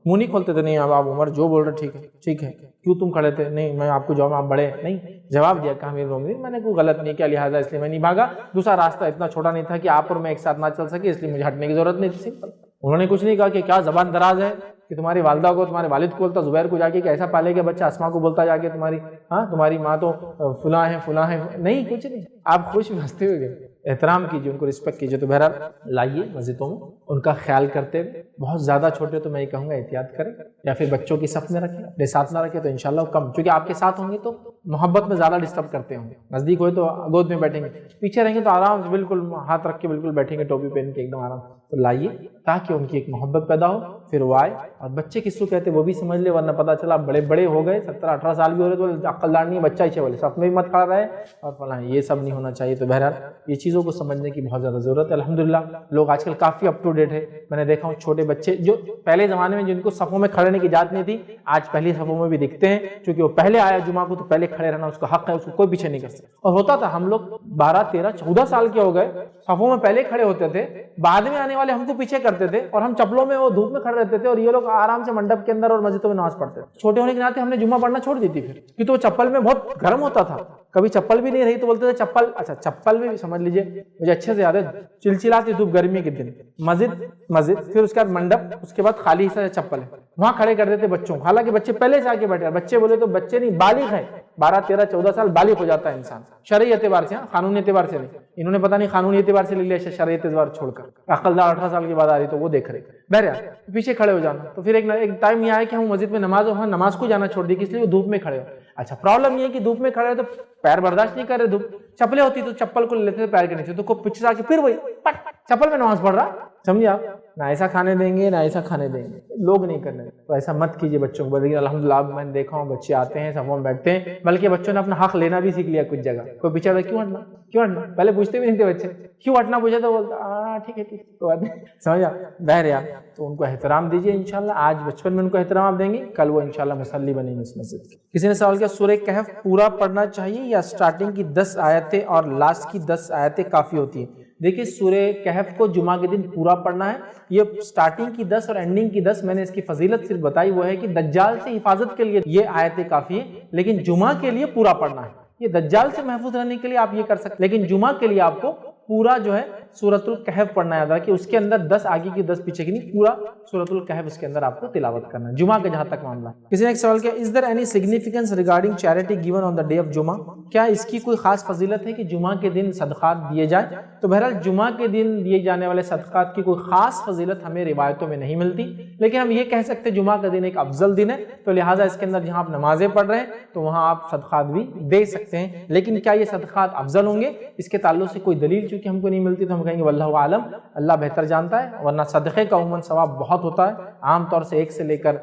نہیں کھولتے تھے, نہیں اب آپ عمر جو بول رہے ٹھیک ہے, کیوں تم کھڑے تھے, نہیں میں آپ کو جواب, آپ بڑے نہیں, جواب دیا کہ امیر المومنین میں نے کوئی غلط نہیں کیا, لہٰذا اس لیے میں نہیں بھاگا. دوسرا, راستہ اتنا چھوٹا نہیں تھا کہ آپ اور میں ایک ساتھ نہ چل سکے, اس لیے مجھے ہٹنے کی ضرورت نہیں تھی. سمپل. انہوں نے کچھ نہیں کہا کہ کیا زبان دراز ہے کہ تمہاری والدہ کو تمہارے والد کو بولتا, زبیر کو جا کے کہ ایسا پالے کہ بچہ اسما کو بولتا جا کے تمہاری ماں تو فلاں ہے, نہیں, کچھ نہیں. آپ خوش ہنستے ہوئے گئے. احترام کیجیے, ان کو رسپیکٹ کیجیے. تو بہرحال لائیے مسجدوں میں, ان کا خیال کرتے ہوئے. بہت زیادہ چھوٹے تو میں یہ کہوں گا احتیاط کریں, یا پھر بچوں کی صف میں رکھیں, اپنے ساتھ نہ رکھیں تو انشاءاللہ کم, کیونکہ آپ کے ساتھ ہوں گے تو محبت میں زیادہ ڈسٹرب کرتے ہوں گے. نزدیک ہوئے تو گود میں بیٹھیں گے, پیچھے رہیں گے تو آرام سے بالکل ہاتھ رکھ کے بالکل بیٹھیں گے, ٹوپی پہن کے ایک دم آرام. تو لائیے تاکہ ان کی ایک محبت پیدا ہو, پھر وہ آئے اور بچے کس کو کہتے وہ بھی سمجھ لے، ورنہ پتہ چلا بڑے بڑے ہو گئے 17-18 سال بھی ہو رہے تو عقلدار نہیں، بچہ ہی بولے صف میں بھی مت کھڑا رہے اور فلاں، یہ سب نہیں ہونا چاہیے۔ تو بہرحال یہ چیزوں کو سمجھنے کی بہت زیادہ ضرورت ہے۔ الحمدللہ لوگ آج کل کافی اپ ٹو ڈیٹ ہے، میں نے دیکھا ہوں چھوٹے بچے جو پہلے زمانے میں جن کو صفوں میں کھڑے ہونے کی اجازت نہیں تھی، آج پہلی صفوں میں بھی دکھتے ہیں، چونکہ وہ پہلے آیا جمعہ کو تو پہلے کھڑے رہنا اس کا حق ہے، اس کو کوئی پیچھے نہیں کر سکتا۔ اور ہوتا تھا ہم لوگ 12, 13, 14 سال کے ہو گئے، صفوں میں پہلے کھڑے ہوتے تھے، بعد میں آنے والے ہم کو پیچھے کرتے تھے اور ہم چپلوں میں وہ دھوپ میں کھڑے رہتے تھے اور یہ لوگ آرام سے منڈپ کے اندر اور مسجدوں میں نماز پڑھتے تھے۔ چھوٹے ہونے کے ناطے ہم نے جمعہ پڑھنا چھوڑ دی تھی پھر، کیونکہ وہ چپل میں بہت گرم ہوتا تھا، کبھی چپل بھی نہیں رہی تو بولتے تھے چپل، اچھا چپل بھی سمجھ لیجئے، مجھے اچھے سے یاد ہے چلچلاتی دھوپ گرمی کے دن، مسجد پھر اس کے بعد منڈپ، اس کے بعد خالی حصہ چپل ہے، وہاں کھڑے کر دیتے بچوں، حالانکہ بچے پہلے سے آ کے بیٹھے، بچے بولے تو بچے نہیں بالغ ہے، 12, 13, 14 سال بالغ ہو جاتا ہے انسان، شرعی اعتبار سے، قانونی اعتبار سے نہیں، انہوں نے پتہ نہیں قانونی اعتبار سے لے لیا شرعی اعتبار چھوڑ کر، عقلدار 18 سال کے بعد آ رہی تو وہ دیکھ رہے، بہرحال پیچھے کھڑے ہو جانا۔ تو پھر ایک ٹائم یہ آیا کہ ہم مسجد میں نماز کو جانا چھوڑ دی، کس لیے وہ دھوپ میں کھڑے ہو۔ اچھا پرابلم یہ ہے کہ دھوپ میں کھڑے ہو تو پیر برداشت نہیں کر رہے دھوپ، چپلیں ہوتی تو چپل کو لیتے تھے پیر کے نیچے، تو کو پیچھے آ کے پھر وہی پٹ چپل میں نماز پڑھ رہا، سمجھے آپ، نہ ایسا کھانے دیں گے نہ ایسا کھانے دیں گے، لوگ نہیں کرنے، تو ایسا مت کیجیے بچوں کو۔ لیکن الحمدللہ میں نے دیکھا ہوں بچے آتے ہیں صفوں میں بیٹھتے ہیں، بلکہ بچوں نے اپنا حق لینا بھی سیکھ لیا کچھ جگہ، کوئی پیچھے کیوں ہٹنا، پہلے پوچھتے بھی نہیں تھے بچے، کیوں ہٹنا پوچھا تو بولتا ٹھیک ہے کوئی بات نہیں، سمجھا، بہرحال تو ان کو احترام دیجیے انشاءاللہ، آج بچپن میں ان کو احترام آپ دیں گے، کل وہ انشاءاللہ مصلی بنیں گے اس مسجد کے۔ کسی نے سوال کیا سورہ کہف پورا پڑھنا چاہیے یا سٹارٹنگ کی 10 آیتیں اور لاسٹ کی 10 آیتیں کافی ہوتی ہیں؟ دیکھیے سورہ کہف کو جمعہ کے دن پورا پڑھنا ہے، یہ سٹارٹنگ کی 10 اور اینڈنگ کی 10 میں نے اس کی فضیلت صرف بتائی، وہ ہے کہ دجال سے حفاظت کے لیے یہ آیتیں کافی ہیں، لیکن جمعہ کے لیے پورا پڑھنا ہے، یہ دجال سے محفوظ رہنے کے لیے آپ یہ کر سکتے، لیکن جمعہ کے لیے آپ کو پورا جو ہے سورۃ الکہف پڑھنا یاد رکھیں، اس کے اندر 10 آگے کی 10 پیچھے کی نہیں، پورا سورۃ الکہف اس کے اندر آپ کو تلاوت کرنا ہے جمعہ کے جہاں تک معاملہ۔ کسی نے ایک سوال کیا is there any significance regarding charity given on the day of جمعہ، کیا اس کی کوئی خاص فضیلت ہے کہ جمعہ کے دن صدقات دیے جائیں؟ تو بہرحال جمعہ کے دن دیے جانے والے صدقات کی کوئی خاص فضیلت ہمیں روایتوں میں نہیں ملتی، لیکن ہم یہ کہہ سکتے ہیں جمعہ کا دن ایک افضل دن ہے، تو لہٰذا اس کے اندر جہاں آپ نمازیں پڑھ رہے ہیں تو وہاں آپ صدقات بھی دے سکتے ہیں، لیکن کیا یہ صدقات افضل ہوں گے اس کے تعلق سے کوئی دلیل چونکہ ہم کو نہیں ملتی تو ہم کہیں گے واللہ عالم، اللہ بہتر جانتا ہے، ورنہ صدقے کا عموماً ثواب بہت ہوتا ہے، عام طور سے 1 سے لے کر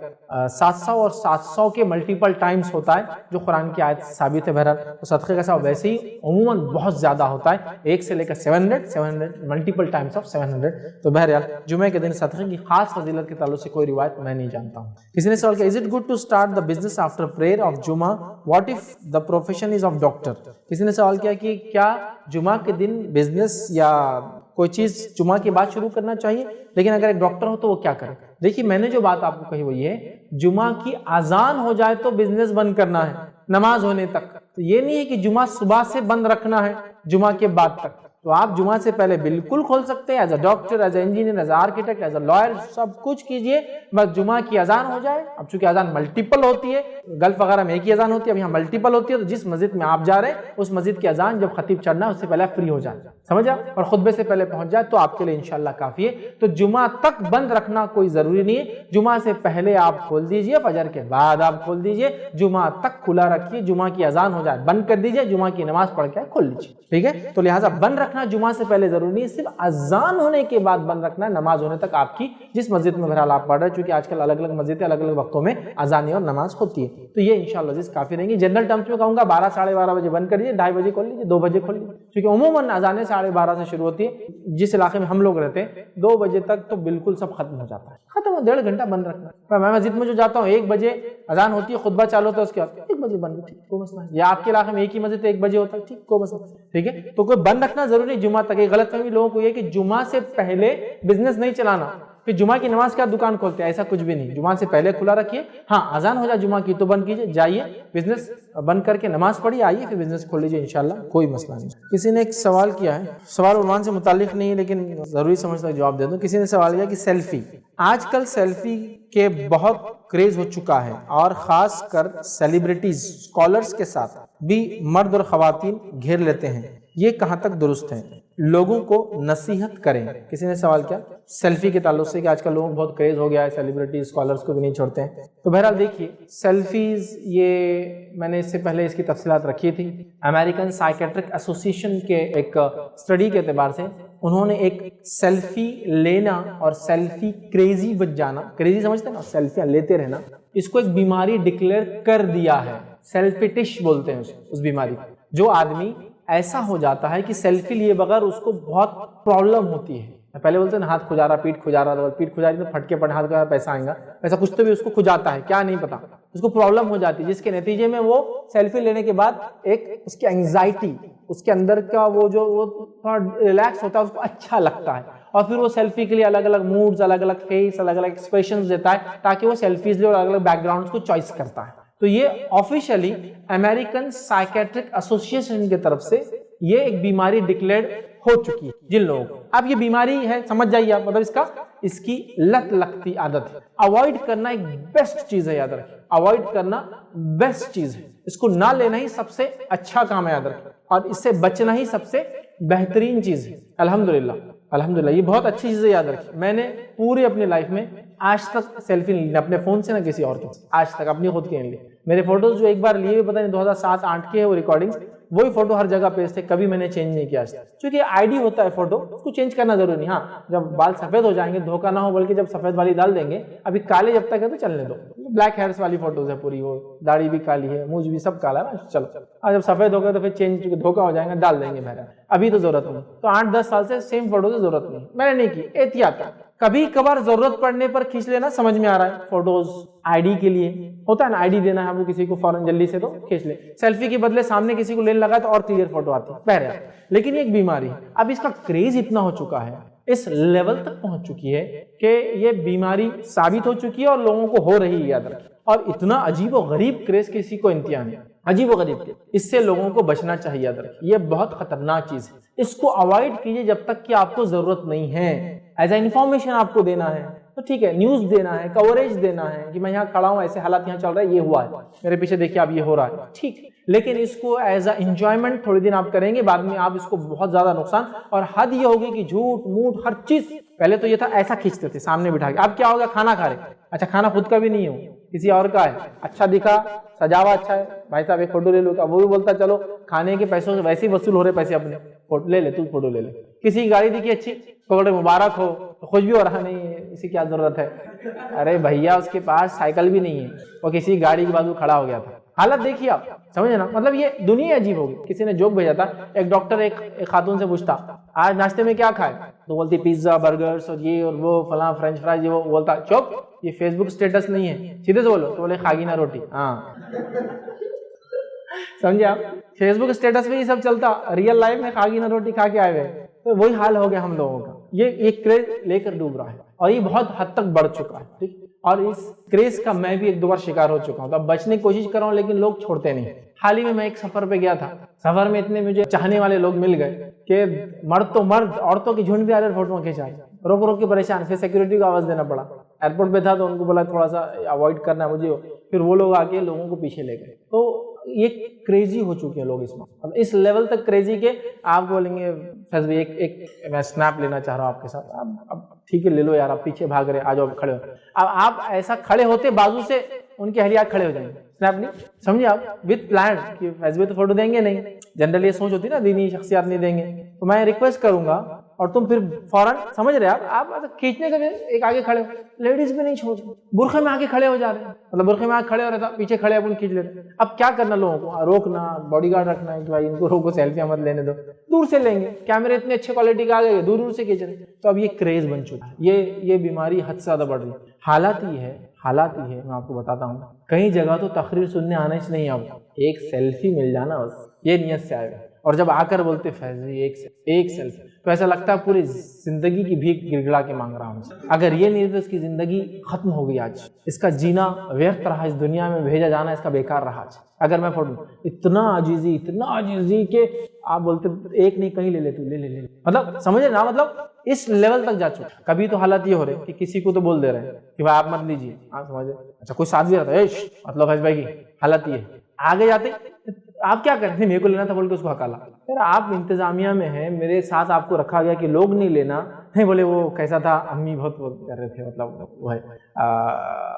700 اور 700 کے ملٹیپل ٹائمز ہوتا ہے جو قرآن کی آیت ثابت ہے۔ بہرحال تو صدقے کا ثواب ویسے ہی عموماً بہت زیادہ ہوتا ہے، 1 سے لے کر 700 ملٹیپل ٹائمز آف 700، تو بہرحال جمعہ کے دن صدقے کی خاص فضیلت کے تعلق سے کوئی روایت میں نہیں جانتا ہوں۔ کسی نے سوال کیا is it good to start the business after prayer of جمعہ what if the profession is of doctor، کسی نے سوال کیا کہ کیا جمعہ کے دن بزنس یا کوئی چیز جمعہ کے بعد شروع کرنا چاہیے، لیکن اگر ایک ڈاکٹر ہو تو وہ کیا کرے؟ دیکھیے میں نے جو بات آپ کو کہی وہ یہ ہے جمعہ کی اذان ہو جائے تو بزنس بند کرنا ہے نماز ہونے تک، تو یہ نہیں ہے کہ جمعہ صبح سے بند رکھنا ہے جمعہ کے بعد تک، تو آپ جمعہ سے پہلے بالکل کھول سکتے ہیں، as a doctor, as a engineer, as a architect, as a lawyer, سب کچھ کیجئے، بس جمعہ کی اذان ہو جائے۔ اب چونکہ اذان ملٹیپل ہوتی ہے، گلف وغیرہ میں ایک ہی اذان ہوتی ہے، اب یہاں ملٹیپل ہوتی ہے، تو جس مسجد میں آپ جا رہے ہیں اس مسجد کی اذان جب خطیب چڑھنا ہے اس سے پہلے فری ہو جائے، سمجھا، اور خطبے سے پہلے پہنچ جائے تو آپ کے لیے انشاءاللہ کافی ہے۔ تو جمعہ تک بند رکھنا کوئی ضروری نہیں ہے، جمعہ سے پہلے آپ کھول دیجئے، فجر کے بعد آپ کھول دیجئے، جمعہ تک کھلا رکھیے، جمعہ کی اذان ہو جائے بند کر دیجئے، جمعہ کی نماز پڑھ کے کھول لیجئے، ٹھیک ہے۔ تو لہٰذا بند رکھنا جمعہ سے پہلے ضروری نہیں ہے، صرف اذان ہونے کے بعد بند رکھنا ہے، نماز ہونے تک آپ کی جس مسجد میں بہرحال آپ پڑھ رہے ہیں، چونکہ آج کل الگ الگ مسجدیں الگ الگ وقتوں میں اذانیں اور نماز ہوتی ہے، تو یہ انشاءاللہ عزیز کافی رہیں گی۔ جنرل ٹرمز میں کہوں گا 12 ساڑھے 12 بجے بند کر دیجیے، 2:30 بجے کھول لیجیے، 2 بجے کھول لیجیے، کیونکہ عموماً اذانیں 12:30 سے شروع ہوتی ہے، جس علاقے میں ہم لوگ رہتے ہیں 2 بجے تک تو بالکل سب ختم ہو جاتا ہے، ختم ہو 1.5 گھنٹہ بند رکھنا۔ میں مسجد میں جو جاتا ہوں 1 بجے اذان ہوتی ہے، خطبہ چالو ہوتا ہے، اس کے بعد 1 بجے بند، ٹھیک کوئی مسئلہ نہیں، یا آپ کے علاقے میں ایک ہی مسجد 1 بجے ہوتا ہے، ٹھیک کوئی مسئلہ نہیں، ٹھیک ہے۔ تو کوئی بند رکھنا ضروری جمعہ تک۔ ایک غلط فہمی لوگوں کو یہ کہ جمعہ سے پہلے بزنس نہیں چلانا، پھر جمعہ کی نماز کے بعد دکان کھولتے ہیں، ایسا کچھ بھی نہیں، جمعہ سے پہلے کھلا رکھیے، ہاں اذان ہو جائے جمعہ کی تو بند کیجیے، جائیے بزنس بند کر کے نماز پڑھیے، آئیے پھر بزنس کھول لیجیے انشاءاللہ، کوئی مسئلہ نہیں۔ کسی نے ایک سوال کیا ہے، سوال عنوان سے متعلق نہیں ہے لیکن ضروری سمجھتا ہے جواب دے دوں۔ کسی نے سوال کیا کہ سیلفی، آج کل سیلفی کے بہت کریز ہو چکا ہے اور خاص کر سیلیبریٹیز اسکالرز کے ساتھ بھی مرد اور خواتین گھیر لیتے ہیں، یہ کہاں تک درست ہے؟ لوگوں کو نصیحت کریں۔ کسی نے سوال کیا سیلفی کے تعلق سے کہ آج کل لوگوں کو بہت کریز ہو گیا ہے، سیلیبریٹی اسکالرز کو بھی نہیں چھوڑتے ہیں، تو بہرحال دیکھیے سیلفیز، یہ میں نے اس سے پہلے اس کی تفصیلات رکھی تھی، امریکن سائیکیٹرک ایسوسی ایشن کے ایک اسٹڈی کے اعتبار سے انہوں نے ایک سیلفی لینا اور سیلفی کریزی بن جانا، کریزی سمجھتے ہیں نا، سیلفیاں لیتے رہنا، اس کو ایک بیماری ڈکلیئر کر دیا ہے. سیلفیٹش بولتے ہیں اس بیماری کو. جو آدمی ایسا ہو جاتا ہے کہ سیلفی لیے بغیر اس کو بہت پرابلم ہوتی ہے. پہلے بولتے ہیں نا ہاتھ کھجا رہا، پیٹ کھجا رہا، پیٹ کھجا رہی تو پھٹ کے پڑ ہاتھ کا پیسہ آئے گا، ایسا کچھ تو بھی اس کو کھجاتا ہے، کیا نہیں پتا، اس کو پرابلم ہو جاتی ہے، جس کے نتیجے میں وہ سیلفی لینے کے بعد ایک اس کی انگزائٹی، اس کے اندر کا وہ تھوڑا ریلیکس ہوتا ہے، اس کو اچھا لگتا ہے، اور پھر وہ سیلفی کے لیے الگ الگ موڈز، الگ الگ فیس، الگ الگ ایکسپریشنز دیتا ہے تاکہ وہ سیلفیز لے اور الگ الگ بیک گراؤنڈز کو چوائس کرتا ہے. تو یہ آفیشلی امریکن سائیکیٹرک ایسوسیشن کی طرف سے یہ ایک بیماری ڈکلیئرڈ ہو چکی ہے جن لوگوں کو. اب یہ بیماری ہے، سمجھ جائیے آپ، مطلب اس کی لت لگتی عادت ہے. اوائڈ کرنا ایک بیسٹ چیز ہے، یاد رکھیں، اوائڈ کرنا بیسٹ چیز ہے. اس کو نہ لینا ہی سب سے اچھا کام ہے، یاد رکھیں، اور اس سے بچنا ہی سب سے بہترین چیز ہے. الحمدللہ الحمدللہ یہ بہت اچھی چیز ہے، یاد رکھیں. میں نے پوری اپنی لائف میں آج تک سیلفی نہیں لی، اپنے فون سے نہ کسی اور کے، آج تک اپنی خود کے نہیں لی. میرے فوٹوز جو ایک بار لیے پتہ نہیں 2007-8 کے ہے وہ ریکارڈنگز، وہی فوٹو ہر جگہ پیش تھے، کبھی میں نے چینج نہیں کیا. چونکہ آئی ڈی ہوتا ہے فوٹو، اس کو چینج کرنا ضروری نہیں. ہاں جب بال سفید ہو جائیں گے دھوکہ نہ ہو، بلکہ جب سفید والی ڈال دیں گے، ابھی کالے جب تک ہے تو چلنے دو. بلیک ہیئرس والی فوٹوز ہے پوری، وہ داڑھی بھی کالی ہے، مونچھ بھی سب کالا ہے، چلو جب سفید ہو گئے تو پھر چینج دھوکہ ہو جائے گا، ڈال دیں گے. بہرحال ابھی تو ضرورت نہیں. تو 8-10 سال سے سیم فوٹو سے ضرورت نہیں، میں نے نہیں کی، احتیاط. کبھی کبھار ضرورت پڑنے پر کھینچ لینا، سمجھ میں آ رہا ہے، فوٹوز آئی ڈی کے لیے ہوتا ہے نا، آئی ڈی دینا ہے وہ کسی کو فوراً جلدی سے، تو کھینچ لے. سیلفی کے بدلے سامنے کسی کو لینے لگا تو اور کلیئر فوٹو آتی ہے. بہرحال لیکن یہ ایک بیماری ہے. اب اس کا کریز اتنا ہو چکا ہے، اس لیول تک پہنچ چکی ہے کہ یہ بیماری ثابت ہو چکی ہے اور لوگوں کو ہو رہی ہے، یاد رکھیں. اور اتنا عجیب و غریب کریز کسی کو انتہا نہیں، عجیب و غریب. اس سے لوگوں کو بچنا چاہیے، یاد رکھیں. یہ بہت خطرناک چیز ہے، اس کو اوائڈ کیجیے جب تک کہ آپ کو ضرورت نہیں ہے. ایز اے انفارمیشن آپ کو دینا ہے تو ٹھیک ہے، نیوز دینا ہے، کوریج دینا ہے کہ میں یہاں کھڑا ہوں، ایسے حالات یہاں چل رہا ہے، یہ ہوا ہے، میرے پیچھے دیکھیے اب یہ ہو رہا ہے، ٹھیک. لیکن اس کو ایز اے انجوائمنٹ تھوڑی دن آپ کریں گے، بعد میں آپ اس کو بہت زیادہ نقصان. اور حد یہ ہوگی کہ جھوٹ موٹ ہر چیز، پہلے تو یہ تھا ایسا کھینچتے تھے سامنے بٹھا کے، اب کیا ہوگا، کھانا کھا رہے، اچھا کھانا خود کا بھی نہیں ہو، کسی اور کا ہے، اچھا دکھا، سجاوا اچھا ہے، بھائی صاحب ایک فوٹو لے لو. وہ بھی بولتا چلو کھانے کے پیسوں سے ویسے ہی وصول ہو رہے پیسے اپنے، لے لے تو فوٹو لے لے. کسی کی گاڑی دیکھی اچھی، پکڑے مبارک ہو، تو خوش بھی ہو رہا نہیں، اسی کیا ضرورت ہے. ارے بھیا اس کے پاس سائیکل بھی نہیں ہے، وہ کسی گاڑی کے بازو کھڑا ہو گیا تھا. حالت دیکھیے آپ، سمجھے نا، مطلب یہ دنیا عجیب ہوگی. کسی نے جوک بھیجا تھا، ایک ڈاکٹر ایک خاتون سے پوچھتا آج ناشتے میں کیا کھائے، تو بولتی پیزا، برگرز اور یہ اور وہ فلاں، فرینچ فرائز. وہ بولتا چوپ، یہ فیس بک اسٹیٹس نہیں ہے، سیدھے سے بولو. تو بولے خاگینہ روٹی. ہاں سمجھے آپ، فیس بک اسٹیٹس میں یہ سب چلتا، ریئل لائف میں خاگینہ روٹی کھا کے آئے ہوئے. تو وہی حال ہو گیا ہم لوگوں کا. یہ کریز لے کر ڈوب رہا ہے اور یہ بہت حد تک بڑھ چکا ہے، ٹھیک. اور اس کریز کا میں بھی ایک دو بار شکار ہو چکا ہوں. تو اب بچنے کی کوشش کر رہا ہوں لیکن لوگ چھوڑتے نہیں. حال ہی میں ایک سفر پہ گیا تھا، سفر میں اتنے مجھے چاہنے والے لوگ مل گئے کہ مرد تو مرد، عورتوں کی جھنڈ بھی آ رہے فوٹو کھینچا، روک روک کے پریشان. پھر سیکورٹی کو آواز دینا پڑا. ایئرپورٹ پہ تھا تو ان کو بولا تھوڑا سا اوائڈ کرنا ہے مجھے. پھر وہ لوگ آ کے لوگوں کو پیچھے لے گئے. تو یہ کریزی ہو چکے ہیں لوگ اس میں. اب اس لیول تک کریزی کہ آپ بولیں گے فیض ایک میں سنیپ لینا چاہ رہا ہوں آپ کے ساتھ. اب ٹھیک ہے لے لو یار، آپ پیچھے بھاگ رہے، آ جاؤ کھڑے ہو. اب آپ ایسا کھڑے ہوتے بازو سے ان کے اہلیات کھڑے ہو جائیں گے، سنیپ نہیں، سمجھے آپ، وتھ پلان کہ فیض تو فوٹو دیں گے نہیں. جنرلی یہ سوچ ہوتی نا دینی شخصیات نہیں دیں گے. تو میں ریکویسٹ کروں گا اور تم پھر فوراً سمجھ رہے آپ کھینچنے کا بھی ایک آگے کھڑے ہو. لیڈیز بھی نہیں چھوڑ، برقعے میں آگے کھڑے ہو جا رہے ہیں، مطلب برقعے میں آگے کھڑے ہو رہا تھا، پیچھے کھڑے اپن کھینچ لیتے. اب کیا کرنا، لوگوں کو روکنا، باڈی گارڈ رکھنا ہے کہ بھائی ان کو روکو، سیلفیاں مت لینے دو، دور سے لیں گے. کیمرے اتنے اچھے کوالٹی کے آ گئے، دور دور سے کھینچ رہے. تو اب یہ کریز بن چکا ہے، یہ بیماری حد سے زیادہ بڑھ رہی ہے. حالات ہی ہے میں آپ کو بتاتا ہوں. کئی جگہ تو تقریر سننے آنا ہی نہیں، اب ایک سیلفی مل جانا بس، یہ نیت سے آئے. اور جب آ کر بولتے فیضی ایک سیلفی، تو ایسا لگتا ہے پوری زندگی کی بھیک گڑگڑا کے مانگ رہا ہوں. اگر یہ نہیں تو اس کی زندگی ختم ہو گئی. آج اس کا جینا ویرت رہا، اس دنیا میں بھیجا جانا اس کا بیکار رہا. آج اگر میں فوٹو اتنا عاجزی کہ آپ بولتے ایک نہیں کہیں لے لے تو لے، مطلب سمجھے نا، مطلب اس لیول تک جا چکا. کبھی تو حالت یہ ہو رہے کہ کسی کو تو بول دے رہے ہیں کہ بھائی آپ مت لیجیے، آپ سمجھے. اچھا کوئی ساتھ بھی رہتا ہے، مطلب فیض بھائی کی حالت یہ آگے جاتے آپ کیا کرتے ہیں، میرے کو لینا تھا بول کے اس کو ہکالا. پھر آپ انتظامیہ میں ہیں، میرے ساتھ آپ کو رکھا گیا کہ لوگ نہیں لینا، نہیں بولے وہ کیسا تھا, امی بہت کر رہے تھے, مطلب وہ ہے,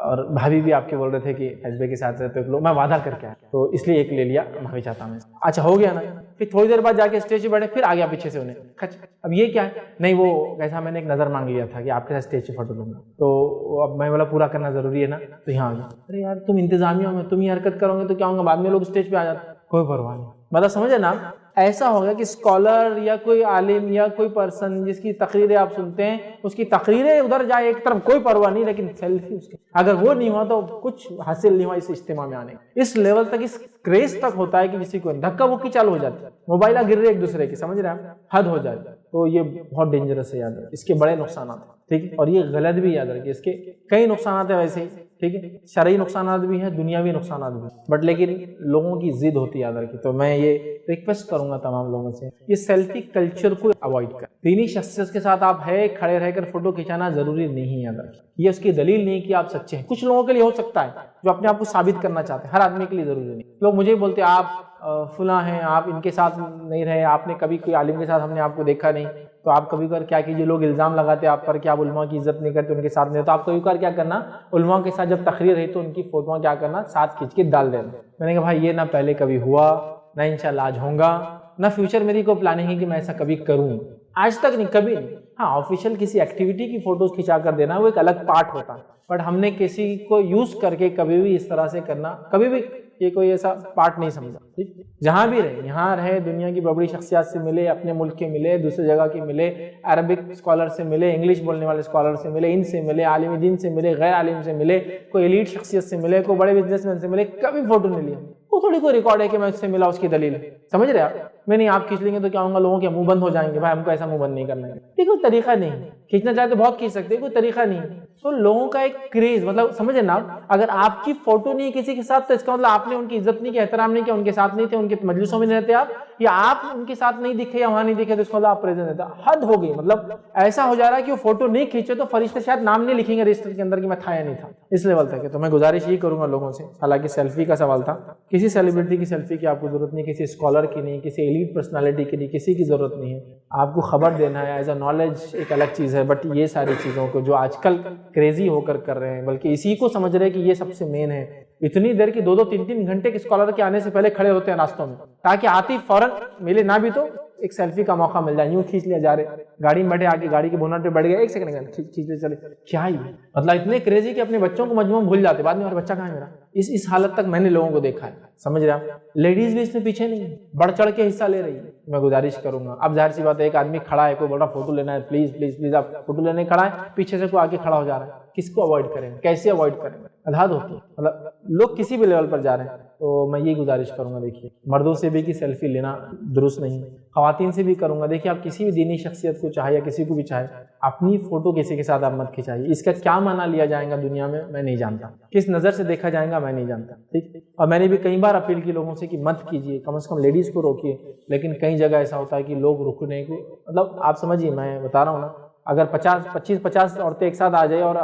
اور بھابھی بھی آپ کے بول رہے تھے کہ فیض بھائی کے ساتھ رہتے لو, میں وعدہ کر کے آیا تو اس لیے ایک لے لیا, بھابھی چاہتا ہوں. اچھا ہو گیا نا, پھر تھوڑی دیر بعد جا کے اسٹیج پہ بیٹھے, پھر آ گیا پیچھے سے انہیں کھچ, اب یہ کیا ہے, نہیں وہ کیسا میں نے ایک نظر مانگ لیا تھا کہ آپ کے ساتھ اسٹیج پہ فوٹو لوں گا, تو اب میں بولا پورا کرنا ضروری ہے نا, تو یہاں آ گیا. ارے یار تم انتظامیہ میں تم ہی حرکت کرو گے تو کیا ہوگا, بعد میں لوگ اسٹیج پہ آ جاتے, کوئی پرواہ نہیں. مطلب سمجھے نا, ایسا ہوگا کہ اسکالر یا کوئی عالم یا کوئی پرسن جس کی تقریریں آپ سنتے ہیں, اس کی تقریریں ادھر جائے ایک طرف, کوئی پرواہ نہیں, لیکن سیلفی اس کی اگر وہ نہیں ہوا تو کچھ حاصل نہیں ہوا اس اجتماع میں آنے. اس لیول تک, اس کریز تک ہوتا ہے کہ کسی کو دھکا مکی چالو ہو جاتی ہے, موبائل گر رہے ایک دوسرے کی, سمجھ رہے ہیں, حد ہو جاتی ہے. تو یہ بہت ڈینجرس ہے, یاد ہے, اس کے بڑے نقصانات ہیں, ٹھیک ہے, اور یہ غلط بھی یاد رکھیے, اس کے کئی نقصانات ہیں ویسے ہی, ٹھیک ہے, شرعی نقصانات بھی ہیں, دنیاوی نقصانات بھی ہیں, بٹ لیکن لوگوں کی ضد ہوتی ہے, یاد رکھیے. تو میں یہ ریکویسٹ کروں گا تمام لوگوں سے, یہ سیلفی کلچر کو اوائڈ کر. دینی شخصیت کے ساتھ آپ ہے کھڑے رہ کر فوٹو کھینچانا ضروری نہیں ہے, یاد رکھیے. یہ اس کی دلیل نہیں کہ آپ سچے ہیں. کچھ لوگوں کے لیے ہو سکتا ہے جو اپنے آپ کو ثابت کرنا چاہتے ہیں, ہر آدمی کے لیے ضروری نہیں. لوگ مجھے بولتے آپ فلاں ہیں, آپ ان کے ساتھ نہیں رہے, آپ نے کبھی کوئی عالم کے ساتھ ہم نے آپ کو دیکھا نہیں, تو آپ کبھی کبھار کیا کیجیے, لوگ الزام لگاتے ہیں آپ پر کہ آپ علماء کی عزت نہیں کرتے, ان کے ساتھ نہیں, تو آپ کبھی کبھار کیا کرنا, علماء کے ساتھ جب تقریر رہی تو ان کی فوٹوਆਂ کیا کرنا, ساتھ کھینچ کے ڈال دینا. میں نے کہا بھائی یہ نہ پہلے کبھی ہوا, نہ انشاءاللہ آج ہوگا, نہ فیوچر میری کوئی پلاننگ ہے کہ میں ایسا کبھی کروں, آج تک نہیں, کبھی نہیں. ہاں آفیشیل کسی ایکٹیویٹی کی فوٹوز کھنچا کر دینا وہ ایک الگ پارٹ ہوتا ہے, بٹ ہم نے کسی کو یوز کر کے کبھی بھی اس طرح سے کرنا, کبھی بھی یہ کوئی ایسا پارٹ نہیں سمجھا. ٹھیک, جہاں بھی رہے, یہاں رہے, دنیا کی بڑی شخصیات سے ملے, اپنے ملک کے ملے, دوسری جگہ کے ملے, عربک اسکالر سے ملے, انگلش بولنے والے اسکالر سے ملے, ان سے ملے, عالم دین سے ملے, غیر عالم سے ملے, کوئی ایلیٹ شخصیت سے ملے, کوئی بڑے بزنس مین سے ملے, کبھی فوٹو نہیں لیا. وہ تھوڑی کوئی ریکارڈ ہے کہ میں اس سے ملا, اس کی دلیل ہے, سمجھ رہے آپ. میں نہیں, آپ کھینچ لیں گے تو کیا ہوگا, لوگوں کے منہ بند ہو جائیں گے, بھائی ہم کو ایسا منہ بند نہیں کرنا ہے. یہ کوئی طریقہ نہیں, کھینچنا چاہتے بہت کھینچ سکتے, کوئی طریقہ نہیں. تو لوگوں کا ایک کریز, مطلب سمجھے نا, اگر آپ کی فوٹو نہیں کسی کے ساتھ تو اس کا مطلب آپ نے ان کی عزت نہیں کی, احترام نہیں کیا, ان کے ساتھ نہیں تھے, ان کے مجلسوں میں نہیں رہتے آپ, یا آپ ان کے ساتھ نہیں دکھے یا وہاں نہیں دکھے, تو اس کا مطلب آپ پریزنٹ رہتے. حد ہو گئی, مطلب ایسا ہو جا رہا ہے کہ وہ فوٹو نہیں کھینچے تو فرشتے شاید نام نہیں لکھیں گے رجسٹر کے اندر کہ میں تھا یا نہیں تھا, اس لیول تک ہے. تو میں گزارش یہ کروں گا لوگوں سے, حالانکہ سیلفی کا سوال تھا, کسی سیلیبریٹی کی سیلفی کی آپ کو ضرورت نہیں, کسی اسکالر کی نہیں, کسی ایلیٹ پرسنالٹی کی نہیں, کسی کی ضرورت نہیں ہے. آپ کو خبر دینا ہے ایز اے نالج ایک الگ چیز ہے, بٹ یہ ساری چیزوں کو جو آج کل کریزی ہو کر رہے ہیں, بلکہ اسی کو سمجھ رہے ہیں کہ یہ سب سے مین ہے. اتنی دیر کی 2-2 3-3 گھنٹے کے اسکالر کے آنے سے پہلے کھڑے ہوتے ہیں راستوں میں, تاکہ آتی فوراً ملے نہ بھی تو ایک سیلفی کا موقع مل جائے. یوں کھینچ لیا جا رہے, گاڑی میں بیٹھے, آگے گاڑی کے بونٹ پہ بیٹھ گئے, 1 سیکنڈ کھینچ لے چلے, کیا ہی مطلب اتنے کریزی کہ اپنے بچوں کو مجموعہ بھول جاتے, بعد میں ہمارا بچہ کہاں ہے میرا. اس حالت تک میں نے لوگوں کو دیکھا ہے, سمجھ رہے ہیں. لیڈیز بھی اس میں پیچھے نہیں, بڑھ چڑھ کے حصہ لے رہی ہے. میں گزارش کروں گا, اب ظاہر سی بات ہے, ایک آدمی کھڑا ہے, کوئی بڑا فوٹو لینا ہے, پلیز پلیز پلیز, آپ فوٹو لینے کھڑا ہے, پیچھے سے کوئی آگے کھڑا ہو جا رہا ہے, کس کو اوائڈ کریں, کیسے اوائڈ کریں, ادھاد ہوتی ہے. مطلب لوگ کسی بھی لیول پر جا رہے ہیں. تو میں یہ گزارش کروں گا, دیکھیے مردوں سے بھی کہ سیلفی لینا درست نہیں, خواتین سے بھی کروں گا. دیکھیے آپ کسی بھی دینی شخصیت کو چاہے یا کسی کو بھی چاہے, اپنی فوٹو کسی کے ساتھ آپ مت کھنچائیے. اس کا کیا معنی لیا جائے گا دنیا میں, میں نہیں جانتا, کس نظر سے دیکھا جائے گا میں نہیں جانتا. ٹھیک, اور میں نے بھی کئی بار اپیل کی لوگوں سے کہ مت کیجیے, کم از کم لیڈیز کو روکیے. لیکن کئی جگہ ایسا ہوتا ہے کہ لوگ رکنے کو, مطلب آپ سمجھیے, میں بتا رہا ہوں نا, اگر 25 عورتیں ایک ساتھ آ جائے اور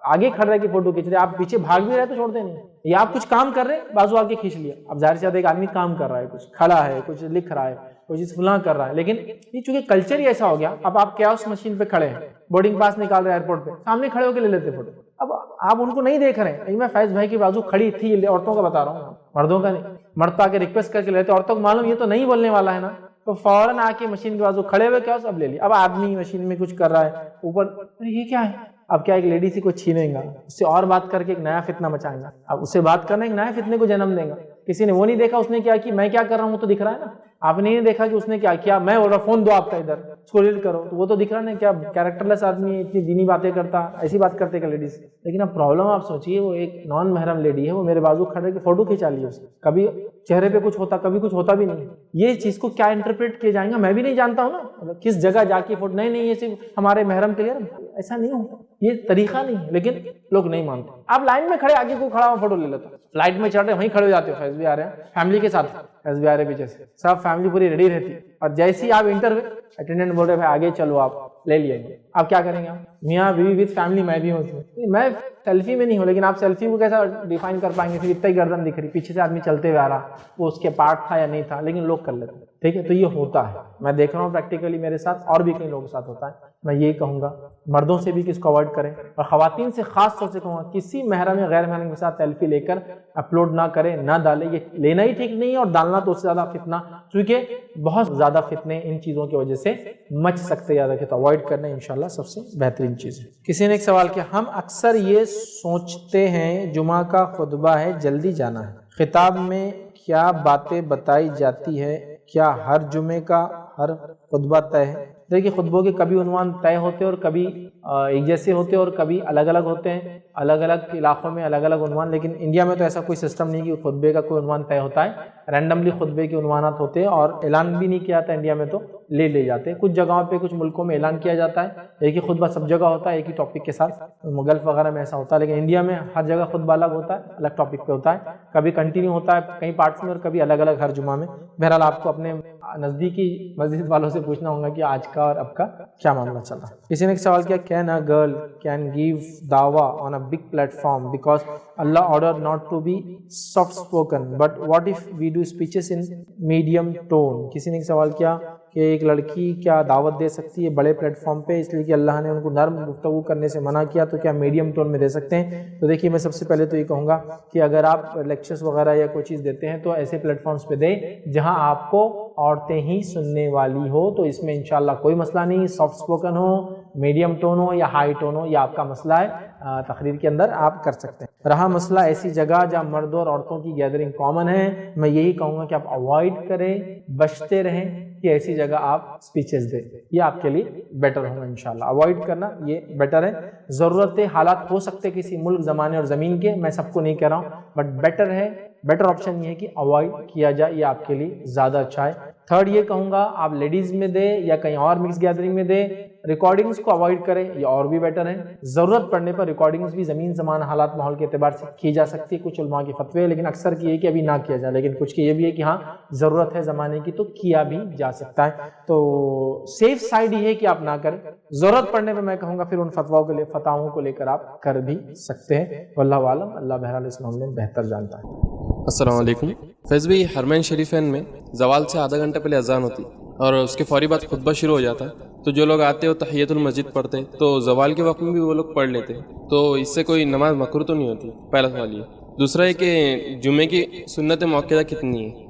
آگے کھڑ رہے کہ فوٹو کھینچ رہے, آپ پیچھے بھاگ بھی رہے تو چھوڑتے نہیں, یا آپ کچھ کام کر رہے بازو آ کے کھینچ لیا. اب ظاہر سی بات ہے, ایک آدمی کام کر رہا ہے, کچھ کھڑا ہے, کچھ لکھ رہا ہے, کوئی چیز فلاں کر رہا ہے, لیکن یہ چونکہ کلچر ہی ایسا ہو گیا, اب آپ کیا اس مشین پہ کھڑے ہیں, بورڈنگ پاس نکال رہے ہیں ایئرپورٹ پہ, سامنے کھڑے ہو کے لے لیتے فوٹو. اب آپ ان کو نہیں دیکھ رہے ہیں, میں فیض بھائی کی بازو کھڑی تھی, عورتوں کا بتا رہا ہوں, مردوں کا نہیں. مرد آ کے ریکویسٹ کر کے لیتے, عورتوں کو معلوم یہ تو نہیں بولنے والا ہے نا, تو فوراً آ کے مشین کے بازو کھڑے ہوئے, کیا سب لے لیا. اب آدمی مشین میں کچھ کر رہا ہے اوپر, یہ کیا ہے, اب کیا ایک لیڈی سے کوئی چھینیں گا, اس سے اور بات کر کے ایک نیا فتنہ مچائیں گا, اب اس سے بات کرنا ایک نیا فتنے کو جنم دیں گا. کسی نے وہ نہیں دیکھا اس نے کیا کی, میں کیا کر رہا ہوں وہ تو دکھ رہا ہے نا. آپ نے نہیں دیکھا کہ اس نے کیا کیا, میں بول رہا فون دو آپ کا ادھر, اس کو ڈیلیٹ کرو, تو وہ تو دکھ رہا نا, کیا کیریکٹر لیس آدمی اتنی دینی باتیں کرتا, ایسی بات کرتے کہ لیڈیز. لیکن اب پرابلم آپ سوچیے, وہ ایک نان محرم لیڈی ہے, وہ میرے بازو کھڑے کے فوٹو کھینچا لی اس, کبھی چہرے پہ کچھ ہوتا, کبھی کچھ ہوتا بھی نہیں. یہ چیز کو کیا انٹرپریٹ کیا جائے گا میں بھی نہیں جانتا ہوں نا, مطلب کس جگہ جا کے فوٹو, نہیں یہ صرف ہمارے محرم کے لیے, ایسا نہیں ہوتا, یہ طریقہ نہیں ہے, لیکن لوگ نہیں مانتے. آپ لائن میں کھڑے, آگے کو کھڑا ہوا فوٹو لے لیتا, فلائٹ میں چڑھ رہے وہیں کھڑے ہو جاتے ہو, فیض بھی آ رہے ہیں, فیملی کے ساتھ فیض بھی آ رہے پیچھے سے, سب فیملی پوری ریڈی رہتی. اور جیسے ہی آپ انٹر ہوئے اٹینڈنٹ بول رہے بھائی آگے چلو آپ لے لیے آپ کیا کریں گے؟ آپ میاں بیوی وتھ فیملی میں بھی ہوں اس میں سیلفی میں نہیں ہوں لیکن آپ سیلفی کو کیسا ڈیفائن کر پائیں گے؟ پھر اتنا ہی گردن دکھ رہی پیچھے سے آدمی چلتے ہوئے آ رہا وہ اس کے پارٹ تھا یا نہیں تھا لیکن لوگ کر لیتے ہیں. ٹھیک ہے تو یہ ہوتا ہے میں دیکھ رہا ہوں پریکٹیکلی میرے ساتھ اور بھی کئی لوگوں کے ساتھ ہوتا ہے. میں یہی کہوں گا مردوں سے بھی کہ اس کو اوائڈ کریں اور خواتین سے خاص طور سے کہوں گا کسی محرم یا غیر محرم کے ساتھ سیلفی لے کر اپلوڈ نہ کریں نہ ڈالیں. یہ لینا ہی ٹھیک نہیں ہے اور ڈالنا تو اس سے زیادہ فتنہ کیونکہ بہت زیادہ فتنے ان چیزوں کی وجہ سے مچ سکتے یاد رکھیں تو اوائڈ کرنا انشاءاللہ سب سے بہترین چیز ہے. کسی نے ایک سوال کیا ہم اکثر یہ سوچتے ہیں جمعہ کا خطبہ ہے جلدی جانا ہے خطاب میں کیا باتیں بتائی جاتی ہے کیا ہر جمعے کا ہر خطبہ طے ہے؟ دیکھیے خطبوں کے کبھی عنوان طے ہوتے ہیں اور کبھی ایک جیسے ہوتے ہیں اور کبھی الگ الگ ہوتے ہیں الگ الگ علاقوں میں الگ الگ عنوان. لیکن انڈیا میں تو ایسا کوئی سسٹم نہیں کہ خطبے کا کوئی عنوان طے ہوتا ہے رینڈملی خطبے کے عنوانات ہوتے ہیں اور اعلان بھی نہیں کیا جاتا انڈیا میں تو لے جاتے ہیں. کچھ جگہوں پہ کچھ ملکوں میں اعلان کیا جاتا ہے ایک ہی خطبہ سب جگہ ہوتا ہے ایک ہی ٹاپک کے ساتھ گلف وغیرہ میں ایسا ہوتا ہے لیکن انڈیا میں ہر جگہ خطبہ الگ ہوتا ہے الگ ٹاپک پہ ہوتا ہے کبھی کنٹینیو ہوتا ہے کئی پارٹس میں اور کبھی الگ الگ ہر جمعہ میں. بہرحال آپ کو اپنے نزدیکی مسجد والوں سے پوچھنا ہوگا کہ آج کا اور اب کا کیا معاملہ چلا. کسی نے ایک سوال کیا can a girl can give دعویٰ on a big platform because اللہ order not to be soft spoken but what if we do speeches in medium tone. کسی نے ایک سوال کیا کہ ایک لڑکی کیا دعوت دے سکتی ہے بڑے پلیٹ فارم پہ اس لیے کہ اللہ نے ان کو نرم گفتگو کرنے سے منع کیا تو کیا میڈیم ٹون میں دے سکتے ہیں؟ تو دیکھیے میں سب سے پہلے تو یہ کہوں گا کہ اگر آپ لیکچرز وغیرہ یا کوئی چیز دیتے ہیں تو ایسے پلیٹ فارمز پہ دیں جہاں آپ کو عورتیں ہی سننے والی ہو تو اس میں انشاءاللہ کوئی مسئلہ نہیں. سافٹ اسپوکن ہو میڈیم ٹون ہو یا ہائی ٹون ہو یہ آپ کا مسئلہ ہے تقریر کے اندر آپ کر سکتے ہیں. رہا مسئلہ ایسی جگہ جہاں مردوں اور عورتوں کی گیدرنگ کامن ہے میں یہی کہوں گا کہ آپ اوائڈ کریں بچتے رہیں کہ ایسی جگہ آپ سپیچز دیں یہ آپ کے لیے بیٹر ہوگا انشاءاللہ. اوائڈ کرنا یہ بیٹر ہے. ضرورت حالات ہو سکتے کسی ملک زمانے اور زمین کے میں سب کو نہیں کہہ رہا ہوں بٹ بیٹر ہے بیٹر آپشن یہ ہے کہ اوائڈ کیا جائے یہ آپ کے لیے زیادہ اچھا ہے. تھرڈ یہ کہوں گا آپ لیڈیز میں دیں یا کہیں اور مکس گیدرنگ میں دیں ریکارڈنگز کو اوائڈ کریں یہ اور بھی بیٹر ہے. ضرورت پڑنے پر ریکارڈنگز بھی زمین زمان حالات ماحول کے اعتبار سے کی جا سکتی ہے کچھ علماء کے فتوے لیکن اکثر کی یہ کہ ابھی نہ کیا جائے لیکن کچھ کی یہ بھی ہے کہ ہاں ضرورت ہے زمانے کی تو کیا بھی جا سکتا ہے. تو سیف سائڈ یہ ہے کہ آپ نہ کریں. ضرورت پڑنے پہ میں کہوں گا پھر ان فتواؤں کو لے کر آپ کر بھی سکتے ہیں. واللہ عالم اللہ بہرحال اس معاملے میں بہتر جانتا ہے. السلام علیکم. فیض بھائی حرمین شریفین میں زوال سے آدھا گھنٹہ پہلے اذان ہوتی اور اس کے فوری بعد خطبہ شروع ہو جاتا ہے تو جو لوگ آتے وہ تحیت المسجد پڑھتے تو زوال کے وقت میں بھی وہ لوگ پڑھ لیتے تو اس سے کوئی نماز مکروہ تو نہیں ہوتی؟ پہلا سوال یہ. دوسرا ہے کہ جمعے کی سنت موقعہ کتنی ہے؟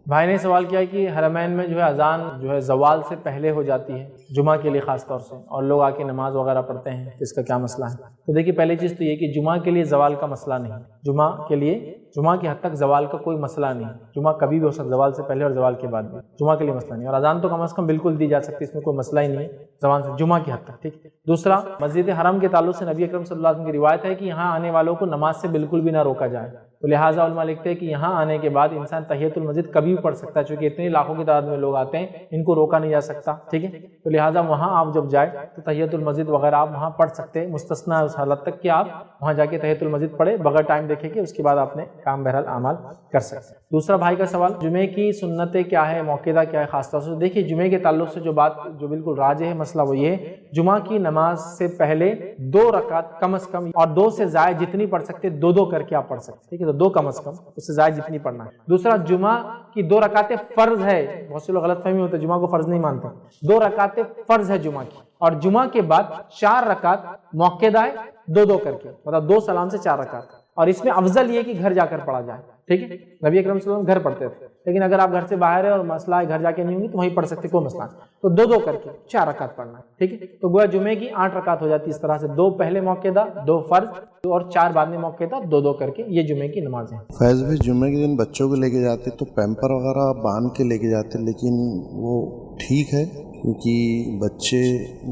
بھائی نے سوال کیا کہ حرمین میں جو ہے اذان جو ہے زوال سے پہلے ہو جاتی ہے جمعہ کے لیے خاص طور سے اور لوگ آ کے نماز وغیرہ پڑھتے ہیں اس کا کیا مسئلہ ہے؟ تو دیکھیے پہلی چیز تو یہ کہ جمعہ کے لیے زوال کا مسئلہ نہیں. جمعہ کے لیے جمعہ کی حد تک زوال کا کوئی مسئلہ نہیں. جمعہ کبھی بھی ہو سکتا زوال سے پہلے اور زوال کے بعد بھی جمعہ کے لیے مسئلہ نہیں. اور اذان تو کم از کم بالکل دی جا سکتی ہے اس میں کوئی مسئلہ ہی نہیں ہے زبان سے جمعہ کی حد تک. ٹھیک. دوسرا مسجد حرم کے تعلق سے نبی اکرم صلی اللہ علیہ وسلم کی روایت ہے کہ یہاں آنے والوں کو نماز سے بالکل بھی نہ روکا جائے تو لہٰذا علماء لکھتے ہیں کہ یہاں آنے کے بعد انسان تحیت المسجد کبھی بھی پڑھ سکتا ہے چونکہ اتنے لاکھوں کی تعداد میں لوگ آتے ہیں ان کو روکا نہیں جا سکتا. ٹھیک ہے. تو لہٰذا وہاں آپ جب جائیں تو تحیت المسجد وغیرہ آپ وہاں پڑھ سکتے ہیں. مستثنا اس حالت تک کہ آپ وہاں جا کے تحیت المسجد پڑھے بغیر ٹائم دیکھے کہ اس کے بعد آپ نے کام بہرحال اعمال کر سکتے ہیں. دوسرا بھائی کا سوال جمعے کی سنتیں کیا ہے موقعہ کیا ہے خاص طور سے دیکھیے جمعے کے تعلق سے جو بات جو بالکل راجح ہے مسئلہ وہ یہ ہے جمعہ کی نماز سے پہلے 2 رکعت کم از کم اور 2 سے زائد جتنی پڑھ سکتے 2 کر کے آپ پڑھ سکتے. ٹھیک ہے. تو 2 کم از کم اس سے زائد جتنی پڑھنا ہے. دوسرا جمعہ کی 2 رکعتیں فرض ہے. بہت سے لوگ غلط فہمی ہوتے ہیں جمعہ کو فرض نہیں مانتے. 2 رکعتیں فرض ہے جمعہ کی اور جمعہ کے بعد 4 رکعت موقعہ ہے 2 کر کے مطلب 2 سلام سے 4 رکعت. اور اس میں افضل یہ کہ گھر جا کر پڑھا جائے. ٹھیک ہے. نبی اکرم صلی اللہ علیہ وسلم گھر پڑھتے تھے لیکن اگر آپ گھر سے باہر ہے اور مسئلہ ہے گھر جا کے نہیں ہوں گی تو وہیں پڑھ سکتے کوئی مسئلہ نہیں. تو 2 کر کے 4 رکعت پڑھنا ہے. ٹھیک ہے. تو گویا جمعے کی 8 رکعت ہو جاتی اس طرح سے 2 پہلے موقعہ 2 فرض اور 4 بعد میں موقعہ 2 کر کے یہ جمعے کی نماز ہے. فیض بھائی جمعے کے دن بچوں کو لے کے جاتے تو پیمپر وغیرہ باندھ کے لے کے جاتے لیکن وہ ٹھیک ہے کیونکہ بچے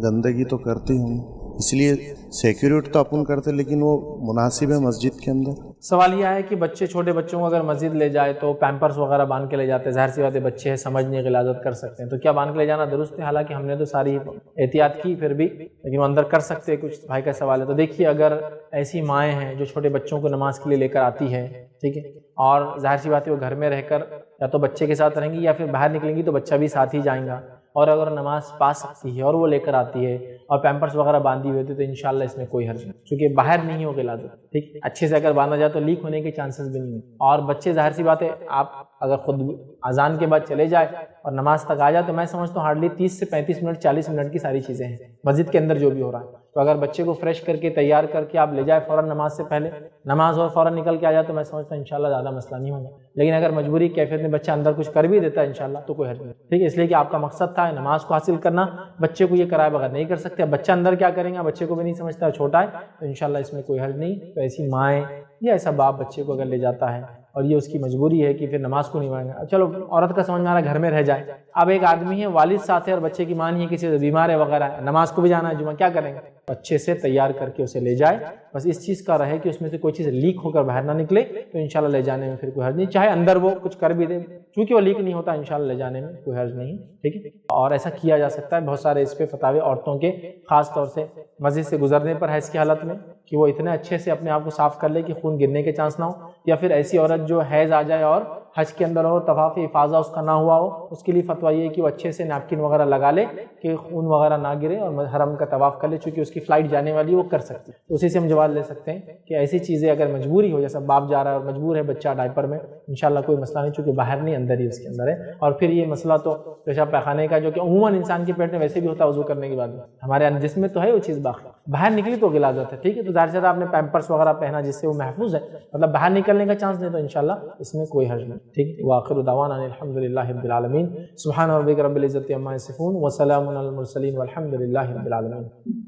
گندگی تو کرتے ہوں اس لیے سیکیورٹی تو اپن کرتے لیکن وہ مناسب ہے مسجد کے اندر. سوال یہ ہے کہ بچے چھوٹے بچوں کو اگر مسجد لے جائے تو پیمپرس وغیرہ باندھ کے لے جاتے ہیں، ظاہر سی بات ہے بچے ہیں سمجھنے غلاظت کر سکتے ہیں، تو کیا باندھ کے لے جانا درست ہے؟ حالانکہ ہم نے تو ساری احتیاط کی پھر بھی، لیکن وہ اندر کر سکتے ہیں. کچھ بھائی کا سوال ہے. تو دیکھیے اگر ایسی مائیں ہیں جو چھوٹے بچوں کو نماز کے لیے لے کر آتی ہے، ٹھیک ہے، اور ظاہر سی بات ہے وہ گھر میں رہ کر یا تو بچے کے ساتھ رہیں گی یا پھر باہر نکلیں گی تو بچہ بھی ساتھ ہی جائیں گا، اور اگر نماز پا سکتی ہے اور وہ لے کر آتی ہے اور پیمپرس وغیرہ باندھی ہوئی ہوتی ہے تو انشاءاللہ اس میں کوئی حرج نہیں، کیونکہ باہر نہیں ہو غلاظت، ٹھیک، اچھے سے اگر باندھا جائے تو لیک ہونے کے چانسز بھی نہیں ہیں. اور بچے ظاہر سی بات ہے آپ اگر خود اذان کے بعد چلے جائے اور نماز تک آ جائے تو میں سمجھتا ہوں ہارڈلی 30 سے 35 منٹ 40 منٹ کی ساری چیزیں ہیں مسجد کے اندر جو بھی ہو رہا ہے. تو اگر بچے کو فریش کر کے تیار کر کے آپ لے جائے فوراً نماز سے پہلے، نماز اور فوراً نکل کے آ جائے تو میں سمجھتا ہوں انشاءاللہ زیادہ مسئلہ نہیں ہوگا. لیکن اگر مجبوری کیفیت میں بچہ اندر کچھ کر بھی دیتا ہے انشاءاللہ تو کوئی حرج نہیں، ٹھیک ہے، اس لیے کہ آپ کا مقصد تھا نماز کو حاصل کرنا، بچے کو یہ کرائے بغیر نہیں کر سکتے. اب بچہ اندر کیا کریں گا، بچے کو بھی نہیں سمجھتا، چھوٹا ہے، تو انشاءاللہ اس میں کوئی حرج نہیں. تو ایسی مائیں یا ایسا باپ بچے کو اگر لے جاتا ہے اور یہ اس کی مجبوری ہے کہ پھر نماز کو نہیں مانیں گا، چلو عورت کا سمجھ میں آ رہا ہے گھر میں رہ جائے. اب ایک آدمی ہے والد ساتھ ہے اور بچے کی ماں نہیں ہے، کسی سے بیمار ہے وغیرہ ہے، نماز کو بھی جانا ہے جمعہ، کیا کریں گے؟ اچھے سے تیار کر کے اسے لے جائے، بس اس چیز کا رہے کہ اس میں سے کوئی چیز لیک ہو کر باہر نہ نکلے، تو انشاءاللہ لے جانے میں پھر کوئی حرج نہیں. چاہے اندر وہ کچھ کر بھی دے، چونکہ وہ لیک نہیں ہوتا، انشاءاللہ لے جانے میں کوئی حرج نہیں، ٹھیک ہے. اور ایسا کیا جا سکتا ہے، بہت سارے اس پہ فتاوے عورتوں کے، خاص طور سے مسجد سے گزرنے پر حیض کی حالت میں، کہ وہ اتنے اچھے سے اپنے آپ کو صاف کر لے کہ خون گرنے کے چانس نہ ہو، یا پھر ایسی عورت جو حیض آ جائے اور حج کے اندر ہو، طواف افاضہ اس کا نہ ہوا ہو، اس کے لیے فتویٰ یہ ہے کہ وہ اچھے سے نیپکن وغیرہ لگا لے کہ خون وغیرہ نہ گرے اور حرم کا طواف کر لے، چونکہ اس کی فلائٹ جانے والی ہے وہ کر سکتی ہے. تو اسی سے ہم جواب لے سکتے ہیں کہ ایسی چیزیں اگر مجبوری ہو، جیسا باپ جا رہا ہے اور مجبور ہے بچہ ڈائپر میں، انشاءاللہ کوئی مسئلہ نہیں، چونکہ باہر نہیں اندر ہی اس کے اندر ہے. اور پھر یہ مسئلہ تو پیشاب پیخانے کا جو کہ عموماً انسان کے پیٹ میں ویسے بھی ہوتا ہے وضو کرنے کے بعد، ہمارے جسم میں تو ہے وہ چیز، باقی باہر نکلی تو غلاظت ہے، ٹھیک ہے. تو ظاہر سے آپ نے پیمپرس وغیرہ پہنا جس سے وہ محفوظ ہے، مطلب باہر نکلنے کا چانس نہیں، تو انشاءاللہ اس میں کوئی حرج نہیں، ٹھیک. وآخر دعوانا الحمدللہ رب العالمین. سبحان ربک رب العزۃ عما یصفون وسلام علی المرسلین والحمد للہ رب العالمین.